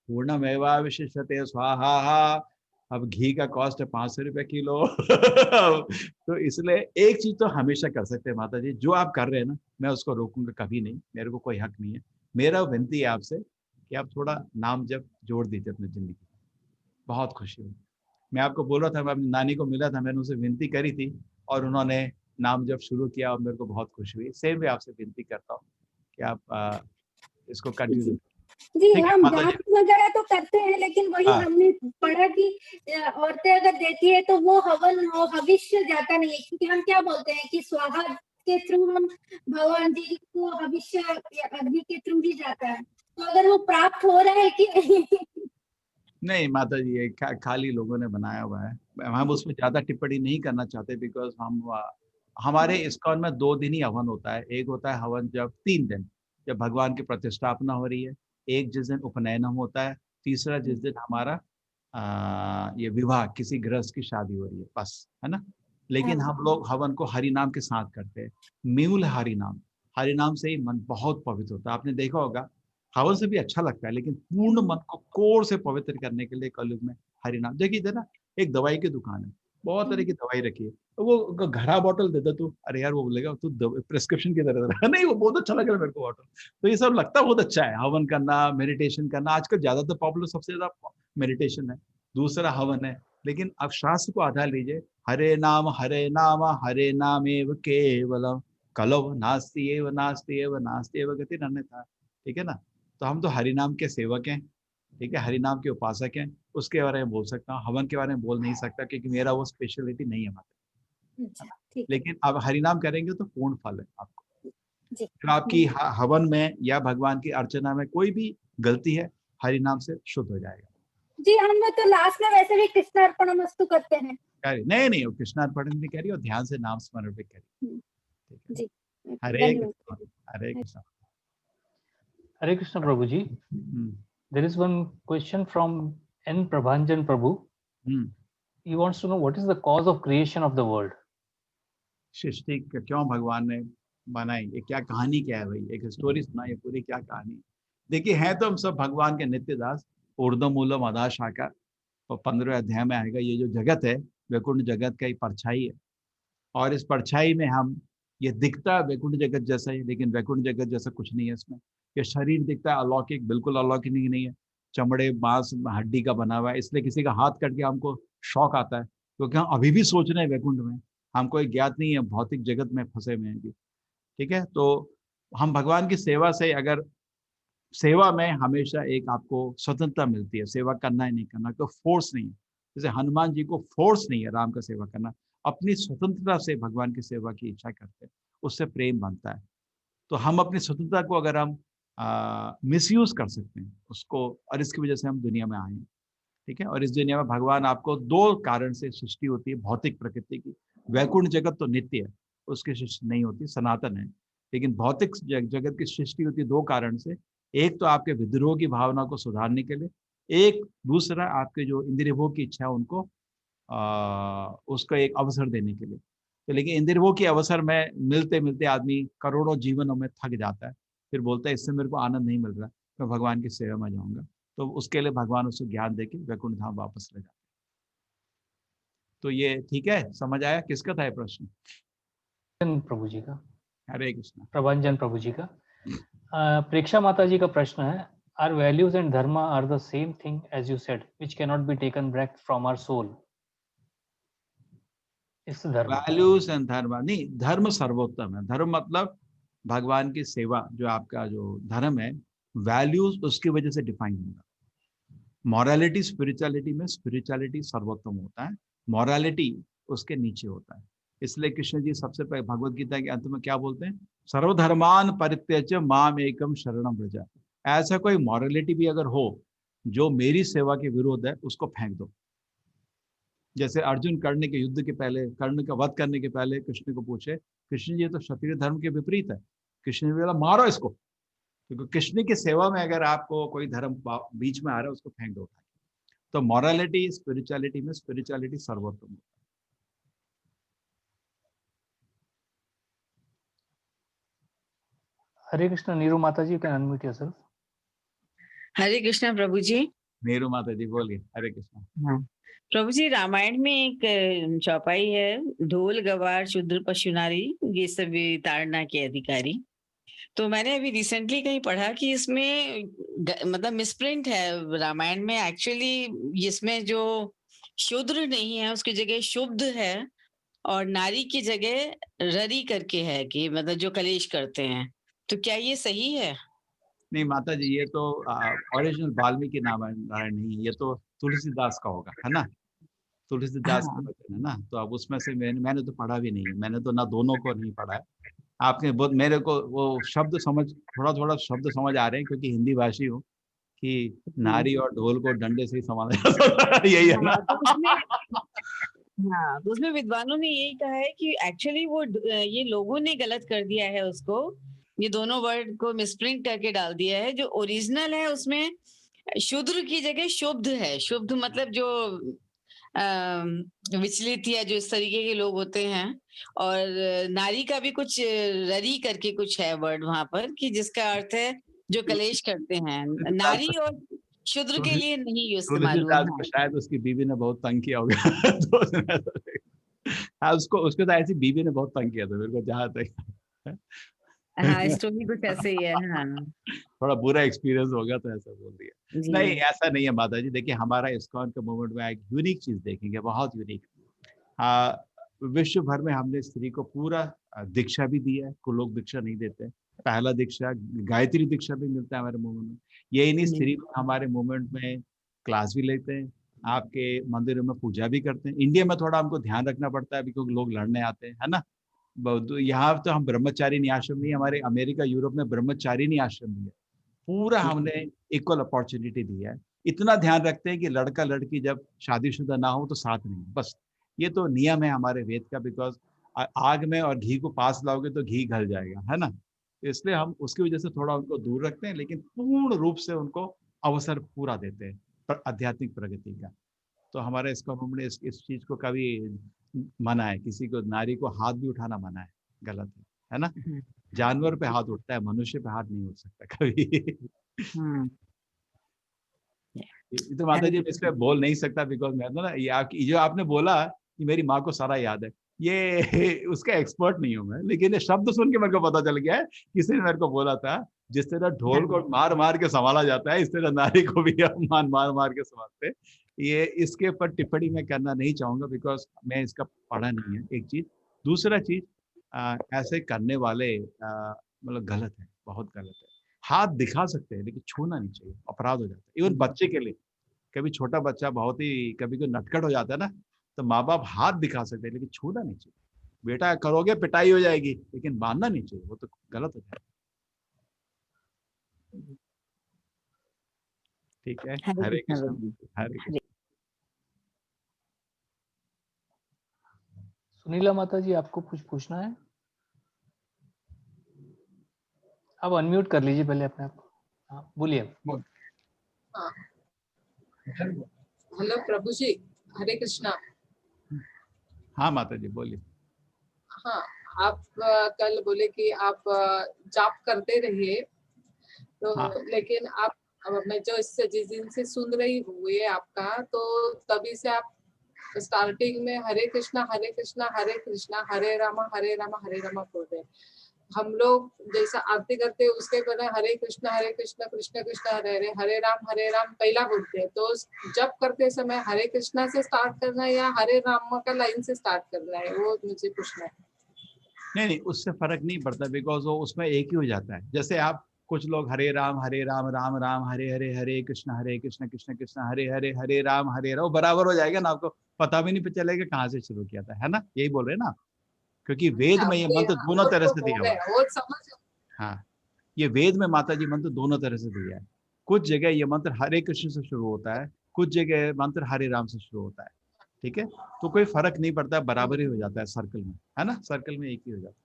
पूर्णमेवावशिष्यते स्वाहा। अब घी का कॉस्ट है 500 रुपये किलो। तो इसलिए एक चीज तो हमेशा कर सकते हैं माता जी, जो आप कर रहे हैं ना, मैं उसको रोकूंगा कभी नहीं, मेरे को कोई हक नहीं है। मेरा विनती है आपसे कि आप थोड़ा नाम जप जोड़ दीजिए अपनी जिंदगी में, बहुत खुशी हुई। मैं आपको बोल रहा था, मैं अपनी नानी को मिला था, मैंने उनसे विनती करी थी और उन्होंने नाम जब शुरू किया और मेरे को बहुत खुशी हुई। सेम भी आपसे विनती करता हूँ कि आप इसको कंटिन्यू। जी हम जाप वगैरह तो करते हैं, लेकिन वही हमने पढ़ा कि औरतें अगर देती है तो वो हवन हो भविष्य जाता नहीं है, क्योंकि हम क्या बोलते हैं कि स्वाहा के थ्रू हम भगवान जी को भविष्य अग्नि के थ्रू ही जाता है। तो अगर वो प्राप्त हो रहा है कि नहीं माता जी, ये खाली लोगों ने बनाया हुआ है, हम उसमें ज्यादा टिप्पणी नहीं करना चाहते। बिकॉज हमारे इस्कॉन में 2 दिन ही हवन होता है। एक होता है हवन जब 3 दिन जब भगवान की प्रतिष्ठापना हो रही है, एक जिस दिन उपनयनम होता है, तीसरा जिस दिन हमारा ये विवाह किसी गृहस्थ की शादी हो रही है, बस, है ना। लेकिन हम लोग हवन को हरि नाम के साथ करते हैं। मूल हरि नाम से ही मन बहुत पवित्र होता है। आपने देखा होगा हवन से भी अच्छा लगता है, लेकिन पूर्ण मन को कोर से पवित्र करने के लिए कलयुग में हरि नाम। देखिए इधर ना एक दवाई की दुकान है, बहुत तरह की दवाई रखी है, तो वो घड़ा बॉटल दे दे तू, अरे यार वो बोलेगा तू प्रिस्क्रिप्शन की तरह नहीं, वो बहुत अच्छा लग रहा है मेरे को बॉटल। तो ये सब लगता बहुत अच्छा है, हवन करना, मेडिटेशन करना। आजकल ज्यादातर पॉपुलर सबसे ज्यादा मेडिटेशन है, दूसरा हवन है। लेकिन अब शास्त्र को आधार लीजिए, हरे नाम हरे नामेव केवलम कलौ नास्ति एव नास्ति एव नास्ति एव गति अन्यथा। ठीक है ना। तो हम तो हरि नाम के सेवक हैं, ठीक है, हरि नाम के उपासक हैं। उसके बारे में बोल सकता हूँ, हवन के बारे में बोल नहीं सकता क्योंकि मेरा वो स्पेशलिटी नहीं है हमारे। लेकिन आप हरि नाम करेंगे तो पूर्ण फल है आपको। तो आपकी हवन में या भगवान की अर्चना में कोई भी गलती है, हरि नाम से शुद्ध हो जाएगा। जी हम तो लास्ट में वैसे भी कृष्णार्पणमस्तु करते हैं। नहीं कृष्णार्पण भी करिए और ध्यान से नाम स्मरण भी करिए। जी हरे कृष्ण। हरे Krishna. Hare Krishna Prabhuji. There is one question from N. Prabhanjan Prabhu. He wants to know what is the cause of creation of the world. सृष्टि क्यों भगवान ने बनाई, ये क्या कहानी क्या है भाई, एक स्टोरी सुनाइए पूरी, क्या कहानी। देखिए हैं तो हम सब भगवान के नित्य दास, ऊर्ध्वमूलम अधः शाखा, तो 15वें अध्याय में आएगा। ये जो जगत है वैकुंठ जगत का ही परछाई है, और इस परछाई में हम, ये दिखता है वैकुंठ जगत जैसा ही, लेकिन वैकुंठ जगत जैसा कुछ नहीं है इसमें। ये शरीर दिखता है अलौकिक, बिल्कुल अलौकिक नहीं है, चमड़े बांस हड्डी का बना हुआ है। इसलिए किसी का हाथ कट के हमको शौक आता है, क्योंकि हम अभी भी सोच रहे हैं वैकुंठ में, हमको एक ज्ञात नहीं है, भौतिक जगत में फंसे हुए हैं। ठीक है, तो हम भगवान की सेवा से, अगर सेवा में हमेशा एक आपको स्वतंत्रता मिलती है, सेवा करना है नहीं करना, तो फोर्स नहीं है। जैसे हनुमान जी को फोर्स नहीं है राम का सेवा करना, अपनी स्वतंत्रता से भगवान की सेवा की इच्छा करते हैं, उससे प्रेम बनता है। तो हम अपनी स्वतंत्रता को अगर हम मिसयूज कर सकते हैं उसको, और इसकी वजह से हम दुनिया में आए हैं। ठीक है, और इस दुनिया में भगवान आपको 2 कारण से सृष्टि होती है भौतिक प्रकृति की। वैकुंठ जगत तो नित्य है, उसकी सृष्टि नहीं होती, सनातन है। लेकिन भौतिक जगत की सृष्टि होती है 2 कारण से। एक तो आपके विद्रोह की भावना को सुधारने के लिए, एक दूसरा आपके जो इंद्रिय भोग की इच्छा है उनको उसका एक अवसर देने के लिए। तो लेकिन इंद्रियों के अवसर में मिलते मिलते आदमी करोड़ों जीवनों में थक जाता है, फिर बोलता है इससे मेरे को आनंद नहीं मिल रहा, मैं भगवान की सेवा में जाऊंगा। तो उसके लिए भगवान उसको ज्ञान देके वैकुंठ धाम वापस ले जाते। तो ये ठीक है, समझ आया? किसका था ये प्रश्न? प्रभु जी का। हरे कृष्णा। प्रभंजन प्रभु जी का। प्रेक्षा माता जी का प्रश्न है, are values and dharma are the same thing as you said which can not be taken back from our soul? Is dharma, values and धर्म नहीं, धर्म सर्वोत्तम है। धर्म मतलब भगवान की सेवा, जो आपका जो धर्म है, वैल्यूज उसकी वजह से डिफाइन होगा। मॉरलिटी स्पिरिचुअलिटी में, स्पिरिचुअलिटी सर्वोत्तम होता है, मॉरलिटी उसके नीचे होता है। इसलिए कृष्ण जी सबसे पहले भगवत गीता के अंत में क्या बोलते हैं? सर्वधर्मान परित्यज्य माम एकम शरणम व्रज। ऐसा कोई मॉरलिटी भी अगर हो जो मेरी सेवा के विरोध है, उसको फेंक दो। जैसे अर्जुन कर्ण के युद्ध के पहले, कर्ण का वध करने के पहले कृष्ण को पूछे, कृष्ण जी ये तो क्षत्रिय धर्म के विपरीत है। कृष्ण ने बोला मारो इसको, क्योंकि कृष्ण की सेवा में अगर आपको कोई धर्म बीच में आ रहा है, उसको फेंक दो। तो मॉरलिटी स्पिरिचुअलिटी में, स्पिरिचुअलिटी सर्वोत्तम है। हरे कृष्ण। नीरू माता जी, कैन अनम्यूट योरसेल्फ। हरे कृष्णा प्रभु जी। नीरू माता जी बोलिए। हरे कृष्णा। हाँ प्रभु जी, रामायण में एक चौपाई है, ढोल गवार शूद्र पशु नारी ये सब ताड़ना के अधिकारी। तो मैंने अभी रिसेंटली कहीं पढ़ा कि इसमें मतलब मिसप्रिंट है रामायण में। एक्चुअली इसमें जो शूद्र नहीं है उसकी जगह शुद्ध है, और नारी की जगह ररी करके है, कि मतलब जो कलेश करते हैं। तो क्या ये सही है? नहीं माता जी, ये तो ओरिजिनल वाल्मीकि नारायण नहीं, ये तो तुलसीदास का होगा, है ना? तुलसीदास का वचन है ना। तो अब उसमें से मैंने तो पढ़ा भी नहीं है, मैंने तो ना दोनों को नहीं पढ़ा है। आपने बहुत, मेरे को वो शब्द समझ, थोड़ा थोड़ा शब्द समझ आ रहे हैं, क्योंकि हिंदी भाषी हूँ, कि नारी और ढोल को डंडे से ही संभाला जा सकता है, यही है ना? हाँ, तो उसमें विद्वानों ने यही कहा है कि एक्चुअली वो ये लोगों ने गलत कर दिया है उसको, ये दोनों वर्ड को मिसप्रिंट करके डाल दिया है। जो ओरिजिनल है उसमें शूद्र की जगह शुद्ध है। शुद्ध मतलब जो विचलित या जो इस तरीके के लोग होते हैं। और नारी का भी कुछ ररी करके कुछ है वर्ड वहां पर, कि जिसका अर्थ है जो कलेश करते हैं। नारी और शूद्र के लिए नहीं इस्तेमाल हुआ। तुलसीदास को शायद उसकी बीवी ने बहुत तंग किया होगा। तो हाँ, उसको तो ऐसी बीवी ने बहुत तंग किया था, मेरे को जहाँ तक। हाँ, स्टोरी कुछ ऐसे ही है। हाँ, थोड़ा बुरा एक्सपीरियंस होगा तो ऐसा बोल दिया। जी। नहीं, ऐसा नहीं है माता जी। देखिए, हमारा इस्कॉन के मूवमेंट में एक यूनिक चीज देखेंगे, बहुत यूनिक। विश्व भर में हमने स्त्री को पूरा दीक्षा भी दिया है। कुछ लोग दीक्षा नहीं देते। पहला दीक्षा गायत्री दीक्षा भी मिलता है हमारे मूवमेंट में। यही नहीं, स्त्री हमारे मूवमेंट में क्लास भी लेते हैं, आपके मंदिरों में पूजा भी करते हैं। इंडिया में थोड़ा हमको ध्यान रखना पड़ता है, क्योंकि लोग लड़ने आते हैं, है ना? यहाँ तो हम ब्रह्मचारिणी आश्रम नहीं, हमारे अमेरिका यूरोप में ब्रह्मचारिणी आश्रम भी है। पूरा हमने इक्वल अपॉर्चुनिटी दी है। इतना ध्यान रखते हैं कि लड़का लड़की जब शादीशुदा ना हो तो साथ नहीं, बस ये तो नियम है हमारे वेद का। बिकॉज आग में और घी को पास लाओगे तो घी गल जाएगा, है ना? इसलिए हम उसकी वजह से थोड़ा उनको दूर रखते हैं, लेकिन पूर्ण रूप से उनको अवसर पूरा देते हैं आध्यात्मिक प्रगति का। तो हमारे इसका हमने इस चीज को कभी मना है, किसी को नारी को हाथ भी उठाना मना है, गलत है ना? जानवर पे हाथ उठता है, मनुष्य पे हाथ नहीं उठ सकता कभी। तो माता जी इस पे बोल नहीं सकता, बिकॉज मैं ना ये जो आपने बोला कि मेरी माँ को सारा याद है, ये उसका एक्सपर्ट नहीं हूँ मैं, लेकिन ये शब्द सुन के मेरे को पता चल गया है। किसी ने मेरे को बोला था, जिस तरह ढोल को मार मार के संभाला जाता है, इस तरह नारी को भी हम मार मार के संभालते। ये इसके ऊपर टिप्पणी मैं करना नहीं चाहूंगा, बिकॉज मैं इसका पढ़ा नहीं है, एक चीज। दूसरा चीज, ऐसे करने वाले मतलब गलत है, बहुत गलत है। हाथ दिखा सकते हैं, लेकिन छूना नहीं चाहिए, अपराध हो जाता है। इवन बच्चे के लिए, कभी छोटा बच्चा बहुत ही कभी कोई नटखट हो जाता है ना, तो माँ बाप हाथ दिखा सकते हैं, लेकिन छूना नहीं चाहिए। बेटा करोगे पिटाई हो जाएगी, लेकिन मानना नहीं चाहिए, वो तो गलत हो जाएगा। ठीक है। हरे कृष्ण। हरे कृष्ण। सुनीला माता जी, आपको कुछ पूछना है? आप अनम्यूट कर लीजिए पहले अपने आप को। हाँ, बोलिए। हेलो प्रभु जी, हरे कृष्णा। हाँ माता जी बोलिए। हाँ, आप कल बोले कि आप जाप करते रहिए, तो हाँ लेकिन आप अब मैं जो इससे जिस दिन से सुन रही हूँ ये आपका, तो तभी से आप स्टार्टिंग में हरे कृष्णा हरे कृष्णा हरे कृष्णा हरे रामा हरे रामा हरे रामा बोल रहे हैं। हम लोग जैसा आरती करते हैं उसके पहले हरे कृष्णा कृष्ण कृष्ण हरे राम पहला बोलते हैं। तो जब करते समय हरे कृष्णा से स्टार्ट करना है या हरे राम का लाइन से स्टार्ट करना है, वो मुझे पूछना है। नहीं, उससे फर्क नहीं पड़ता, बिकॉज वो उसमें एक ही हो जाता है। जैसे आप कुछ लोग हरे राम राम राम हरे हरे हरे कृष्ण कृष्ण कृष्ण हरे राम वो बराबर हो जाएगा ना, आपको पता भी नहीं चलेगा कहाँ से शुरू किया था, है ना? यही बोल रहे हैं ना आप? क्योंकि वेद में ये मंत्र दोनों तरह से दिया हुआ है। वो समझ। हाँ, ये वेद में माता जी मंत्र दोनों तरह से दिया है। कुछ जगह ये मंत्र हरे कृष्ण से शुरू होता है, कुछ जगह मंत्र हरे राम से शुरू होता है। ठीक है, तो कोई फर्क नहीं पड़ता, बराबर ही हो जाता है सर्कल में, है ना? सर्कल में एक ही हो जाता है।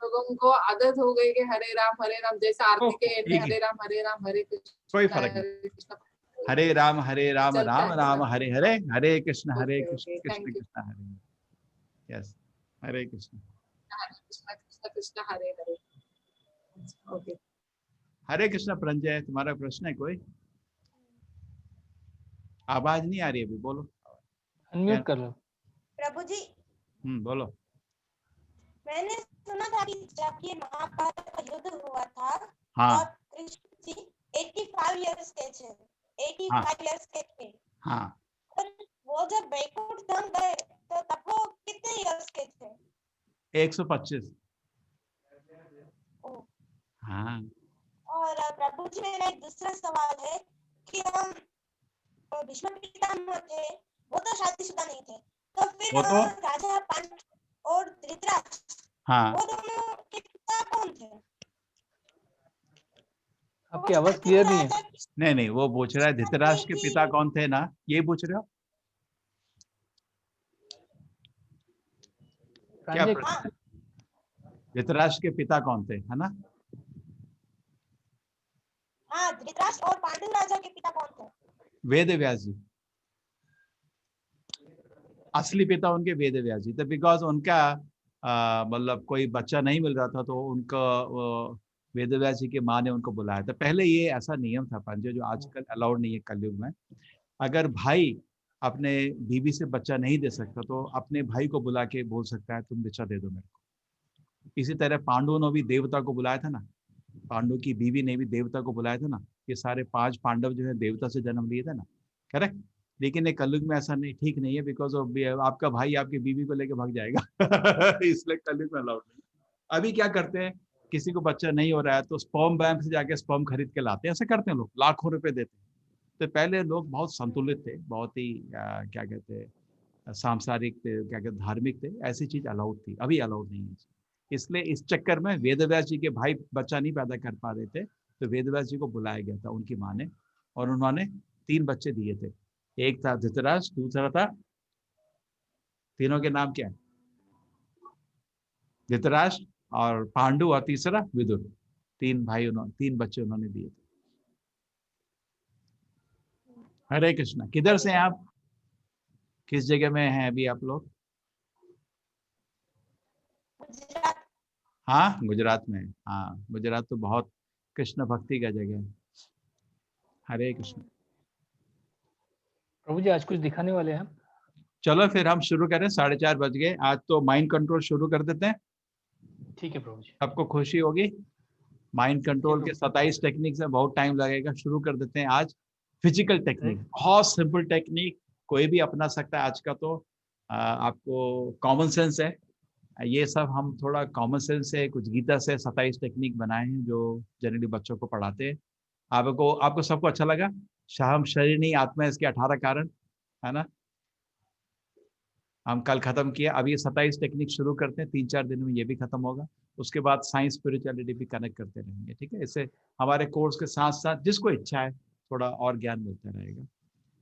लोगों को आदत हो गई कि हरे राम जैसे आरती के एंड में हरे राम हरे कृष्ण कोई फर्क नहीं, हरे राम राम राम हरे हरे हरे कृष्ण कृष्ण कृष्ण हरे। यस, हरे कृष्ण कृष्ण हरे हरे। ओके, हरे कृष्ण। प्रंजय, तुम्हारा प्रश्न है कोई? आवाज नहीं आ रही अभी, बोलो, अनम्यूट कर लो। प्रभु जी, बोलो। मैंने सुना था कि जब ये महाभारत का युद्ध हुआ था, हाँ, और कृष्ण जी 85 इयर्स के थे, 85 हाँ, इयर्स के थे। हाँ, और वो जब बैकुंठ धाम गए तो तब वो कितने इयर्स के थे? 125। हाँ, और प्रभु जी, मेरा एक दूसरा सवाल है कि हम भीष्म पितामह थे, वो तो शादीशुदा नहीं थे, तो फिर वो तो राजा पांडु और धृतराष्ट्र, हाँ, वो दोनों के पिता कौन थे? आपकी आवाज क्लियर नहीं है। नहीं, वो पूछ रहा है धृतराष्ट्र के पिता कौन थे ना, ये पूछ रहे हो? क्या प्रश्न? धृतराष्ट्र के पिता कौन थे, है ना? हाँ, धृतराष्ट्र और पांडु राजा के पिता कौन थे? वेद व्यास जी। असली पिता उनके वेद व्यास जी थे, बिकॉज उनका मतलब कोई बच्चा नहीं मिल रहा था, तो उनका वेद व्यास जी के माँ ने उनको बुलाया था। पहले ये ऐसा नियम था पंजे, जो आजकल अलाउड नहीं है कलयुग में। अगर भाई अपने बीवी से बच्चा नहीं दे सकता तो अपने भाई को बुला के बोल सकता है तुम बच्चा दे दो मेरे को। इसी तरह पांडवों ने भी देवता को बुलाया था ना, पांडु की बीवी ने भी देवता को बुलाया था ना। ये सारे 5 पांडव जो है देवता से जन्म लिए थे ना, करेक्ट। लेकिन एक कलयुग में ऐसा नहीं, ठीक नहीं है, बिकॉज आपका भाई आपकी बीवी को लेके भाग जाएगा इसलिए कलयुग में अलाउड नहीं। अभी क्या करते हैं, किसी को बच्चा नहीं हो रहा है तो स्पर्म बैंक से जाके स्पर्म खरीद के लाते हैं, ऐसे करते हैं लोग, लाखों रुपए देते हैं। तो पहले लोग बहुत संतुलित थे, बहुत ही क्या कहते हैं सांसारिक थे, क्या कहते धार्मिक थे, ऐसी चीज अलाउड थी, अभी अलाउड नहीं है। इसलिए इस चक्कर में वेदव्यास जी के भाई बच्चा नहीं पैदा कर पा रहे थे, तो वेदव्यास जी को बुलाया गया था उनकी माँ ने, और उन्होंने 3 बच्चे दिए थे। एक था धृतराष्ट्र, दूसरा था, तीनों के नाम क्या है? धृतराष्ट्र और पांडु और तीसरा विदुर। 3 भाई, 3 बच्चे उन्होंने दिए थे। हरे कृष्णा। किधर से हैं आप? किस जगह में हैं अभी आप लोग? हाँ, गुजरात में। हाँ, गुजरात तो बहुत कृष्ण भक्ति का जगह है। हरे कृष्ण। प्रभु जी, आज कुछ दिखाने वाले हैं? चलो फिर हम शुरू करें, 4:30 बज गए। आज तो माइंड कंट्रोल शुरू कर देते हैं। ठीक है प्रभु जी। सबको खुशी होगी। माइंड कंट्रोल के 27 टेक्निक से बहुत टाइम लगेगा, शुरू कर देते हैं आज। फिजिकल टेक्निक, बहुत सिंपल टेक्निक, कोई भी अपना सकता है। आज का तो आपको कॉमन सेंस है, ये सब हम थोड़ा कॉमन सेंस से, कुछ गीता से 27 टेक्निक बनाए हैं जो जनरली बच्चों को पढ़ाते हैं। आपको सबको अच्छा लगा? हम शरीर नहीं आत्मा, इसके 18 कारण, है ना? हम कल खत्म किया, अब ये 27 टेक्निक शुरू करते हैं, 3-4 दिन में ये भी खत्म होगा। उसके बाद साइंस स्पिरिचुअलिटी भी कनेक्ट करते रहेंगे, ठीक है? इससे हमारे कोर्स के साथ साथ जिसको इच्छा है थोड़ा और ज्ञान मिलता रहेगा।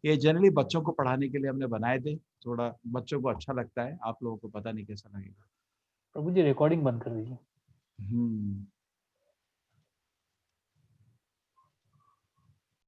ये जनरली बच्चों को पढ़ाने के लिए हमने बनाए थे, थोड़ा बच्चों को अच्छा लगता है, आप लोगों को पता नहीं कैसा लगेगा। प्रभु जी, रिकॉर्डिंग बंद कर दीजिए।